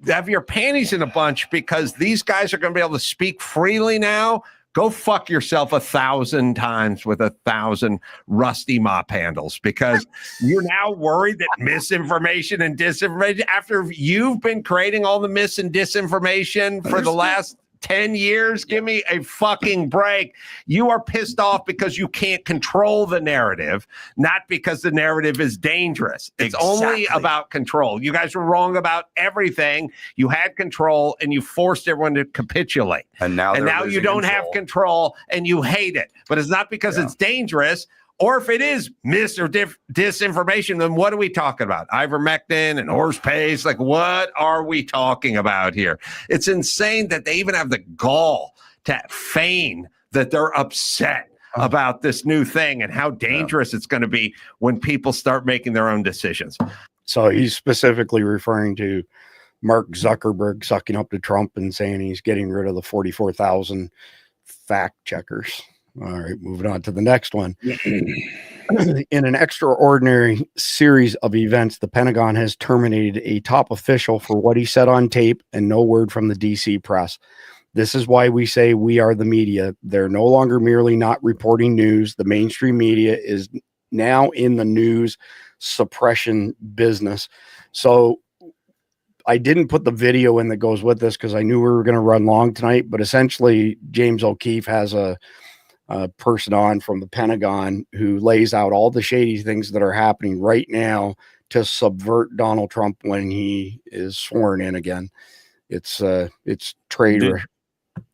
have your panties in a bunch because these guys are going to be able to speak freely now. Go fuck yourself 1,000 times with 1,000 rusty mop handles because you're now worried that misinformation and disinformation, after you've been creating all the mis and disinformation for the last 10 years, give me a fucking break. You are pissed off because you can't control the narrative, not because the narrative is dangerous. It's only about control. You guys were wrong about everything. You had control and you forced everyone to capitulate. And now you don't have control and you hate it. But it's not because it's dangerous. Or if it is mis or disinformation, then what are we talking about? Ivermectin and horse paste? Like, what are we talking about here? It's insane that they even have the gall to feign that they're upset about this new thing and how dangerous it's going to be when people start making their own decisions. So he's specifically referring to Mark Zuckerberg sucking up to Trump and saying he's getting rid of the 44,000 fact checkers. All right, moving on to the next one. In an extraordinary series of events, the Pentagon has terminated a top official for what he said on tape and no word from the DC press. This is why we say we are the media. They're no longer merely not reporting news. The mainstream media is now in the news suppression business. So I didn't put the video in that goes with this because I knew we were going to run long tonight, but essentially James O'Keefe has a person on from the Pentagon who lays out all the shady things that are happening right now to subvert Donald Trump when he is sworn in again. It's traitor.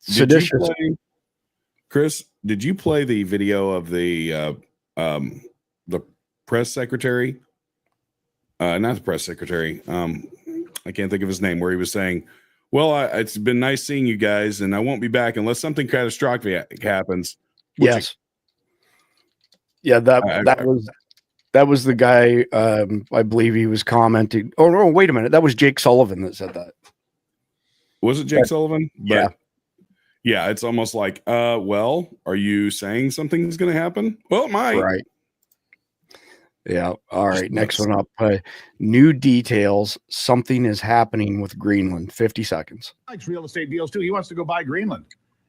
Seditious. Chris, did you play the video of the press secretary not the press secretary. I can't think of his name, where he was saying, well, it's been nice seeing you guys, and I won't be back unless something catastrophic happens. Yes. Yeah, that was the guy. I believe he was commenting. Oh no, wait a minute. That was Jake Sullivan that said that. Was it Jake Sullivan? Yeah. Yeah, it's almost like, well, are you saying something's going to happen? Well, it might. Right. Yeah. All right. Next one up. New details. Something is happening with Greenland. 50 seconds. Likes real estate deals too. He wants to go buy Greenland,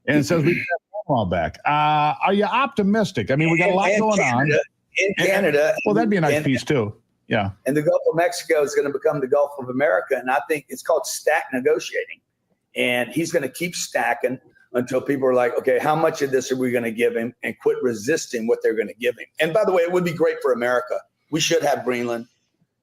and says we can have all back. Are you optimistic? I mean, we got a lot going on in Canada. Well, that'd be a nice piece too. Yeah. And the Gulf of Mexico is going to become the Gulf of America, and I think it's called stack negotiating. And he's going to keep stacking until people are like, okay, how much of this are we going to give him, and quit resisting what they're going to give him. And by the way, it would be great for America. We should have Greenland.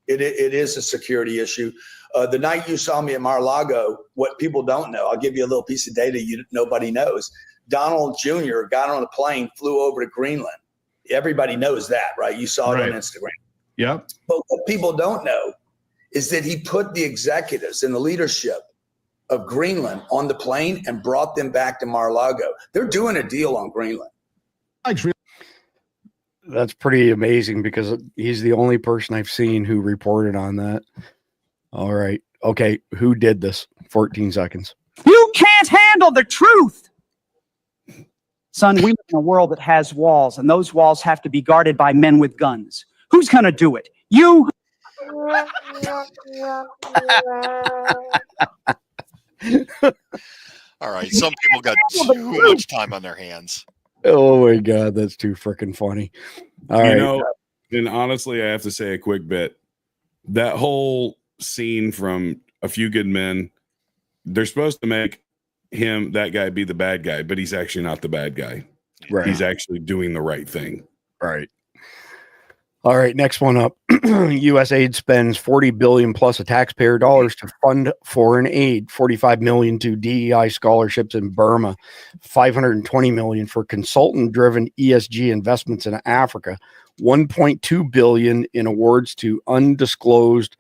It is a security issue. The night you saw me at Mar-a-Lago, what people don't know, I'll give you a little piece of data nobody knows. Donald Jr. got on a plane, flew over to Greenland. Everybody knows that, right? You saw it on Instagram. Yep. But what people don't know is that he put the executives and the leadership of Greenland on the plane and brought them back to Mar-a-Lago. They're doing a deal on Greenland. That's pretty amazing because he's the only person I've seen who reported on that. All right. Okay. Who did this? 14 seconds. You can't handle the truth. Son, we live in a world that has walls, and those walls have to be guarded by men with guns. Who's going to do it? You. All right. Some people got too much time on their hands. Oh my God. That's too freaking funny. All right. And honestly, I have to say a quick bit. That whole scene from A Few Good Men, they're supposed to make that guy be the bad guy, but he's actually not the bad guy. Right. He's actually doing the right thing. Right. All right, next one up. USAID spends $40 billion plus of taxpayer dollars to fund foreign aid, $45 million to DEI scholarships in Burma, $520 million for consultant-driven ESG investments in Africa, $1.2 billion in awards to undisclosed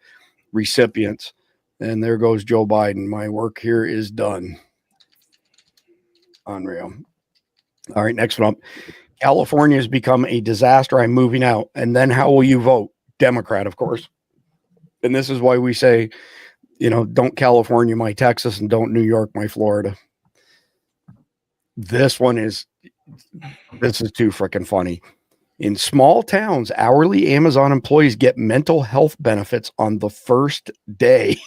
recipients. And there goes Joe Biden. My work here is done. Unreal. All right, next one up. California has become a disaster. I'm moving out. And then how will you vote? Democrat, of course. And this is why we say, don't California my Texas and don't New York my Florida. This is too freaking funny. In small towns, hourly Amazon employees get mental health benefits on the first day.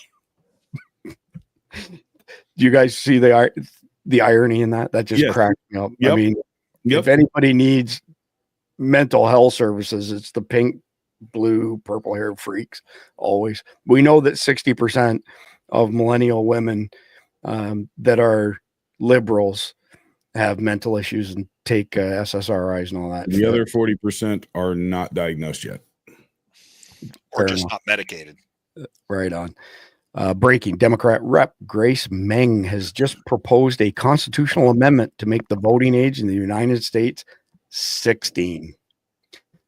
Do you guys see the irony in that? That just cracked me up. Yep. I mean, if anybody needs mental health services, it's the pink, blue, purple hair freaks. Always. We know that 60% of millennial women that are liberals have mental issues and take SSRIs and all that. The other 40% are not diagnosed yet. Or just not medicated. Right on. Breaking. Democrat Rep. Grace Meng has just proposed a constitutional amendment to make the voting age in the United States 16.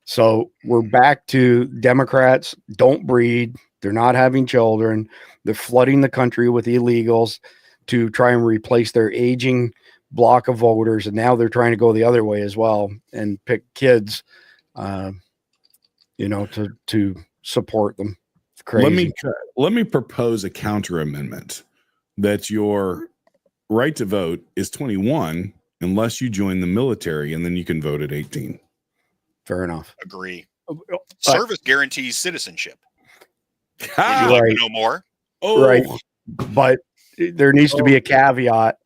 So we're back to Democrats don't breed. They're not having children. They're flooding the country with illegals to try and replace their aging block of voters. And now they're trying to go the other way as well and pick kids, to support them. Crazy. Let me propose a counter amendment that your right to vote is 21 unless you join the military, and then you can vote at 18. Fair enough. Agree. Service guarantees citizenship. Would you Right. like to know more? Right. But there needs to be a caveat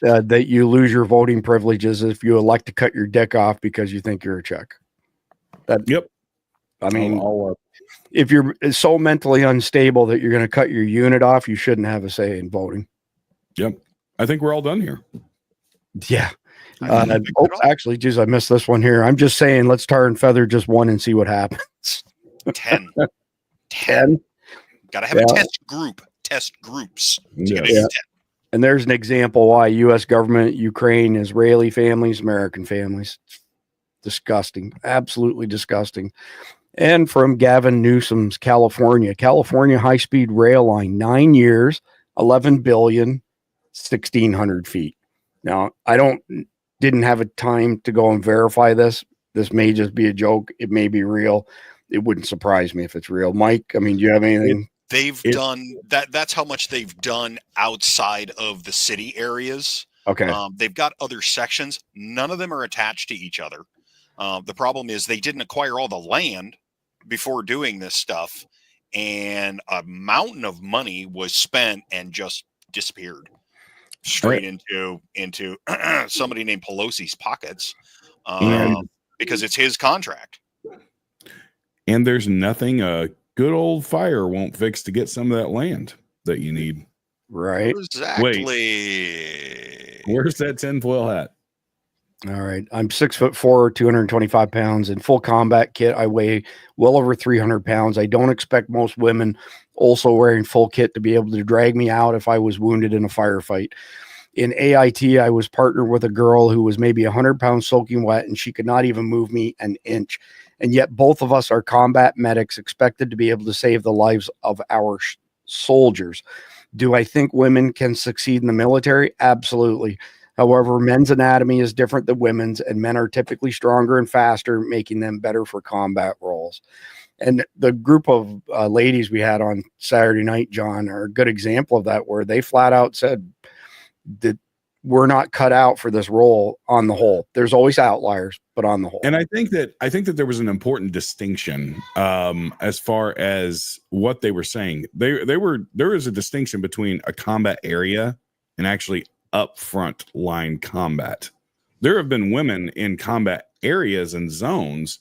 that you lose your voting privileges if you elect to cut your dick off because you think you're a chick. Yep. I mean, if you're so mentally unstable that you're going to cut your unit off, you shouldn't have a say in voting. Yep. I think we're all done here. Yeah. Actually, geez, I missed this one here. I'm just saying, let's tar and feather just one and see what happens. 10. 10. Got to have a test group. Test groups. Yeah. And there's an example why U.S. government, Ukraine, Israeli families, American families. Disgusting. Absolutely disgusting. And from Gavin Newsom's California high-speed rail line, 9 years, 11 billion, 1,600 feet. Now, didn't have a time to go and verify this. This may just be a joke. It may be real. It wouldn't surprise me if it's real. Mike, I mean, do you have anything? They've done that. That's how much they've done outside of the city areas. Okay. They've got other sections. None of them are attached to each other. The problem is they didn't acquire all the land before doing this stuff, and a mountain of money was spent and just disappeared straight into somebody named Pelosi's pockets, because it's his contract. And there's nothing a good old fire won't fix to get some of that land that you need. Right. Exactly. Wait, where's that tinfoil hat? All right. I'm 6'4", 225 pounds in full combat kit. I weigh well over 300 pounds. I don't expect most women also wearing full kit to be able to drag me out if I was wounded in a firefight. In AIT, I was partnered with a girl who was maybe 100 pounds soaking wet, and she could not even move me an inch. And yet both of us are combat medics expected to be able to save the lives of our soldiers. Do I think women can succeed in the military? Absolutely. However, men's anatomy is different than women's, and men are typically stronger and faster, making them better for combat roles. And the group of ladies we had on Saturday night, John, are a good example of that, where they flat out said that we're not cut out for this role on the whole. There's always outliers, but on the whole. And I think that there was an important distinction as far as what they were saying. There is a distinction between a combat area and actually up front line combat. There have been women in combat areas and zones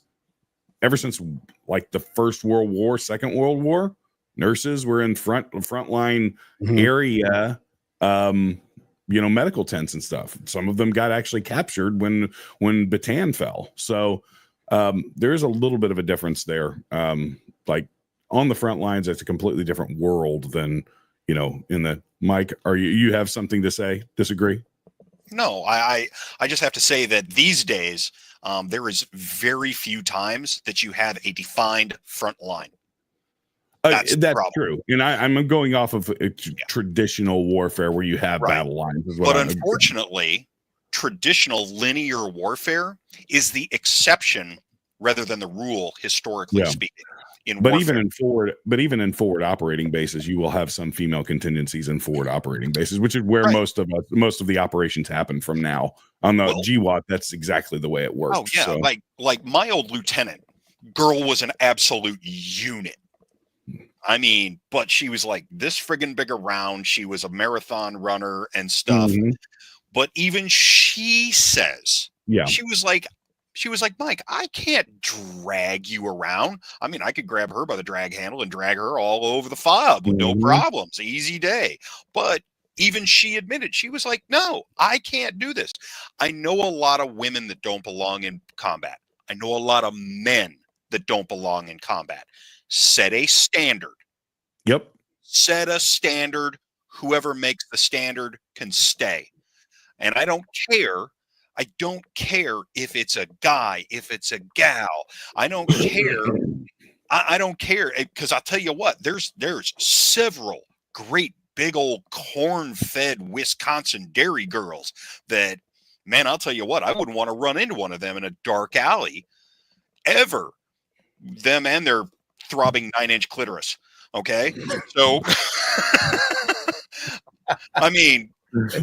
ever since like the First World War, Second World War. Nurses were in front line area, medical tents and stuff. Some of them got actually captured when Bataan fell. So there's a little bit of a difference there. Like on the front lines, it's a completely different world than, in the Mike. Are you have something to say? Disagree? No, I just have to say that these days there is very few times that you have a defined front line. That's true. And I'm going off of traditional warfare where you have battle lines as well. But unfortunately, traditional linear warfare is the exception rather than the rule, historically speaking. Even in forward operating bases, you will have some female contingencies in forward operating bases, which is where most of the operations happen from now. On the GWAT, that's exactly the way it works. Oh yeah, so. like my old lieutenant girl was an absolute unit. I mean, but she was like this friggin' big around. She was a marathon runner and stuff. Mm-hmm. But even she says, she was like, Mike, I can't drag you around. I mean, I could grab her by the drag handle and drag her all over the fob with no problems. Easy day. But even she admitted, she was like, no, I can't do this. I know a lot of women that don't belong in combat. I know a lot of men that don't belong in combat. Set a standard. Yep. Set a standard. Whoever makes the standard can stay. And I don't care. I don't care if it's a guy, if it's a gal. I don't care. I don't care, because I'll tell you what, there's several great big old corn-fed Wisconsin dairy girls that, man, I'll tell you what, I wouldn't want to run into one of them in a dark alley ever. Them and their throbbing 9-inch clitoris. Okay. So, I mean,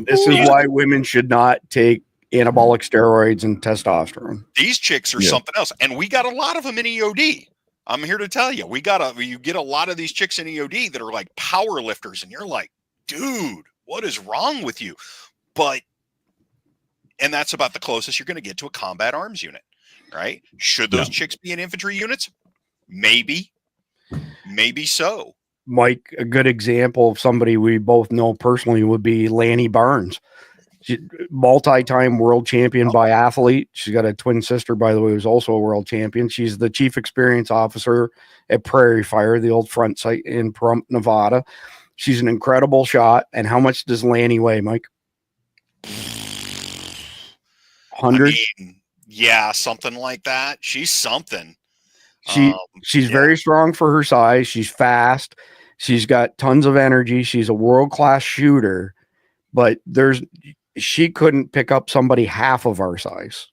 this is why women should not take anabolic steroids and testosterone. These chicks are something else. And we got a lot of them in EOD. I'm here to tell you, you get a lot of these chicks in EOD that are like power lifters, and you're like, dude, what is wrong with you? And that's about the closest you're going to get to a combat arms unit, right? Should those chicks be in infantry units? Maybe so. Mike, a good example of somebody we both know personally would be Lanny Barnes. Multi-time world champion by athlete. She's got a twin sister, by the way, who's also a world champion. She's the chief experience officer at Prairie Fire, the old front site in Pahrump, Nevada. She's an incredible shot. And how much does Lanny weigh, Mike? 100? I mean, yeah, something like that. She's something. She's very strong for her size. She's fast. She's got tons of energy. She's a world-class shooter, but she couldn't pick up somebody half of our size.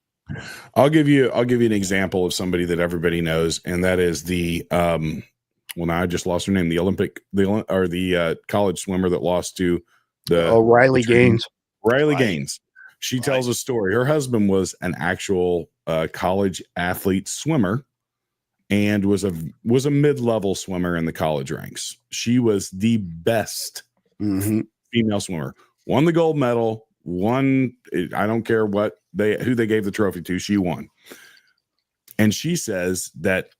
I'll give you an example of somebody that everybody knows, and that is the now I just lost her name, the college swimmer that lost to Riley Gaines. Riley Gaines. She tells a story. Her husband was an actual college athlete swimmer and was a mid-level swimmer in the college ranks. She was the best female swimmer. Won the gold medal. I don't care who they gave the trophy to, she won. And she says that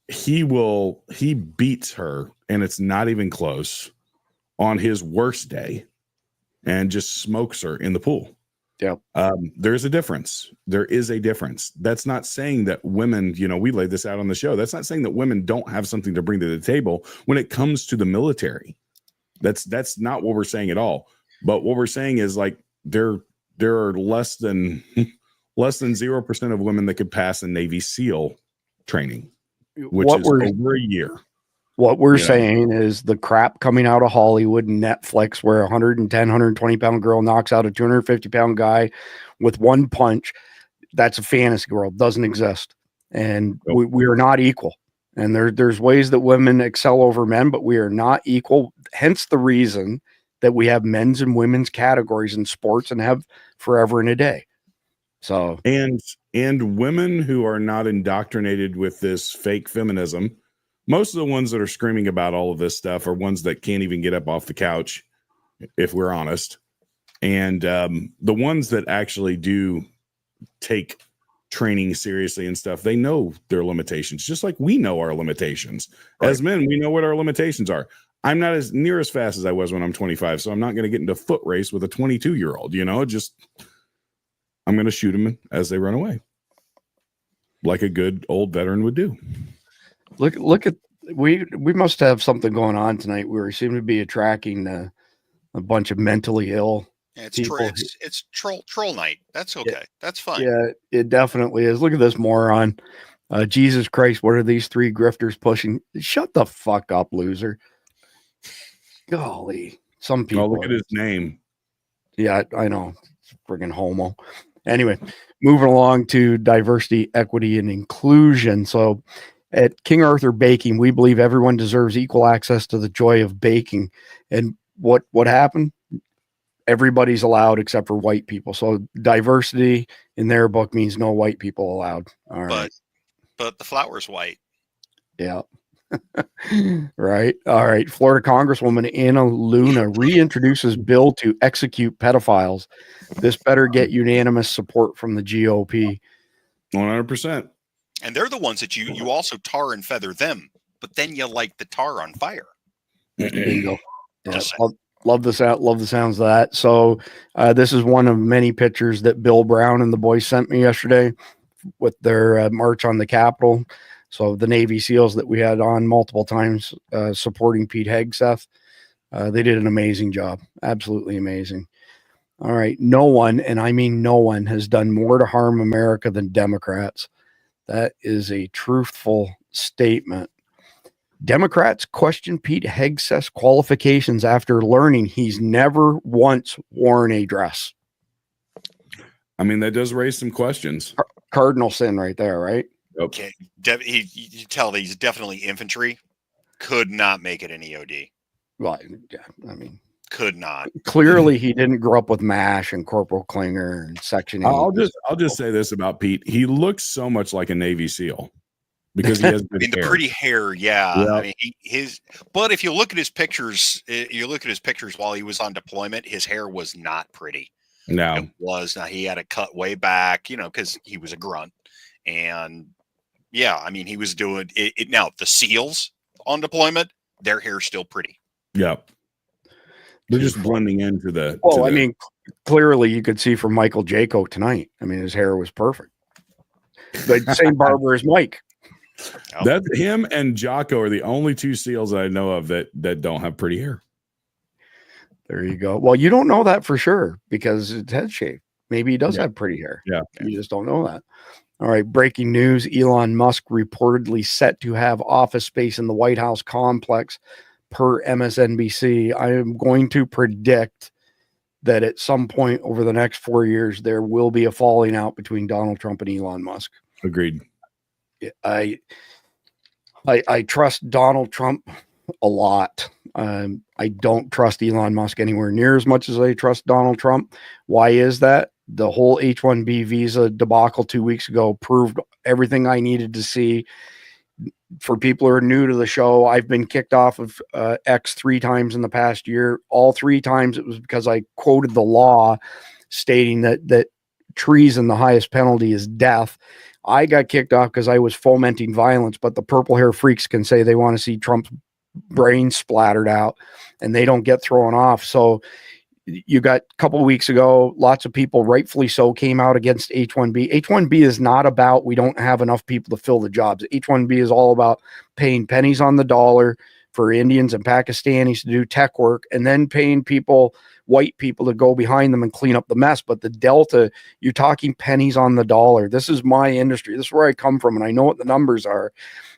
he beats her, and it's not even close, on his worst day, and just smokes her in the pool. Yep. There's a difference. There is a difference. That's not saying that women, we laid this out on the show. That's not saying that women don't have something to bring to the table when it comes to the military. That's not what we're saying at all. But what we're saying is, like, there are less than 0% of women that could pass a Navy SEAL training, which is over a year. What we're saying is the crap coming out of Hollywood and Netflix, where 110, 120-pound girl knocks out a 250-pound guy with one punch. That's a fantasy world. Doesn't exist. And we are not equal. And there's ways that women excel over men, but we are not equal. Hence the reason that we have men's and women's categories in sports and have forever and a day. So and women who are not indoctrinated with this fake feminism, most of the ones that are screaming about all of this stuff are ones that can't even get up off the couch, if we're honest. And the ones that actually do take training seriously and stuff, they know their limitations, just like we know our limitations. Right. As men, we know what our limitations are. I'm not as near as fast as I was when I'm 25, so I'm not going to get into a foot race with a 22-year-old, I'm going to shoot them as they run away, like a good old veteran would do. Look at we must have something going on tonight. We seem to be attracting a bunch of mentally ill. Yeah, it's troll night. That's okay. That's fine. Yeah, it definitely is. Look at this moron. Jesus Christ, what are these three grifters pushing? Shut the fuck up, loser. Golly, some people. Oh, look at his name. Yeah, I know. It's friggin' homo. Anyway, moving along to diversity, equity, and inclusion. So at King Arthur Baking, we believe everyone deserves equal access to the joy of baking. And what happened? Everybody's allowed except for white people. So diversity in their book means no white people allowed. All right. But the flour's white. Yeah. Right. All right. Florida Congresswoman Anna Luna reintroduces bill to execute pedophiles. This better get unanimous support from the GOP. 100%. And they're the ones that you also tar and feather them, but then you light the tar on fire. There you go. Yeah, love the sounds of that. So this is one of many pictures that Bill Brown and the boys sent me yesterday with their march on the Capitol. So the Navy SEALs that we had on multiple times supporting Pete Hegseth, they did an amazing job. Absolutely amazing. All right. No one, and I mean no one, has done more to harm America than Democrats. That is a truthful statement. Democrats question Pete Hegseth's qualifications after learning he's never once worn a dress. I mean, that does raise some questions. Cardinal sin right there, right? Okay. You tell that he's definitely infantry. Could not make it an EOD. Well, yeah, I mean, could not. Clearly, he didn't grow up with MASH and Corporal Klinger and Section 8. I'll just say this about Pete: he looks so much like a Navy SEAL because he has good the pretty hair. Yeah, I mean, But if you look at his pictures, while he was on deployment, his hair was not pretty. No, it was not. He had a cut way back, because he was a grunt, and yeah, I mean, he was doing it. Now the SEALs on deployment, their hair's still pretty. Yep. They're just blending into the. Well, I mean, clearly you could see from Michael Jaco tonight. I mean, his hair was perfect. The same barber as Mike. That him and Jaco are the only two SEALs that I know of that don't have pretty hair. There you go. Well, you don't know that for sure because it's head shape. Maybe he does have pretty hair. Yeah. You just don't know that. All right, breaking news. Elon Musk reportedly set to have office space in the White House complex per MSNBC. I am going to predict that at some point over the next 4 years, there will be a falling out between Donald Trump and Elon Musk. Agreed. I trust Donald Trump a lot. I don't trust Elon Musk anywhere near as much as I trust Donald Trump. Why is that? The whole H-1B visa debacle 2 weeks ago proved everything I needed to see. For people who are new to the show, I've been kicked off of X 3 times in the past year. All 3 times it was because I quoted the law stating that treason, the highest penalty is death. I got kicked off because I was fomenting violence, but the purple hair freaks can say they want to see Trump's brain splattered out and they don't get thrown off. So you got a couple of weeks ago, lots of people, rightfully so, came out against H-1B. H-1B is not about we don't have enough people to fill the jobs. H-1B is all about paying pennies on the dollar for Indians and Pakistanis to do tech work, and then paying people, white people, to go behind them and clean up the mess. But the delta, you're talking pennies on the dollar. This is my industry. This is where I come from, and I know what the numbers are.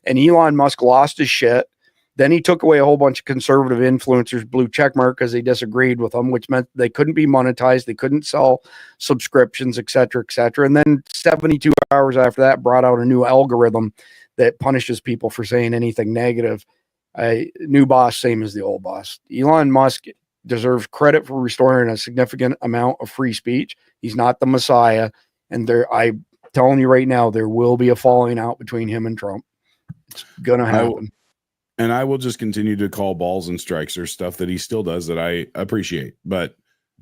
And Elon Musk lost his shit. Then he took away a whole bunch of conservative influencers, blue checkmark, because they disagreed with him, which meant they couldn't be monetized. They couldn't sell subscriptions, et cetera, et cetera. And then 72 hours after that, brought out a new algorithm that punishes people for saying anything negative. New boss, same as the old boss. Elon Musk deserves credit for restoring a significant amount of free speech. He's not the Messiah. And I'm telling you right now, there will be a falling out between him and Trump. It's going to happen. And I will just continue to call balls and strikes. There's stuff that he still does that I appreciate, but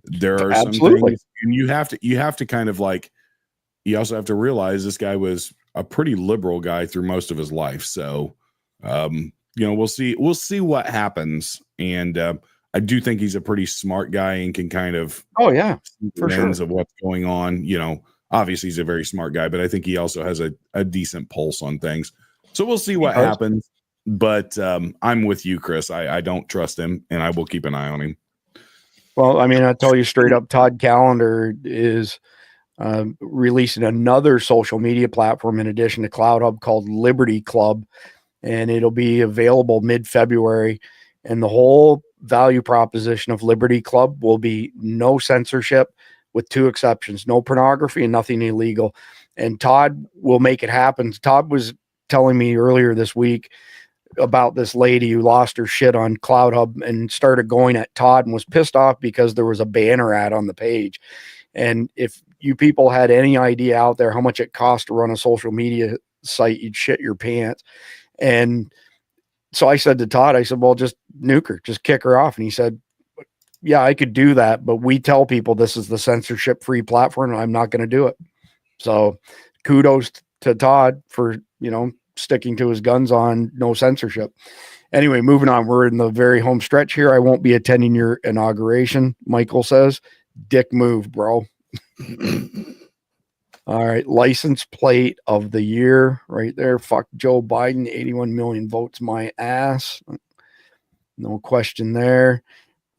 there are some things, and you have to kind of like, you also have to realize this guy was a pretty liberal guy through most of his life. So, we'll see what happens. And I do think he's a pretty smart guy and can kind of, see the ends of what's going on. Obviously he's a very smart guy, but I think he also has a decent pulse on things. So we'll see what happens. But I'm with you, Chris. I don't trust him, and I will keep an eye on him. Well, I mean, I'll tell you straight up, Todd Callender is releasing another social media platform in addition to Cloud Hub called Liberty Club, and it'll be available mid-February. And the whole value proposition of Liberty Club will be no censorship, with 2 exceptions: no pornography and nothing illegal. And Todd will make it happen. Todd was telling me earlier this week about this lady who lost her shit on Cloud Hub and started going at Todd and was pissed off because there was a banner ad on the page. And if you people had any idea out there how much it costs to run a social media site, you'd shit your pants. And so I said to Todd, I said, well, just nuke her, just kick her off. And he said, yeah, I could do that, but we tell people this is the censorship free platform and I'm not going to do it. So kudos to Todd for, sticking to his guns on no censorship. Anyway, moving on. We're in the very home stretch here. I won't be attending your inauguration, Michael says. Dick move, bro. All right. License plate of the year right there. Fuck Joe Biden. 81 million votes my ass. No question there.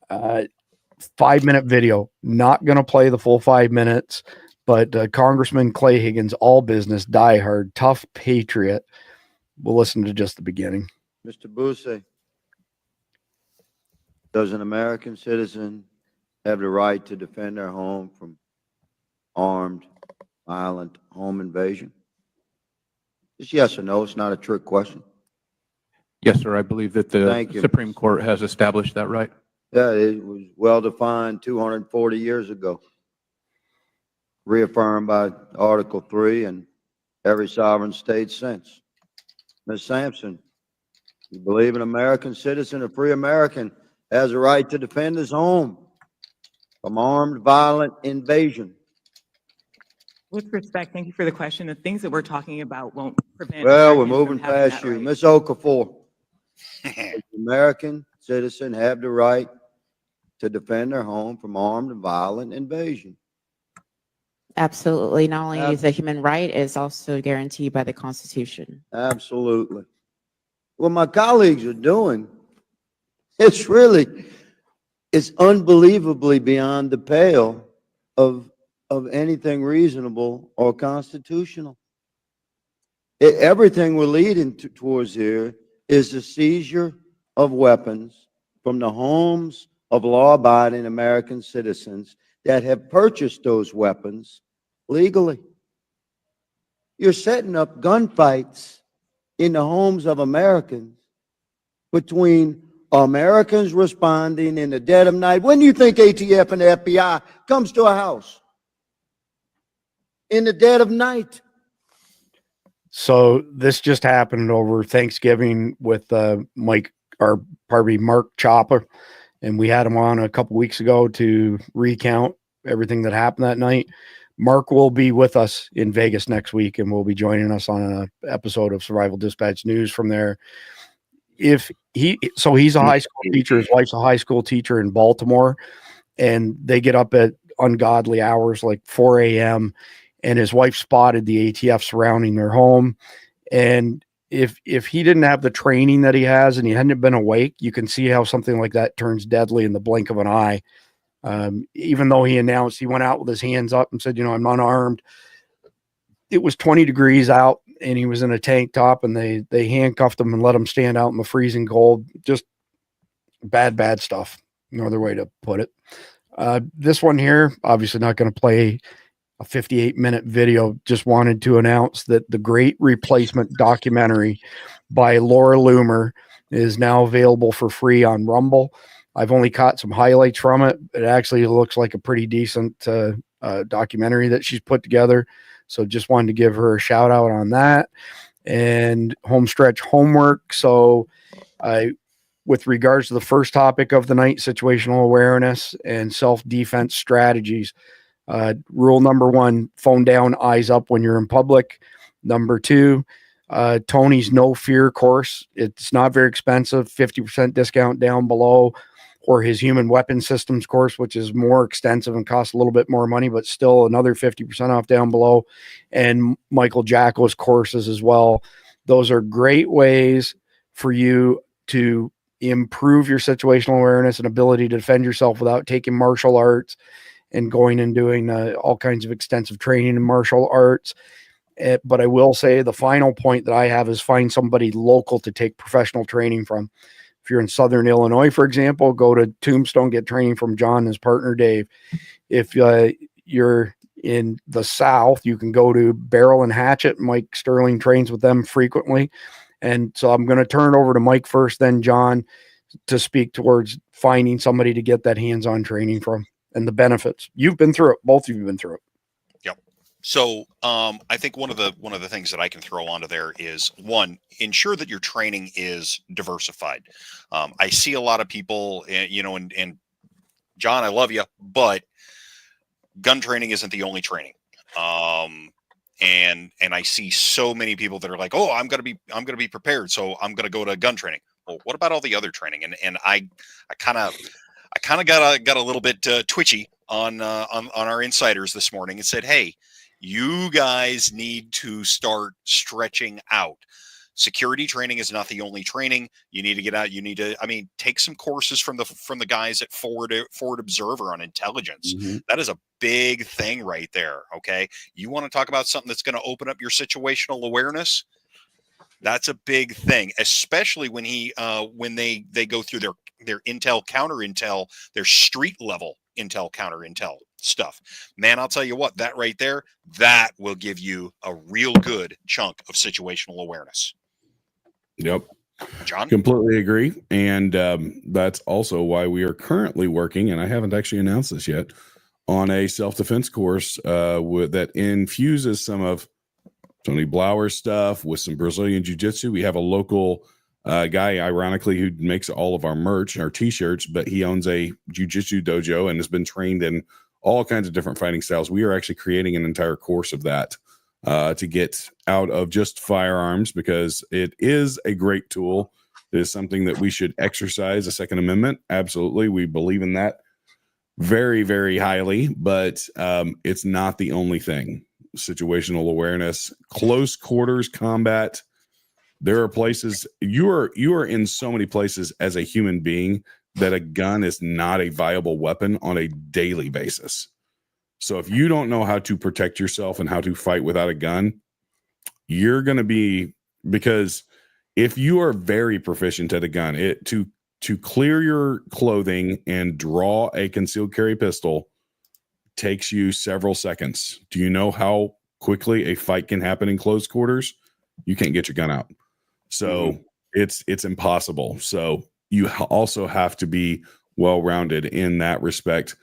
5-minute video. Not going to play the full 5 minutes, but Congressman Clay Higgins, all business, diehard, tough patriot. We'll listen to just the beginning. Mr. Busey, does an American citizen have the right to defend their home from armed, violent home invasion? Just yes or no. It's not a trick question. Yes, sir. I believe that the Supreme Court has established that right. Yeah, it was well defined 240 years ago, reaffirmed by Article 3 and every sovereign state since. Ms. Sampson, you believe an American citizen, a free American, has a right to defend his home from armed, violent invasion? With respect, thank you for the question. The things that we're talking about won't prevent. Well, we're moving past you. Ms. Okafor, does an American citizen have the right to defend their home from armed and violent invasion? Absolutely. Not only is a human right, it's also guaranteed by the Constitution. Absolutely. What my colleagues are doing, it's unbelievably beyond the pale of anything reasonable or constitutional. Everything we're leading towards here is the seizure of weapons from the homes of law-abiding American citizens that have purchased those weapons legally. You're setting up gunfights in the homes of Americans between Americans responding in the dead of night. When do you think ATF and the FBI comes to a house? In the dead of night. So this just happened over Thanksgiving with Mark Chopper, and we had him on a couple weeks ago to recount everything that happened that night. Mark will be with us in Vegas next week, and will be joining us on an episode of Survival Dispatch News from there. He's a high school teacher. His wife's a high school teacher in Baltimore, and they get up at ungodly hours like 4 a.m. and his wife spotted the ATF surrounding their home. And if he didn't have the training that he has and he hadn't been awake, you can see how something like that turns deadly in the blink of an eye. Even though he announced, he went out with his hands up and said, I'm unarmed. It was 20 degrees out and he was in a tank top, and they handcuffed him and let him stand out in the freezing cold. Just bad stuff. No other way to put it. This one here, obviously not going to play a 58-minute video. Just wanted to announce that the Great Replacement documentary by Laura Loomer is now available for free on Rumble. I've only caught some highlights from it. It actually looks like a pretty decent documentary that she's put together. So just wanted to give her a shout out on that. And homestretch homework. So with regards to the first topic of the night, situational awareness and self-defense strategies, rule number 1, phone down, eyes up when you're in public. Number 2, Tony's No Fear course. It's not very expensive, 50% discount down below. Or his Human Weapon Systems course, which is more extensive and costs a little bit more money, but still another 50% off down below. And Michael Jaco's courses as well. Those are great ways for you to improve your situational awareness and ability to defend yourself without taking martial arts and going and doing all kinds of extensive training in martial arts. But I will say the final point that I have is find somebody local to take professional training from. If you're in Southern Illinois, for example, go to Tombstone, get training from John and his partner, Dave. If you're in the South, you can go to Barrel and Hatchet. Mike Sterling trains with them frequently. And so I'm going to turn it over to Mike first, then John, to speak towards finding somebody to get that hands-on training from and the benefits. You've been through it. Both of you have been through it. Yep. So I think one of the things that I can throw onto there is, one, ensure that your training is diversified. I see a lot of people, and John, I love you, but gun training isn't the only training. And I see so many people that are like, oh, I'm going to be prepared, so I'm going to go to gun training. Well, what about all the other training? And I kind of got a little bit twitchy on our insiders this morning and said, hey, you guys need to start stretching out. Security training is not the only training. You need to get out. You need to, take some courses from the guys at Forward Observer on intelligence. Mm-hmm. That is a big thing right there. Okay. You want to talk about something that's going to open up your situational awareness? That's a big thing, especially when they go through their intel, counter intel, their street level intel, counter intel stuff. Man, I'll tell you what, that right there, that will give you a real good chunk of situational awareness. Yep. John? Completely agree. And that's also why we are currently working, and I haven't actually announced this yet, on a self-defense course that infuses some of Tony Blauer stuff with some Brazilian jiu-jitsu. We have a local guy, ironically, who makes all of our merch, our t-shirts, but he owns a jiu-jitsu dojo and has been trained in all kinds of different fighting styles. We are actually creating an entire course of that to get out of just firearms, because it is a great tool. It is something that we should exercise, the Second Amendment. Absolutely. We believe in that very, very highly, but it's not the only thing. Situational awareness, close quarters combat. There are places you are in so many places as a human being that a gun is not a viable weapon on a daily basis. So if you don't know how to protect yourself and how to fight without a gun, you're going to be, because if you are very proficient at a gun, to clear your clothing and draw a concealed carry pistol takes you several seconds. Do you know how quickly a fight can happen in close quarters? You can't get your gun out. So it's impossible. So you also have to be well-rounded in that respect.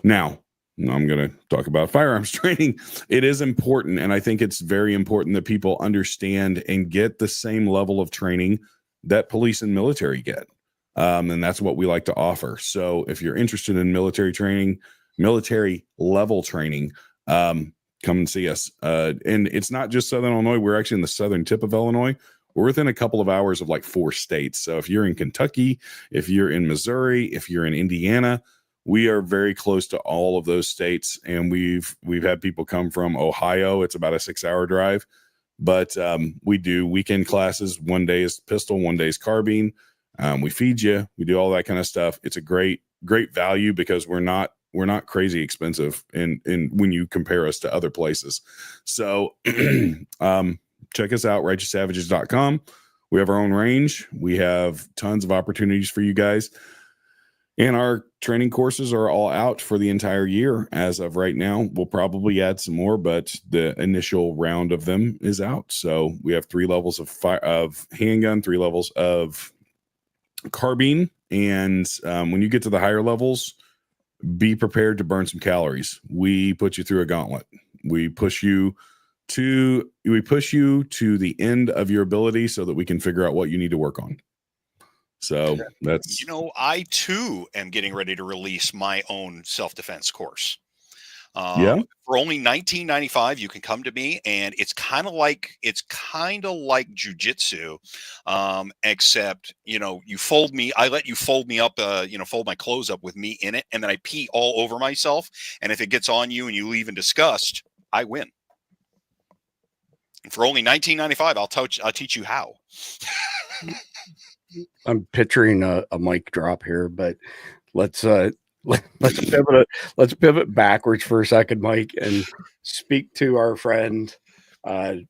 Now, I'm going to talk about firearms training. It is important, and I think it's very important that people understand and get the same level of training that police and military get. And that's what we like to offer. So if you're interested in military training, military level training, come and see us. And it's not just Southern Illinois. We're actually in the southern tip of Illinois. We're within a couple of hours of like 4 states. So if you're in Kentucky, if you're in Missouri, if you're in Indiana, we are very close to all of those states. And we've had people come from Ohio. It's about a 6-hour drive, but we do weekend classes. One day is pistol, one day is carbine. We feed you, we do all that kind of stuff. It's a great value because we're not crazy expensive in when you compare us to other places. So check us out, righteoussavages.com. We have our own range. We have tons of opportunities for you guys. And our training courses are all out for the entire year as of right now. We'll probably add some more, but the initial round of them is out. So we have 3 levels of handgun, 3 levels of carbine. And when you get to the higher levels, be prepared to burn some calories. We put you through a gauntlet. We push you to the end of your ability so that we can figure out what you need to work on. So that's, I too am getting ready to release my own self-defense course. For only $19.95, you can come to me, and it's kind of like jujitsu, except you fold me. I let you fold me up, fold my clothes up with me in it, and then I pee all over myself. And if it gets on you and you leave in disgust, I win. And for only $19.95, I'll teach you how. I'm picturing a mic drop here, but let's pivot backwards for a second, Mike, and speak to our friend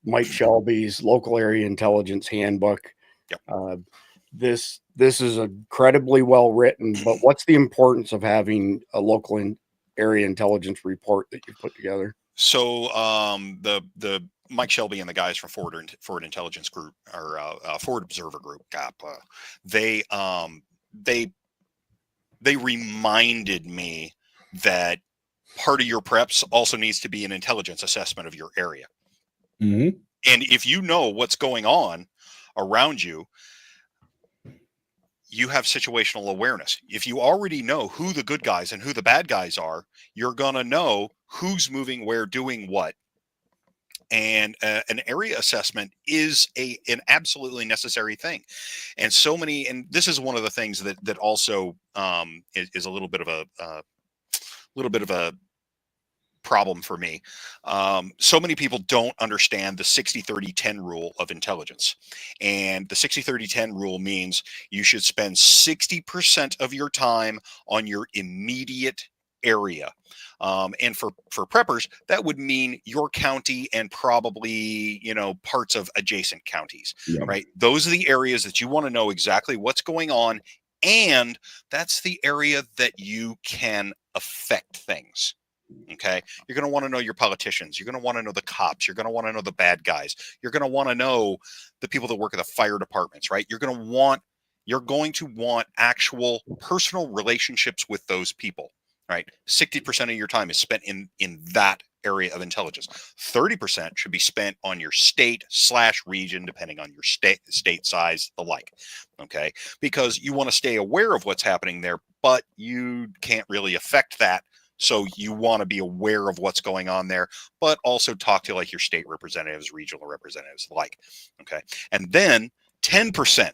Mike Shelby's Local Area Intelligence Handbook. Yep. This is incredibly well written, but what's the importance of having a local area intelligence report that you put together? So the Mike Shelby and the guys from Forward Intelligence Group, or Forward Observer Group, they reminded me that part of your preps also needs to be an intelligence assessment of your area. Mm-hmm. And if you know what's going on around you, you have situational awareness. If you already know who the good guys and who the bad guys are, you're going to know who's moving where, doing what. And an area assessment is an absolutely necessary thing. And and this is one of the things that also is a little bit of a problem for me. So many people don't understand the 60-30-10 rule of intelligence. And the 60-30-10 rule means you should spend 60% of your time on your immediate area. And for preppers, that would mean your county and probably, parts of adjacent counties, right? Those are the areas that you want to know exactly what's going on. And that's the area that you can affect things. Okay. You're going to want to know your politicians. You're going to want to know the cops. You're going to want to know the bad guys. You're going to want to know the people that work at the fire departments, right? You're going to want actual personal relationships with those people. Right, 60% of your time is spent in that area of intelligence. 30% should be spent on your state/region, depending on your state size, the like. Okay, because you want to stay aware of what's happening there, but you can't really affect that. So you want to be aware of what's going on there, but also talk to like your state representatives, regional representatives, the like. Okay, and then 10%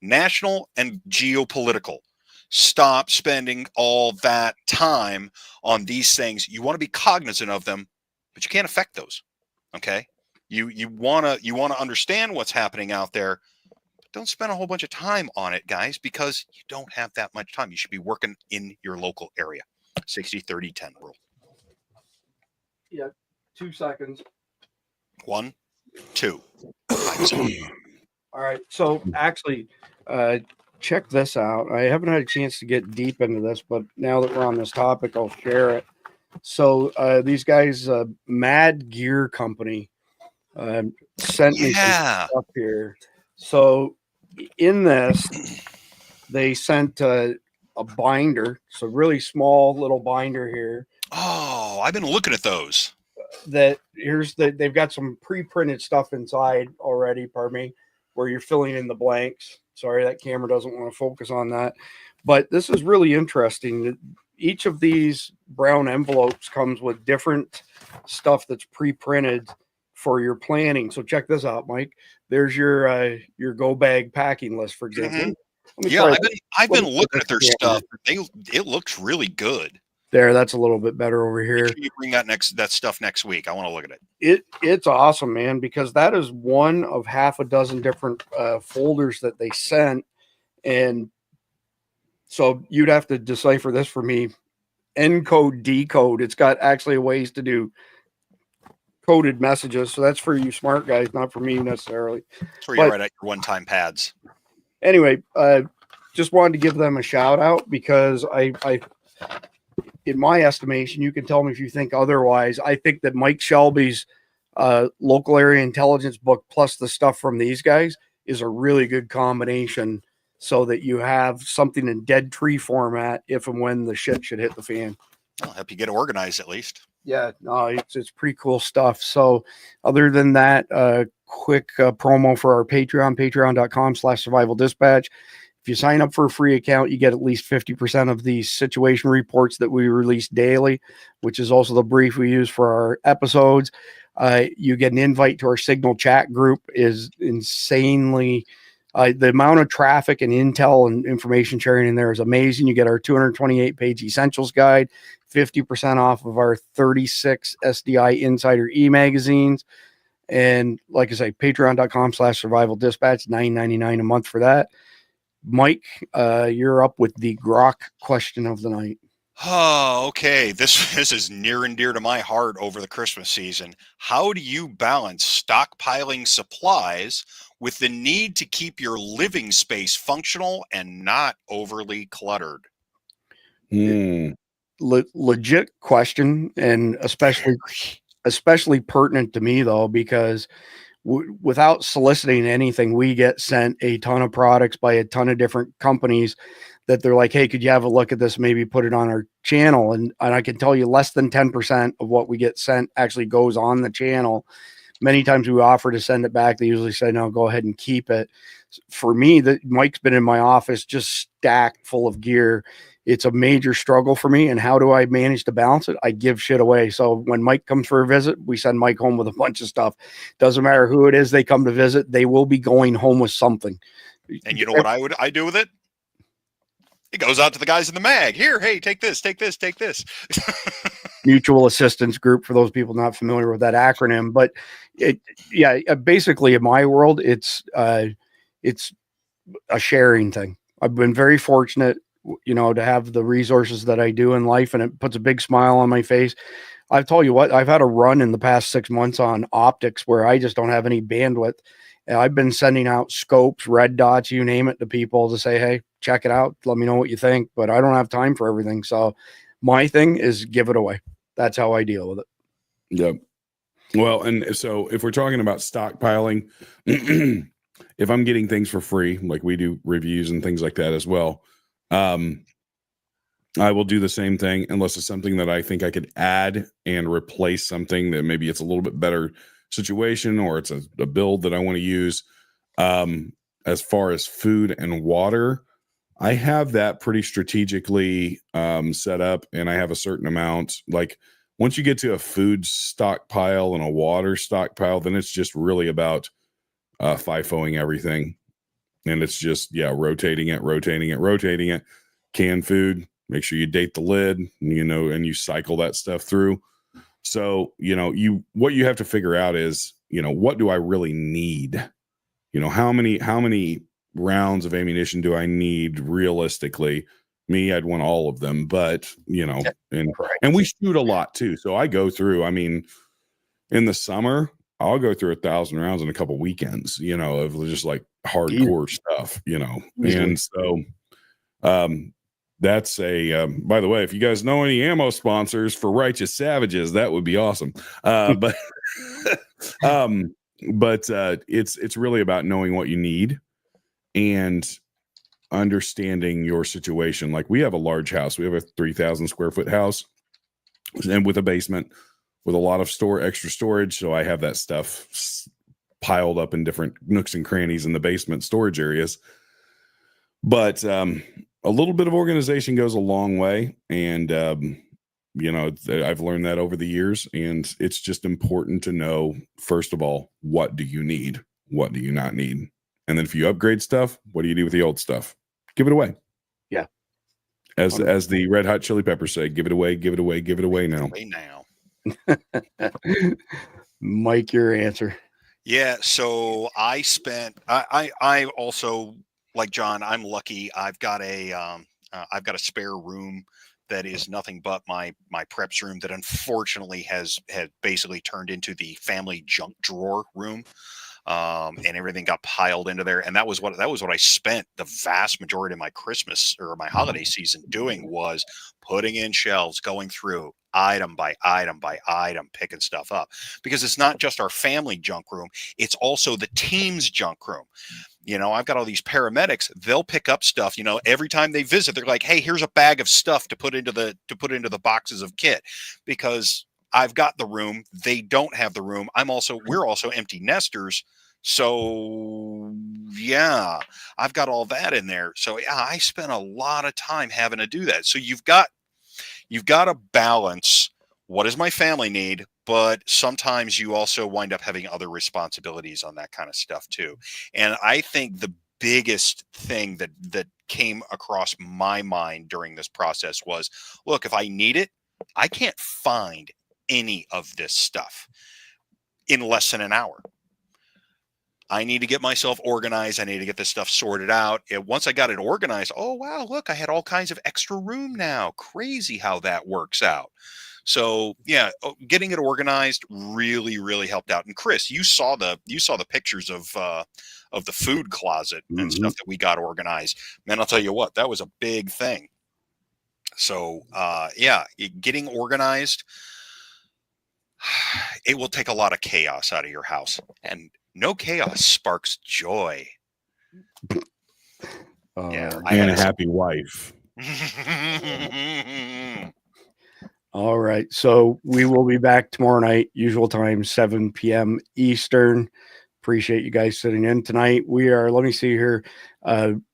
national and geopolitical. Stop spending all that time on these things. You want to be cognizant of them, but you can't affect those. Okay. You want to understand what's happening out there, but don't spend a whole bunch of time on it, guys, because you don't have that much time. You should be working in your local area. 60-30-10 rule. Yeah. 2 seconds. 1. 2. All right. So actually, check this out. I haven't had a chance to get deep into this, but now that we're on this topic, I'll share it. So these guys, Mad Gear Company, sent me some stuff here. So in this, they sent a binder. So really small little binder here. Oh, I've been looking at those. They've got some pre-printed stuff inside already, pardon me, where you're filling in the blanks. Sorry, that camera doesn't want to focus on that. But this is really interesting. Each of these brown envelopes comes with different stuff that's pre-printed for your planning. So check this out, Mike. There's your go bag packing list, for example. Yeah, I've been looking at their stuff. It looks really good. There, that's a little bit better over here. Make sure you bring that stuff next week. I want to look at it. It's awesome, man, because that is one of half a dozen different folders that they sent. And so you'd have to decipher this for me. Encode, decode. It's got actually ways to do coded messages. So that's for you smart guys, not for me necessarily. That's where you write out your one-time pads. Anyway, just wanted to give them a shout out because I in my estimation, you can tell me if you think otherwise. I think that Mike Shelby's local area intelligence book plus the stuff from these guys is a really good combination so that you have something in dead tree format if and when the shit should hit the fan. I'll help you get organized at least. Yeah, no, it's pretty cool stuff. So other than that, quick promo for our Patreon, patreon.com/survival dispatch. If you sign up for a free account, you get at least 50% of the situation reports that we release daily, which is also the brief we use for our episodes. You get an invite to our Signal chat group. Is insanely the amount of traffic and intel and information sharing in there is amazing. You get our 228-page essentials guide, 50% off of our 36 SDI Insider e-magazines. And like I say, patreon.com/survival dispatch, $9.99 a month for that. Mike, you're up with the grok question of the night. Oh, okay. This is near and dear to my heart over the Christmas season. How do you balance stockpiling supplies with the need to keep your living space functional and not overly cluttered? Legit question, and especially pertinent to me though, because without soliciting anything, we get sent a ton of products by a ton of different companies that they're like, hey, could you have a look at this? Maybe put it on our channel. And I can tell you less than 10% of what we get sent actually goes on the channel. Many times we offer to send it back. They usually say, no, go ahead and keep it. For me, Mike's been in my office just stacked full of gear. It's a major struggle for me. And how do I manage to balance it? I give shit away. So when Mike comes for a visit, we send Mike home with a bunch of stuff. Doesn't matter who it is they come to visit, they will be going home with something. And you know what I do with it? It goes out to the guys in the mag. Here, hey, take this, take this, take this. Mutual assistance group, for those people not familiar with that acronym. But basically in my world, it's a sharing thing. I've been very fortunate, to have the resources that I do in life, and it puts a big smile on my face. I've told you what, I've had a run in the past 6 months on optics where I just don't have any bandwidth. And I've been sending out scopes, red dots, you name it, to people to say, hey, check it out. Let me know what you think. But I don't have time for everything. So my thing is give it away. That's how I deal with it. Yep. Well, and so if we're talking about stockpiling, if I'm getting things for free, like we do reviews and things like that as well, I will do the same thing unless it's something that I think I could add and replace something that maybe it's a little bit better situation, or it's a build that I want to use. As far as food and water, I have that pretty strategically set up, and I have a certain amount. Like once you get to a food stockpile and a water stockpile, then it's just really about FIFOing everything. And it's just, rotating it. Canned food, make sure you date the lid, and you cycle that stuff through. So, what you have to figure out is, what do I really need? How many rounds of ammunition do I need realistically? Me, I'd want all of them, but, and we shoot a lot too. So I go through, in the summer, I'll go through 1,000 rounds in a couple weekends, you know, of just like hardcore stuff, you know. And so that's a by the way, if you guys know any ammo sponsors for Righteous Savages, that would be awesome. But it's really about knowing what you need and understanding your situation. Like, we have a large house. We have a 3,000 square foot house, and with a basement with a lot of extra storage. So I have that stuff piled up in different nooks and crannies in the basement storage areas. But a little bit of organization goes a long way. And, you know, I've learned that over the years, and it's just important to know, first of all, what do you need? What do you not need? And then if you upgrade stuff, what do you do with the old stuff? Give it away. Yeah. As the Red Hot Chili Peppers say, give it away, give it away, give it away now. Mike, your answer. Yeah, so I also, like John, I'm lucky. I've got a spare room that is nothing but my preps room that unfortunately has basically turned into the family junk drawer room. And everything got piled into there. And that was what I spent the vast majority of my Christmas or my holiday season doing, was putting in shelves, going through item by item by item, picking stuff up, because it's not just our family junk room. It's also the team's junk room. You know, I've got all these paramedics. They'll pick up stuff, you know, every time they visit, they're like, hey, here's a bag of stuff to put into the boxes of kit, because I've got the room. They don't have the room. We're also empty nesters. So yeah, I've got all that in there. So yeah, I spent a lot of time having to do that. So you've got to balance, what does my family need? But sometimes you also wind up having other responsibilities on that kind of stuff too. And I think the biggest thing that came across my mind during this process was, look, if I need it, I can't find any of this stuff in less than an hour. I need to get myself organized. I need to get this stuff sorted out. And once I got it organized, oh, wow, look, I had all kinds of extra room now. Crazy how that works out. So yeah, getting it organized really, really helped out. And Chris, you saw the pictures of the food closet and stuff that we got organized. Man, I'll tell you what, that was a big thing. So yeah, getting organized, it will take a lot of chaos out of your house, and no chaos sparks joy. Yeah, and a happy wife. All right. So we will be back tomorrow night, usual time, 7 p.m. Eastern. Appreciate you guys sitting in tonight. We are, let me see here.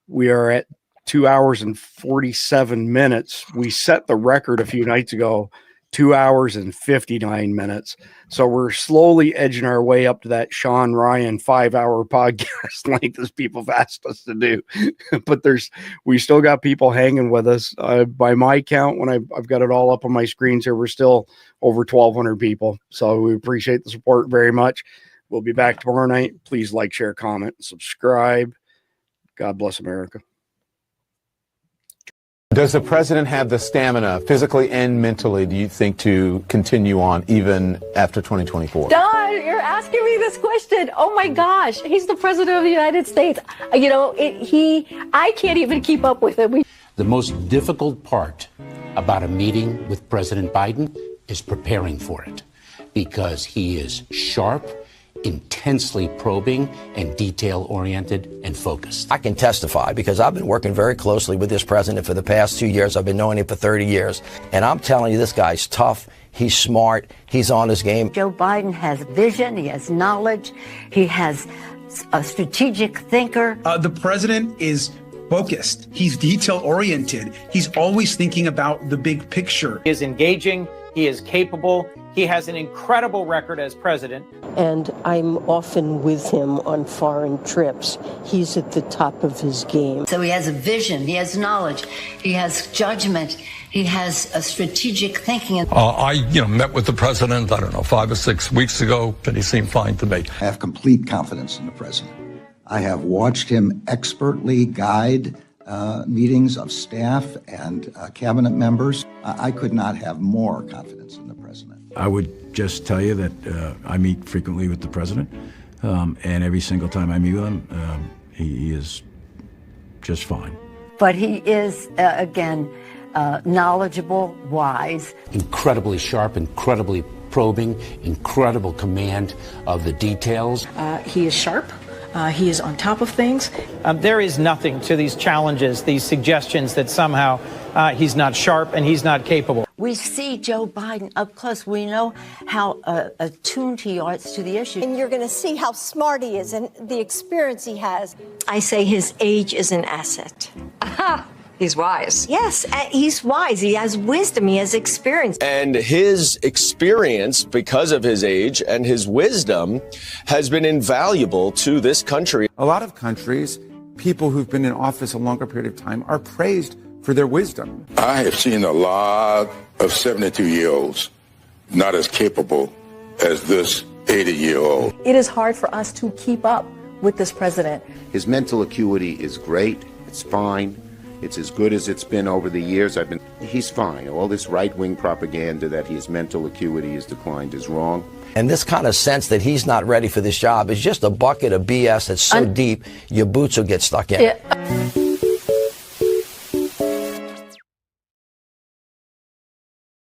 We are at 2 hours and 47 minutes. We set the record a few nights ago, 2 hours and 59 minutes. So we're slowly edging our way up to that Sean Ryan 5-hour podcast length as people have asked us to do. But we still got people hanging with us. By my count, when I've got it all up on my screens here, we're still over 1,200 people. So we appreciate the support very much. We'll be back tomorrow night. Please like, share, comment, subscribe. God bless America. Does the president have the stamina, physically and mentally, do you think, to continue on even after 2024? Don, you're asking me this question. Oh my gosh, he's the president of the United States. You know, I can't even keep up with him. The most difficult part about a meeting with President Biden is preparing for it, because he is sharp, intensely probing, and detail-oriented and focused. I can testify because I've been working very closely with this president for the past 2 years. I've been knowing him for 30 years. And I'm telling you, this guy's tough. He's smart. He's on his game. Joe Biden has vision. He has knowledge. He has a strategic thinker. The president is focused. He's detail-oriented. He's always thinking about the big picture. He is engaging. He is capable. He has an incredible record as president. And I'm often with him on foreign trips. He's at the top of his game. So he has a vision. He has knowledge. He has judgment. He has a strategic thinking. I met with the president, 5 or 6 weeks ago, and he seemed fine to me. I have complete confidence in the president. I have watched him expertly guide meetings of staff and cabinet members. I could not have more confidence in the president. I would just tell you that I meet frequently with the president, and every single time I meet with him, he is just fine. But he is, again, knowledgeable, wise. Incredibly sharp, incredibly probing, incredible command of the details. He is sharp. He is on top of things. There is nothing to these challenges, these suggestions that somehow he's not sharp and he's not capable. We see Joe Biden up close. We know how attuned he is to the issue. And you're going to see how smart he is and the experience he has. I say his age is an asset. He's wise. Yes, he's wise. He has wisdom. He has experience. And his experience, because of his age and his wisdom, has been invaluable to this country. A lot of countries, people who've been in office a longer period of time are praised for their wisdom. I have seen a lot of 72-year-olds not as capable as this 80-year-old. It is hard for us to keep up with this president. His mental acuity is great. It's fine. It's as good as it's been over the years. He's fine. All this right-wing propaganda that his mental acuity has declined is wrong. And this kind of sense that he's not ready for this job is just a bucket of BS that's so deep, your boots will get stuck in. Yeah.